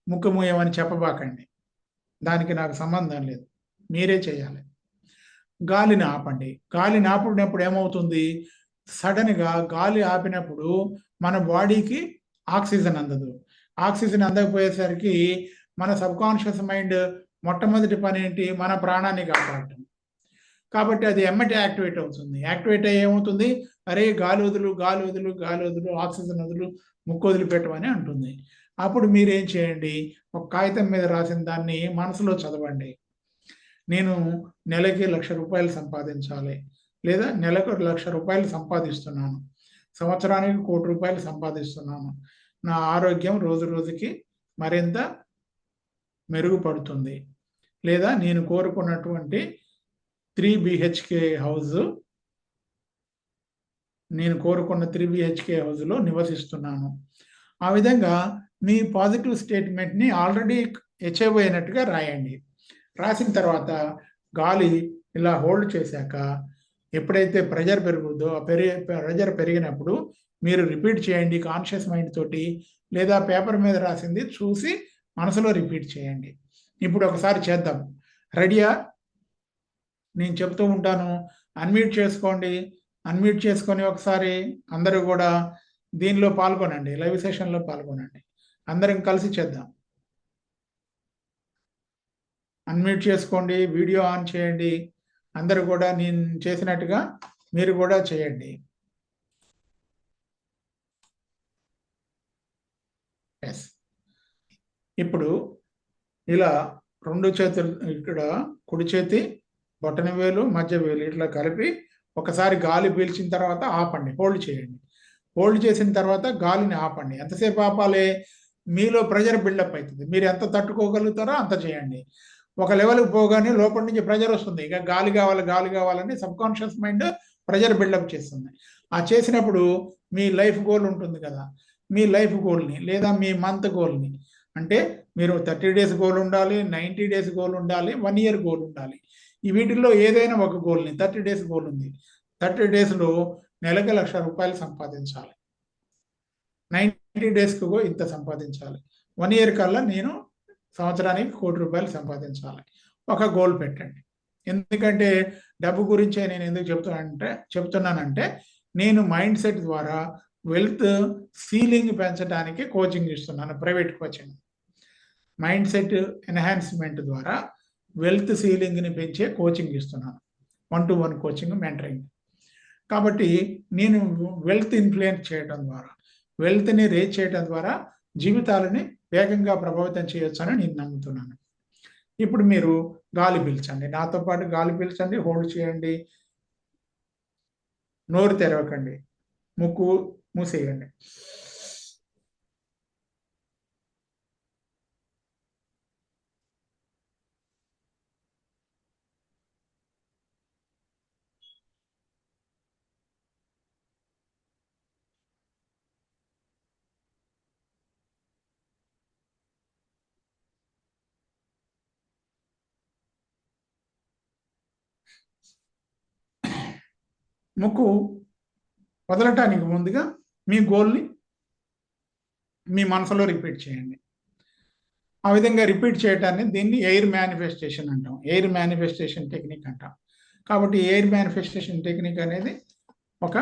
ముక్కు మూయమని చెప్పబాకండి. దానికి నాకు సంబంధం లేదు. మీరే చేయాలి. గాలిని ఆపండి. గాలిని ఆపినప్పుడు ఏమవుతుంది? సడెన్‌గా గాలి ఆపినప్పుడు మన బాడీకి ఆక్సిజన్ అందదు. ఆక్సిజన్ అందకపోయేసరికి మన సబ్‌కాన్షియస్ మైండ్ మొట్టమొదటి పనేంటి? మన ప్రాణాన్ని కాపాడటం. కాబట్టి అది ఎమ్మటే యాక్టివేట్ అవుతుంది. యాక్టివేట్ అయ్యి ఏమవుతుంది? అరే! గాలి వదులు, గాలి వదులు, గాలి వదులు, ఆక్సిజన్ వదులు, ముక్కు వదిలిపెట్టమని అంటుంది. అప్పుడు మీరేం చేయండి? ఒక కాగితం మీద రాసిన దాన్ని మనసులో చదవండి. నేను నెలకి ₹1,00,000 సంపాదించాలి. లేదా నెలకు ₹1,00,000 సంపాదిస్తున్నాను. సంవత్సరానికి ₹1,00,00,000 సంపాదిస్తున్నాను. నా ఆరోగ్యం రోజు రోజుకి మరింత మెరుగుపడుతుంది. లేదా నేను కోరుకున్నటువంటి 3 బీహెచ్‌కే హౌస్‌లో నివసిస్తున్నాను. ఆ విధంగా మీ పాజిటివ్ స్టేట్మెంట్‌ని ఆల్రెడీ అచీవ్ అయినట్టుగా రాయండి. రాసిన తర్వాత గాలి ఇలా హోల్డ్ చేశాక ఎప్పుడైతే ప్రెషర్ పెరుగుద్దో ప్రెషర్ పెరిగినప్పుడు మీరు రిపీట్ చేయండి కాన్షియస్ మైండ్ తోటి, లేదా పేపర్ మీద రాసింది చూసి మనసులో రిపీట్ చేయండి. ఇప్పుడు ఒకసారి చేద్దాం. రెడీయా? నేను చెప్తూ ఉంటాను. అన్మ్యూట్ చేసుకోండి. అన్మ్యూట్ చేసుకొని ఒకసారి అందరూ కూడా దీనిలో పాల్గొనండి. లైవ్ సెషన్‌లో పాల్గొనండి. అందరం కలిసి చేద్దాం. అన్మ్యూట్ చేసుకోండి. వీడియో ఆన్ చేయండి. అందరూ కూడా నేను చేసినట్టుగా మీరు కూడా చేయండి. ఎస్. ఇప్పుడు ఇలా 2 చేతులు ఇక్కడ కుడి చేతి బొటన వేలు, మధ్య వేలు ఇట్లా కలిపి ఒకసారి గాలి పీల్చిన తర్వాత ఆపండి. హోల్డ్ చేయండి. హోల్డ్ చేసిన తర్వాత గాలిని ఆపండి. ఎంతసేపు ఆపాలి? మీలో ప్రెషర్ బిల్డప్ అవుతుంది. మీరు ఎంత తట్టుకోగలుగుతారో అంత చేయండి. ఒక లెవెల్‌కి పోగానే లోపల నుంచి ప్రెషర్ వస్తుంది. ఇక గాలి కావాలని సబ్‌కాన్షియస్ మైండ్ ప్రెషర్ బిల్డప్ చేస్తుంది. ఆ చేసినప్పుడు మీ లైఫ్ గోల్ ఉంటుంది కదా! మీ లైఫ్ గోల్‌ని లేదా మీ మంత్ గోల్‌ని, అంటే మీరు 30 డేస్ గోల్ ఉండాలి, 90 డేస్ గోల్ ఉండాలి, 1 ఇయర్ గోల్ ఉండాలి. ఈ వీటిల్లో ఏదైనా ఒక గోల్‌ని 30 డేస్ గోల్ ఉంది. 30 డేస్‌లో నెలకి ₹1,00,000 సంపాదించాలి. 90 డేస్‌కు ఇంత సంపాదించాలి. 1 ఇయర్ కల్లా నేను సంవత్సరానికి ₹1,00,00,000 సంపాదించాలి. ఒక గోల్ పెట్టండి. ఎందుకంటే డబ్బు గురించే నేను ఎందుకు చెప్తున్నానంటే నేను మైండ్ సెట్ ద్వారా వెల్త్ సీలింగ్ పెంచడానికి కోచింగ్ ఇస్తున్నాను. Private coaching. Mind set enhancement ద్వారా వెల్త్ సీలింగ్‌ని పెంచే కోచింగ్ ఇస్తున్నాను. 1-to-1 coaching, mentoring. కాబట్టి నేను వెల్త్ ఇన్‌ఫ్లుయెన్స్ చేయడం ద్వారా, వెల్త్‌ని రేజ్ చేయడం ద్వారా జీవితాలని వేగంగా ప్రభావితం చేయొచ్చని నేను నమ్ముతున్నాను. ఇప్పుడు మీరు గాలి పీల్చండి. నాతో పాటు గాలి పీల్చండి, హోల్డ్ చేయండి. నోరు తెరవకండి, ముక్కు మూసేయండి. ముక్కు వదలటానికి ముందుగా మీ గోల్ని మీ మనసులో రిపీట్ చేయండి. ఆ విధంగా రిపీట్ చేయటాన్ని దీన్ని ఎయిర్ మేనిఫెస్టేషన్ అంటాం, ఎయిర్ మేనిఫెస్టేషన్ టెక్నిక్ అంటాం. కాబట్టి ఎయిర్ మేనిఫెస్టేషన్ టెక్నిక్ అనేది ఒక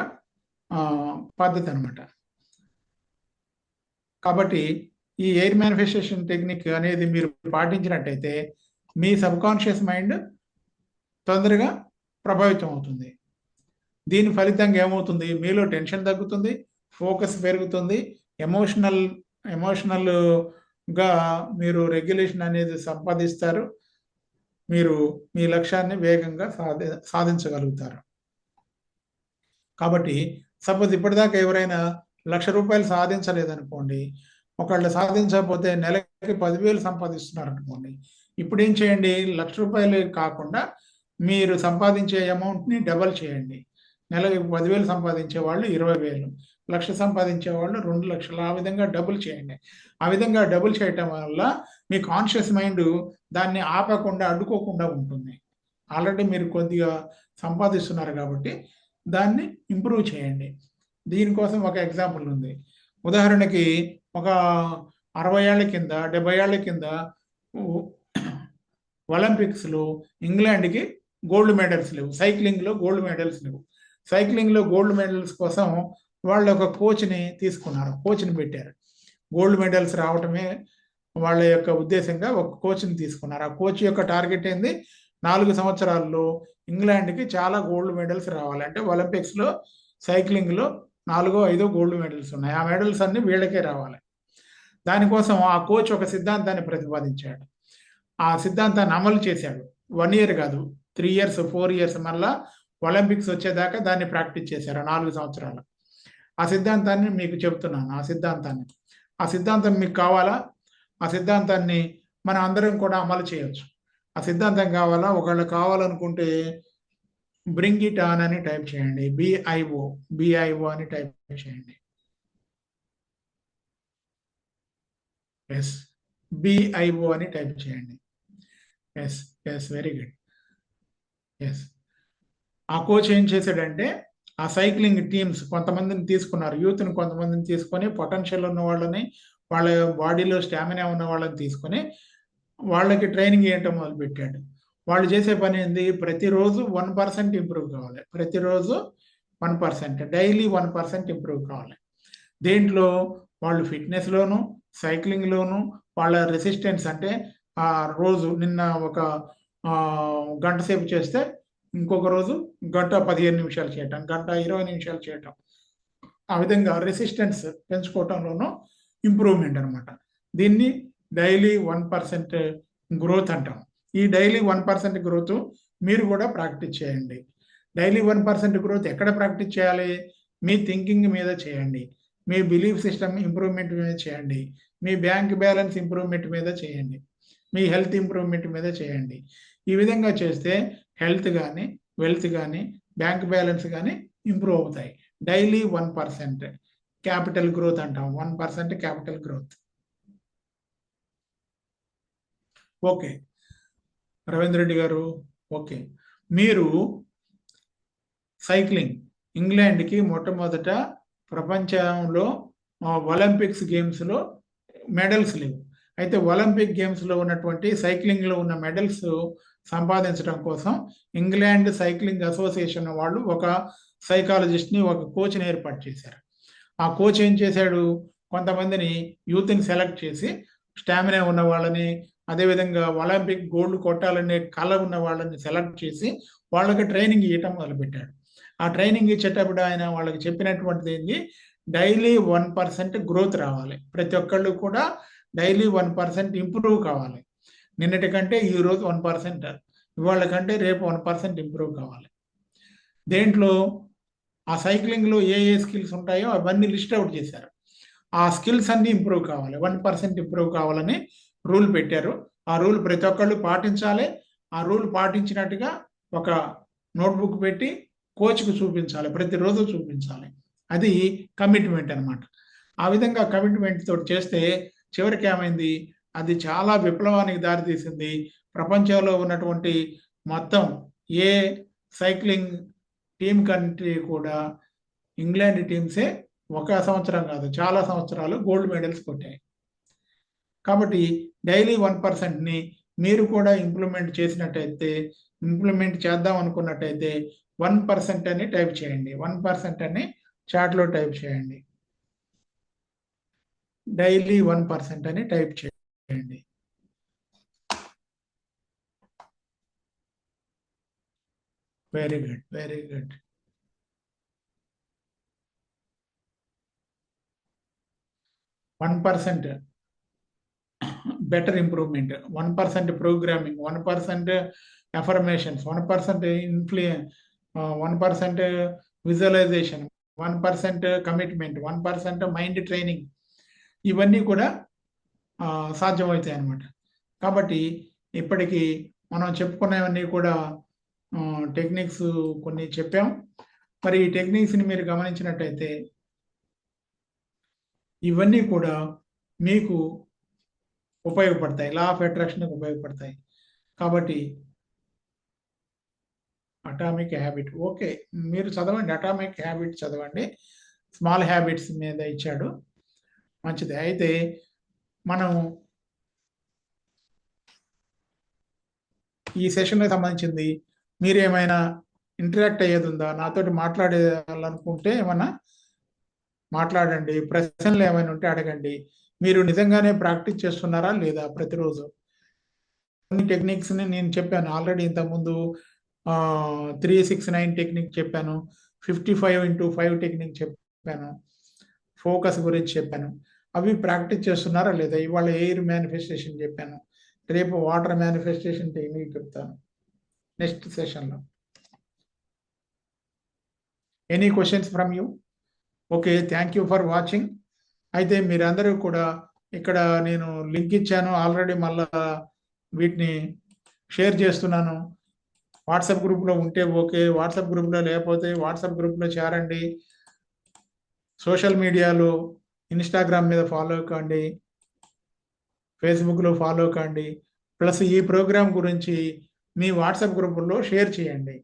పద్ధతి అనమాట. కాబట్టి ఈ ఎయిర్ మేనిఫెస్టేషన్ టెక్నిక్ అనేది మీరు పాటించినట్టయితే మీ సబ్కాన్షియస్ మైండ్ తొందరగా ప్రభావితం అవుతుంది. దీని ఫలితంగా ఏమవుతుంది, మీలో టెన్షన్ తగ్గుతుంది, ఫోకస్ పెరుగుతుంది, ఎమోషనల్గా మీరు రెగ్యులేషన్ అనేది సంపాదిస్తారు, మీరు మీ లక్ష్యాన్ని వేగంగా సాధించగలుగుతారు. కాబట్టి సపోజ్ ఇప్పటిదాకా ఎవరైనా ₹1,00,000 సాధించలేదనుకోండి, ఒకళ్ళు సాధించకపోతే నెలకి 10,000 సంపాదిస్తున్నారు అనుకోండి, ఇప్పుడు ఏం చేయండి, ₹1,00,000 కాకుండా మీరు సంపాదించే అమౌంట్ని డబల్ చేయండి. నెలకి 10,000 సంపాదించే వాళ్ళు 20,000, 1,00,000 సంపాదించే వాళ్ళు 2,00,000, ఆ విధంగా డబుల్ చేయండి. ఆ విధంగా డబుల్ చేయటం వల్ల మీ కాన్షియస్ మైండ్ దాన్ని ఆపకుండా అడ్డుకోకుండా ఉంటుంది. ఆల్రెడీ మీరు కొద్దిగా సంపాదిస్తున్నారు కాబట్టి దాన్ని ఇంప్రూవ్ చేయండి. దీనికోసం ఒక ఎగ్జాంపుల్ ఉంది. ఉదాహరణకి ఒక 60 ఏళ్ల కింద 70 ఏళ్ల కింద ఒలింపిక్స్లో ఇంగ్లాండ్కి గోల్డ్ మెడల్స్ లేవు, సైక్లింగ్లో గోల్డ్ మెడల్స్ లేవు. సైక్లింగ్లో గోల్డ్ మెడల్స్ కోసం వాళ్ళు ఒక కోచ్ని తీసుకున్నారు, కోచ్ని పెట్టారు. గోల్డ్ మెడల్స్ రావటమే వాళ్ళ యొక్క ఉద్దేశంగా ఒక కోచ్ని తీసుకున్నారు. ఆ కోచ్ యొక్క టార్గెట్ ఏంది, 4 సంవత్సరాల్లో ఇంగ్లాండ్కి చాలా గోల్డ్ మెడల్స్ రావాలి. అంటే ఒలింపిక్స్లో సైక్లింగ్లో 4-5 గోల్డ్ మెడల్స్ ఉన్నాయి, ఆ మెడల్స్ అన్ని వీళ్ళకే రావాలి. దానికోసం ఆ కోచ్ ఒక సిద్ధాంతాన్ని ప్రతిపాదించాడు. ఆ సిద్ధాంతాన్ని అమలు చేశాడు. 1 ఇయర్ కాదు, 3 ఇయర్స్ 4 ఇయర్స్ మళ్ళా ఒలింపిక్స్ వచ్చేదాకా దాన్ని ప్రాక్టీస్ చేశారు 4 సంవత్సరాలు. ఆ సిద్ధాంతాన్ని మీకు చెప్తున్నాను. ఆ సిద్ధాంతం మీకు కావాలా? ఆ సిద్ధాంతాన్ని మన అందరం కూడా అమలు చేయొచ్చు. ఆ సిద్ధాంతం కావాలా? ఒకళ్ళు కావాలనుకుంటే బ్రింగ్ ఇట్ ఆన్ అని టైప్ చేయండి, బిఐఓ అని టైప్ చేయండి. ఎస్, బిఐఓ అని టైప్ చేయండి. Yes, very good. ఎస్, ఆ కోచ్ ఏం చేశాడంటే ఆ సైక్లింగ్ టీమ్స్ కొంతమందిని తీసుకున్నారు, యూత్ని కొంతమందిని తీసుకొని, పొటెన్షియల్ ఉన్న వాళ్ళని, వాళ్ళ బాడీలో స్టామినా ఉన్న వాళ్ళని తీసుకొని వాళ్ళకి ట్రైనింగ్ ఇవ్వటం మొదలుపెట్టాడు. వాళ్ళు చేసే పని ఏంది, ప్రతిరోజు 1% ఇంప్రూవ్ కావాలి, ప్రతిరోజు 1%, డైలీ 1% ఇంప్రూవ్ కావాలి. దేంట్లో వాళ్ళు ఫిట్నెస్లోను, సైక్లింగ్లోను, వాళ్ళ రెసిస్టెన్స్ అంటే రోజు నిన్న ఒక గంట సేపు చేస్తే ఇంకొక రోజు గంట 15 నిమిషాలు చేయటం, గంట 20 నిమిషాలు చేయటం, ఆ విధంగా రెసిస్టెన్స్ పెంచుకోవటంలోనూ ఇంప్రూవ్మెంట్ అనమాట. దీన్ని డైలీ 1% గ్రోత్ అంటాం. ఈ డైలీ 1% గ్రోత్ మీరు కూడా ప్రాక్టీస్ చేయండి. డైలీ 1% గ్రోత్ ఎక్కడ ప్రాక్టీస్ చేయాలి, మీ థింకింగ్ మీద చేయండి, మీ బిలీఫ్ సిస్టమ్ ఇంప్రూవ్మెంట్ మీద చేయండి, మీ బ్యాంక్ బ్యాలెన్స్ ఇంప్రూవ్మెంట్ మీద చేయండి, మీ హెల్త్ ఇంప్రూవ్మెంట్ మీద చేయండి. ఈ విధంగా చేస్తే హెల్త్ కానీ, వెల్త్ కానీ, బ్యాంక్ బ్యాలెన్స్ కానీ ఇంప్రూవ్ అవుతాయి. డైలీ 1% క్యాపిటల్ గ్రోత్ అంటాం, 1% capital growth. Okay Ravindra Reddy గారు, ఓకే, మీరు సైక్లింగ్ ఇంగ్లాండ్కి మొట్టమొదట ప్రపంచంలో ఒలింపిక్స్ గేమ్స్లో మెడల్స్ లేవు. అయితే ఒలింపిక్ గేమ్స్లో ఉన్నటువంటి సైక్లింగ్లో ఉన్న మెడల్స్ సంపాదించడం కోసం ఇంగ్లాండ్ సైక్లింగ్ అసోసియేషన్ వాళ్ళు ఒక సైకాలజిస్ట్ని, ఒక కోచ్ని ఏర్పాటు చేశారు. ఆ కోచ్ ఏం చేశాడు, కొంతమందిని యూత్ని సెలెక్ట్ చేసి స్టామినా ఉన్న వాళ్ళని, అదేవిధంగా ఒలింపిక్ గోల్డ్ కొట్టాలనే కళ ఉన్న వాళ్ళని సెలెక్ట్ చేసి వాళ్ళకి ట్రైనింగ్ ఇవ్వటం మొదలుపెట్టాడు. ఆ ట్రైనింగ్ ఇచ్చేటప్పుడు ఆయన వాళ్ళకి చెప్పినటువంటిది ఏంటి, డైలీ 1% గ్రోత్ రావాలి, ప్రతి ఒక్కళ్ళు కూడా డైలీ 1% ఇంప్రూవ్ కావాలి. నిన్నటి కంటే ఈరోజు 1%, ఇవాళ కంటే రేపు 1% ఇంప్రూవ్ కావాలి. దేంట్లో ఆ సైక్లింగ్లో ఏ ఏ స్కిల్స్ ఉంటాయో అవన్నీ లిస్ట్ అవుట్ చేశారు. ఆ స్కిల్స్ అన్నీ ఇంప్రూవ్ కావాలి, 1% ఇంప్రూవ్ కావాలని రూల్ పెట్టారు. ఆ రూల్ ప్రతి ఒక్కళ్ళు పాటించాలి. ఆ రూల్ పాటించినట్టుగా ఒక నోట్బుక్ పెట్టి కోచ్కు చూపించాలి, ప్రతిరోజు చూపించాలి. అది కమిట్మెంట్ అనమాట. ఆ విధంగా కమిట్మెంట్ తోటి చేస్తే చివరికి ఏమైంది, అది చాలా విప్లవానికి దారితీసింది. ప్రపంచంలో ఉన్నటువంటి మొత్తం ఏ సైక్లింగ్ టీమ్ కంట్రీ కూడా ఇంగ్లాండ్ టీమ్సే ఒక సంవత్సరం కాదు, చాలా సంవత్సరాలు గోల్డ్ మెడల్స్ కొట్టాయి. కాబట్టి డైలీ 1%ని మీరు కూడా ఇంప్లిమెంట్ చేద్దాం అనుకున్నట్టయితే 1% అని టైప్ చేయండి. 1% అని చాట్లో టైప్ చేయండి. డైలీ 1% అని టైప్ చేయండి. Very good, very good. better improvement, 1% programming, 1% affirmations, 1% influence, 1% visualization, 1% commitment, 1% mind training, ఇవన్నీ కూడా సాధ్యమవుతాయి అన్నమాట. కాబట్టి ఇప్పటికి మనం చెప్పుకునేవన్నీ కూడా టెక్నిక్స్ కొన్ని చెప్పాం. మరి ఈ టెక్నిక్స్ని మీరు గమనించినట్టయితే ఇవన్నీ కూడా మీకు ఉపయోగపడతాయి, లా ఆఫ్ అట్రాక్షన్కి ఉపయోగపడతాయి. కాబట్టి అటామిక్ హ్యాబిట్, ఓకే, మీరు చదవండి, అటామిక్ హ్యాబిట్ చదవండి. స్మాల్ హ్యాబిట్స్ మీద ఇచ్చాడు, మంచిది. అయితే మనం ఈ సెషన్కి సంబంధించింది మీరు ఏమైనా ఇంటరాక్ట్ అయ్యేది ఉందా, నాతోటి మాట్లాడాలనుకుంటే ఏమన్నా మాట్లాడండి, ప్రశ్నలు ఏమైనా ఉంటే అడగండి. మీరు నిజంగానే ప్రాక్టీస్ చేస్తున్నారా లేదా ప్రతిరోజు? కొన్ని టెక్నిక్స్ని నేను చెప్పాను ఆల్రెడీ ఇంతకుముందు, 369 టెక్నిక్ చెప్పాను, 55x5 టెక్నిక్ చెప్పాను, ఫోకస్ గురించి చెప్పాను. అవి ప్రాక్టీస్ చేస్తున్నారా లేదా? ఇవాళ ఎయిర్ మేనిఫెస్టేషన్ చెప్పాను, రేపు వాటర్ మేనిఫెస్టేషన్ టెక్నిక్ చెప్తాను నెక్స్ట్ సెషన్లో. Any questions from you? Okay, thank you for watching. అయితే మీరందరూ కూడా ఇక్కడ నేను లింక్ ఇచ్చాను ఆల్రెడీ, మళ్ళా వీటిని షేర్ చేస్తున్నాను. వాట్సాప్ గ్రూప్లో ఉంటే ఓకే, వాట్సాప్ గ్రూప్లో లేకపోతే వాట్సాప్ గ్రూప్లో చేరండి. సోషల్ మీడియాలో ఇన్స్టాగ్రామ్ మీద ఫాలో కండి, ఫేస్బుక్లో ఫాలో కండి. ప్లస్ ఈ ప్రోగ్రాం గురించి మీ వాట్సాప్ గ్రూపుల్లో షేర్ చేయండి.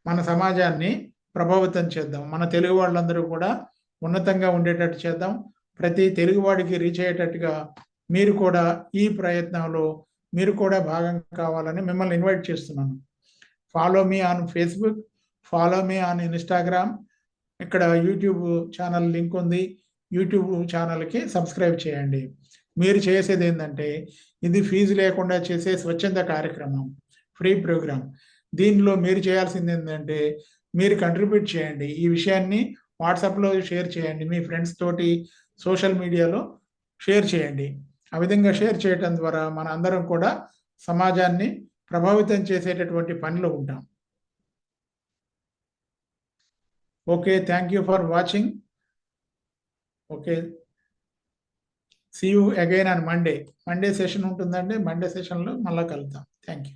మన సమాజాన్ని ప్రభావితం చేద్దాం, మన తెలుగు వాళ్ళందరూ కూడా ఉన్నతంగా ఉండేటట్టు చేద్దాం. ప్రతి తెలుగువాడికి రీచ్ అయ్యేటట్టుగా మీరు కూడా ఈ ప్రయత్నంలో మీరు కూడా భాగం కావాలని మిమ్మల్ని ఇన్వైట్ చేస్తున్నాను. Follow me on Facebook, follow me on Instagram. ఇక్కడ యూట్యూబ్ ఛానల్ లింక్ ఉంది, యూట్యూబ్ ఛానల్కి సబ్స్క్రైబ్ చేయండి. మీరు చేసేది ఏంటంటే ఇది ఫీజు లేకుండా చేసే స్వచ్ఛంద కార్యక్రమం, ఫ్రీ ప్రోగ్రామ్. దీనిలో మీరు చేయాల్సింది ఏంటంటే మీరు కంట్రిబ్యూట్ చేయండి, ఈ విషయాన్ని వాట్సాప్లో షేర్ చేయండి, మీ ఫ్రెండ్స్ తోటి సోషల్ మీడియాలో షేర్ చేయండి. ఆ విధంగా షేర్ చేయటం ద్వారా మన అందరం కూడా సమాజాన్ని ప్రభావితం చేసేటటువంటి పనిలో ఉంటాం. Okay, thank you for watching. Okay, see you again on Monday. Monday session ఉంటుందండి, మండే సెషన్లో మళ్ళీ కలుద్దాం. Thank you.